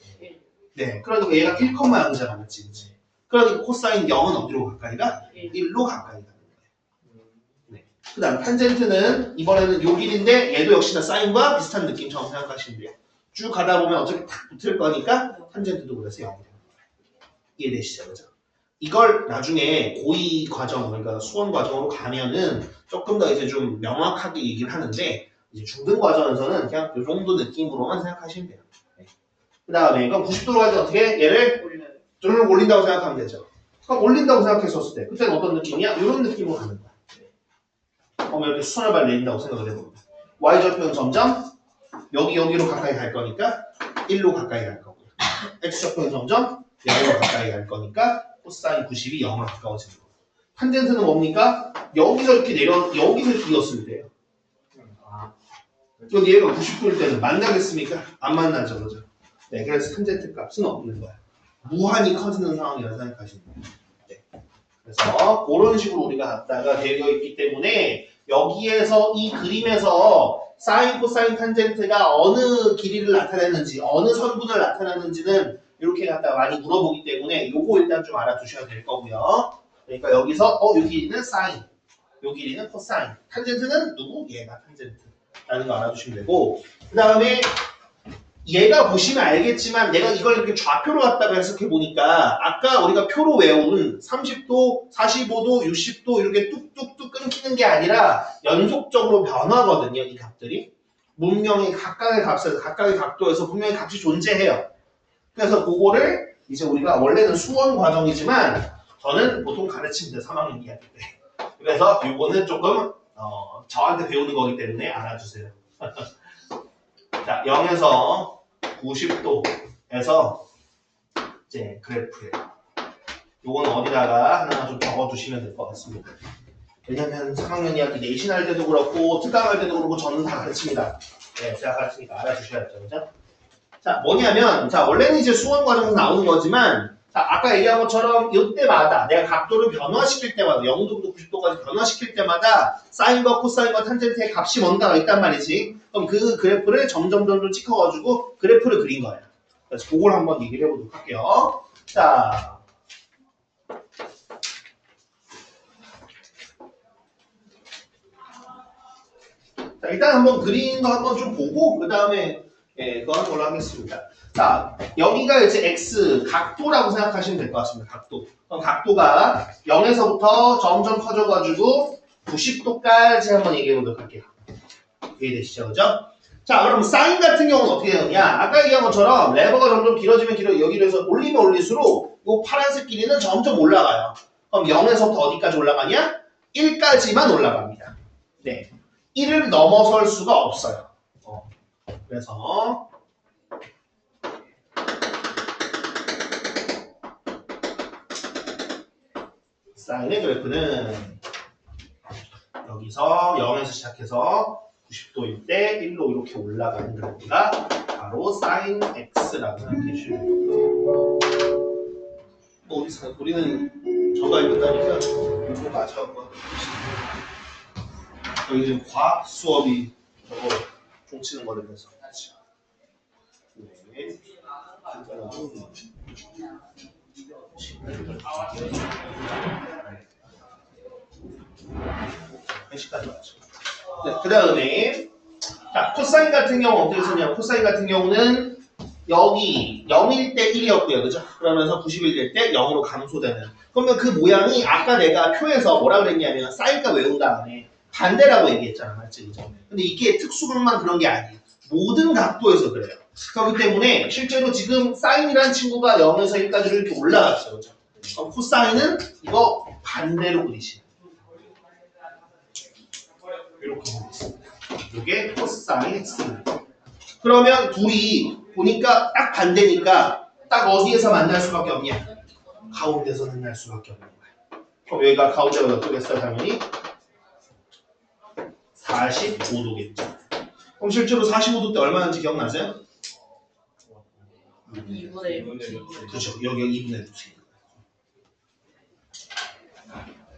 네. 그러니까 얘가 1,0잖아, 맞지, 그치? 그러니까 코사인 0은 어디로 가까이 가? 1로 가까이 가는 거예요. 네. 그 다음 탄젠트는 이번에는 요 길인데 얘도 역시나 사인과 비슷한 느낌처럼 생각하시면 돼요. 쭉 가다 보면 어차피 탁 붙을 거니까 탄젠트도 그래서 0이 됩니다. 이해되시죠, 그죠? 이걸 나중에 고이 과정, 그러니까 수원 과정으로 가면은 조금 더 이제 좀 명확하게 얘기를 하는데 이제 중등 과정에서는 그냥 이 정도 느낌으로만 생각하시면 돼요. 네. 그 다음에 그럼 90도로 갈 때 어떻게 얘를 좀 올린다고 생각하면 되죠. 그럼 올린다고 생각했었을 때 그때는 어떤 느낌이야? 이런 느낌으로 가는 거야. 그럼 이렇게 수선을 발 내린다고 생각을 해봅니다. Y좌표는 점점 여기로 가까이 갈 거니까 1로 가까이 갈 거고요. X좌표는 점점 0으로 가까이 갈 거니까 코사인 90이 0으로 가까워지는 거예요. 탄젠트는 뭡니까? 여기서 이렇게 여기서 이렇게 이었을 때요. 여기 얘가 90도일 때는 만나겠습니까? 안 만나죠, 그죠? 네, 그래서 탄젠트 값은 없는 거야. 무한히 커지는 상황이라고 생각하시면 돼요. 네. 그래서 그런 식으로 우리가 갖다가 되어 있기 때문에 여기에서 이 그림에서 사인, 코사인, 탄젠트가 어느 길이를 나타내는지, 어느 선분을 나타내는지는 이렇게 갖다가 많이 물어보기 때문에 요거 일단 좀 알아두셔야 될 거고요. 그러니까 여기서 요 길이는 사인, 요 길이는 코사인, 탄젠트는 누구? 얘가 탄젠트라는 거 알아두시면 되고 그 다음에 얘가 보시면 알겠지만 내가 이걸 이렇게 좌표로 갖다가 해석해 보니까 아까 우리가 표로 외운 30도, 45도, 60도 이렇게 뚝뚝뚝 끊기는 게 아니라 연속적으로 변화거든요. 이 값들이. 분명히 각각의 값에서 각각의 각도에서 분명히 값이 존재해요. 그래서 그거를 이제 우리가 원래는 수원 과정이지만 저는 보통 가르칩니다. 3학년 2학년 때. 그래서 이거는 조금 저한테 배우는 거기 때문에 알아주세요. 자, 0에서 90도에서 이제 그래프예요. 요거는 어디다가 하나 좀 적어두시면 될 것 같습니다. 왜냐면 3학년 2학기 내신할 때도 그렇고 특강할 때도 그렇고 저는 다 가르칩니다. 네, 제가 가르치니까 알아주셔야죠. 그죠? 자, 뭐냐면 자 원래는 이제 수원 과정에서 나오는 거지만 자, 아까 얘기한 것처럼 이때마다 내가 각도를 변화시킬 때마다 0도부터 90도까지 변화시킬 때마다 사인과 코사인과 탄젠트의 값이 뭔가가 있단 말이지. 그럼 그 그래프를 점점 찍어가지고 그래프를 그린 거예요. 그래서 그걸 한번 얘기를 해보도록 할게요. 자, 일단 한번 그린 거 한번 좀 보고 그 다음에 그거 하는 걸로 하겠습니다. 자, 여기가 이제 x 각도라고 생각하시면 될 것 같습니다. 각도. 그럼 각도가 0에서부터 점점 커져가지고 90도까지 한번 얘기해 보도록 할게요. 이해되시죠? 그죠? 자, 그럼 사인 같은 경우는 어떻게 되느냐? 아까 얘기한 것처럼 레버가 점점 길어지면 여기로 해서 올리면 올릴수록 이 파란색 길이는 점점 올라가요. 그럼 0에서부터 어디까지 올라가냐? 1까지만 올라갑니다. 네. 1을 넘어설 수가 없어요. 그래서 사인의 그래프는 여기서 0에서 시작해서 90도일 때 1로 이렇게 올라가는 그래프가 바로 사인 x라고 생각해 주시면 돼요. 우리는 저거 읽었다니까 이거 맞아. 여기 지금 과학 수업이 저거 종치는 거를 해서 네. 한 시까지 맞죠. 네, 그 다음에 자 코사인 같은 경우 어떻게 쓰냐? 코사인 같은 경우는 여기 0일 때 1이었고요, 그죠? 그러면서 90일 될 때 0으로 감소되는. 그러면 그 모양이 아까 내가 표에서 뭐라 그랬냐면 사인값 외운 다음에 반대라고 얘기했잖아, 맞지? 그죠? 근데 이게 특수분만 그런 게 아니에요. 모든 각도에서 그래요. 그렇기 때문에 실제로 지금 사인이라는 친구가 0에서 1까지 이렇게 올라갔어요, 그죠? 그럼 코사인은 이거 반대로 그리시면 이렇게 보겠습니다. 이게 코사인 x입니다. 그러면 둘이 보니까 딱 반대니까 딱 어디에서 만날 수밖에 없냐? 가운데서 만날 수밖에 없는 거야. 그럼 여기가 가운데가 몇 도겠어요? 당연히 45도겠죠. 그럼 실제로 45도 때 얼마인지 기억나세요? 2분의 1. 그렇죠. 여기 2분의 1.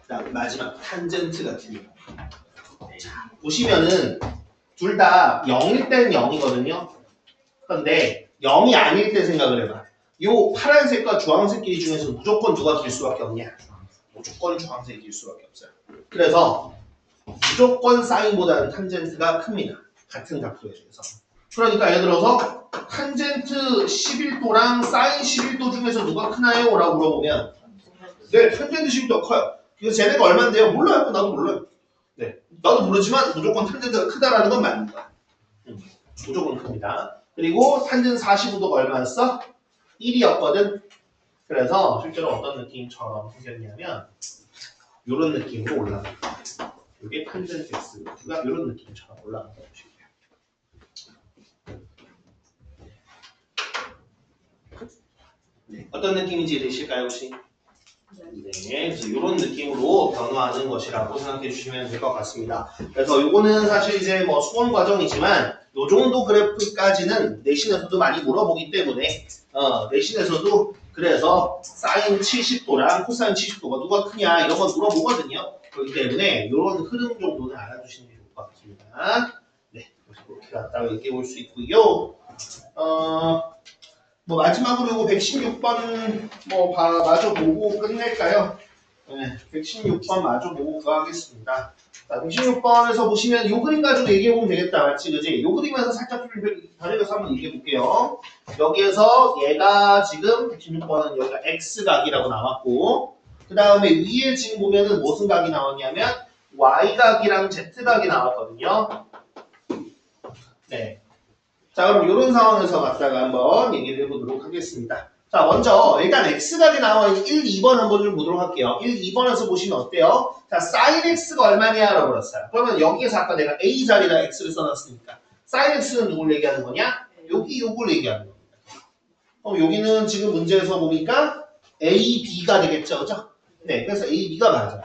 자, 마지막 탄젠트 같은 경우. 자, 보시면은 둘 다 0일 때는 0이거든요. 그런데 0이 아닐 때 생각을 해봐. 요 파란색과 주황색 길이 중에서 무조건 누가 길 수밖에 없냐? 무조건 주황색이 길 수밖에 없어요. 그래서 무조건 사인보다는 탄젠트가 큽니다. 같은 각도에 대해서. 그러니까 예를 들어서 탄젠트 11도랑 사인 11도 중에서 누가 크나요? 라고 물어보면 네, 탄젠트 11도가 커요. 그래서 쟤네가 얼마인데요? 몰라요. 나도 몰라요. 네, 나도 모르지만 무조건 탄젠트가 크다라는 건 맞는 거야. 무조건 큽니다. 그리고 탄젠트 45도가 얼마였어? 1이었거든. 그래서 실제로 어떤 느낌처럼 생겼냐면 이런 느낌으로 올라가요. 이게 탄젠트 x가 이런 느낌처럼 올라간다고 보시면 돼요. 네, 어떤 느낌인지 이해되실까요, 혹시? 네, 그래서 이런 느낌으로 변화하는 것이라고 생각해 주시면 될 것 같습니다. 그래서 이거는 사실 이제 뭐 수원 과정이지만 요 정도 그래프까지는 내신에서도 많이 물어보기 때문에 내신에서도 그래서 사인 70도랑 코사인 70도가 누가 크냐 이런 건 물어보거든요. 그렇기 때문에 이런 흐름 정도는 알아두시는 게 좋을 것 같습니다. 네, 그렇게 갔다가 얘기해 볼 수 있고요. 뭐 마지막으로 이거 116번 뭐 마저 보고 끝낼까요? 네, 116번 마저 보고 그거 하겠습니다. 자, 116번에서 보시면 이 그림 가지고 얘기해 보면 되겠다, 맞지, 그지? 이 그림에서 살짝 변형해서 한번 얘기해 볼게요. 여기에서 얘가 지금 116번은 여기가 x각이라고 나왔고, 그 다음에 위에 지금 보면은 무슨 각이 나왔냐면 y각이랑 z각이 나왔거든요. 네. 자, 그럼 이런 상황에서 갖다가 한번 얘기를 해보도록 하겠습니다. 자, 먼저 일단 x각이 나와 있는 1, 2번 한번 좀 보도록 할게요. 1, 2번에서 보시면 어때요? 자, sin x가 얼마냐? 라고 그랬어요. 그러면 여기에서 아까 내가 a 자리에다 x를 써놨으니까 sin x는 누굴 얘기하는 거냐? 여기 요걸 얘기하는 겁니다. 그럼 여기는 지금 문제에서 보니까 a, b가 되겠죠, 그죠? 네, 그래서 a, b가 맞아요.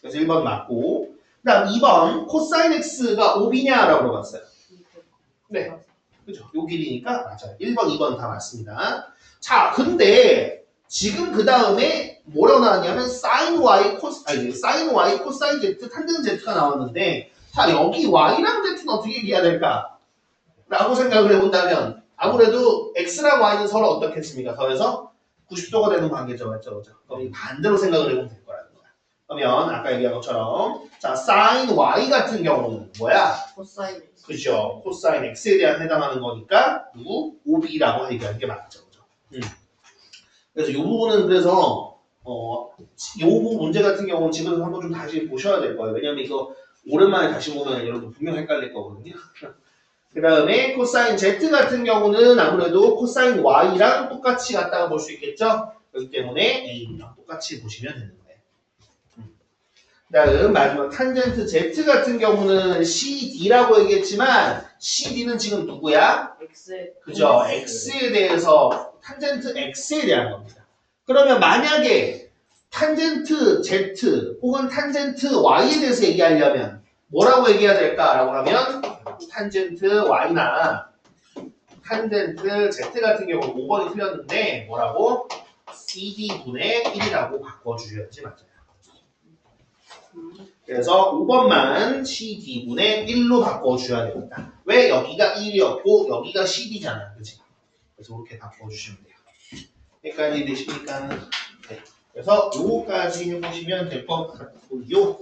그래서 1번 맞고, 그 다음 2번 코사인 x가 5b냐? 라고 물어봤어요. 네. 그죠? 요 길이니까 맞아요. 1번, 2번 다 맞습니다. 자, 근데 지금 그 다음에 뭐라고 나왔냐면 sin y, sin y, 코사인 z, 탄젠 z가 나왔는데 자, 여기 y랑 z는 어떻게 얘기해야 될까? 라고 생각을 해본다면 아무래도 x랑 y는 서로 어떻겠습니까? 더해서 90도가 되는 관계죠. 맞죠? 그럼 반대로 생각을 해보면 될 거라는 거야. 그러면 아까 얘기한 것처럼 자 sin y 같은 경우는 뭐야? 코사인. 그죠? 코사인 x에 대한 해당하는 거니까 누구? OB라고 얘기하는 게 맞죠. 그죠? 그래서 이 부분은 그래서 이 부분 문제 같은 경우는 집에서 한번 좀 다시 보셔야 될 거예요. 왜냐면 이거 오랜만에 다시 보면 여러분 분명 헷갈릴 거거든요. 그 다음에 코사인 z 같은 경우는 아무래도 코사인 y랑 똑같이 갖다가 볼 수 있겠죠? 그렇기 때문에 a랑 똑같이 보시면 되는 거예요. 그 다음 마지막 탄젠트 z 같은 경우는 CD라고 얘기했지만 CD는 지금 누구야? X. 그죠? x에 대해서 탄젠트 x에 대한 겁니다. 그러면 만약에 탄젠트 z 혹은 탄젠트 y에 대해서 얘기하려면 뭐라고 얘기해야 될까라고 하면 탄젠트 y나 탄젠트 z 같은 경우는 5번이 틀렸는데 뭐라고? CD분의 1이라고 바꿔주셔야지 맞아요. 그래서 5번만 CD분의 1로 바꿔줘야 됩니다. 왜? 여기가 1이었고 여기가 CD잖아. 그치? 그래서 이렇게 바꿔주시면 돼요. 여기까지 되십니까? 네. 그래서 요거까지 해보시면 될 것 같고요.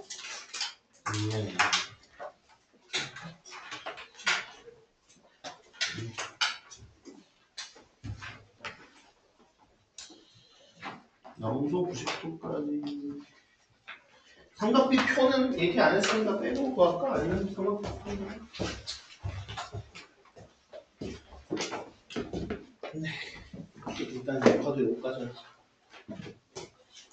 영도 90도까지 삼각비 표는 얘기 안 했으니까 빼놓고 할까? 아니면 삼각비 표는? 네. 일단 레커드 여기까지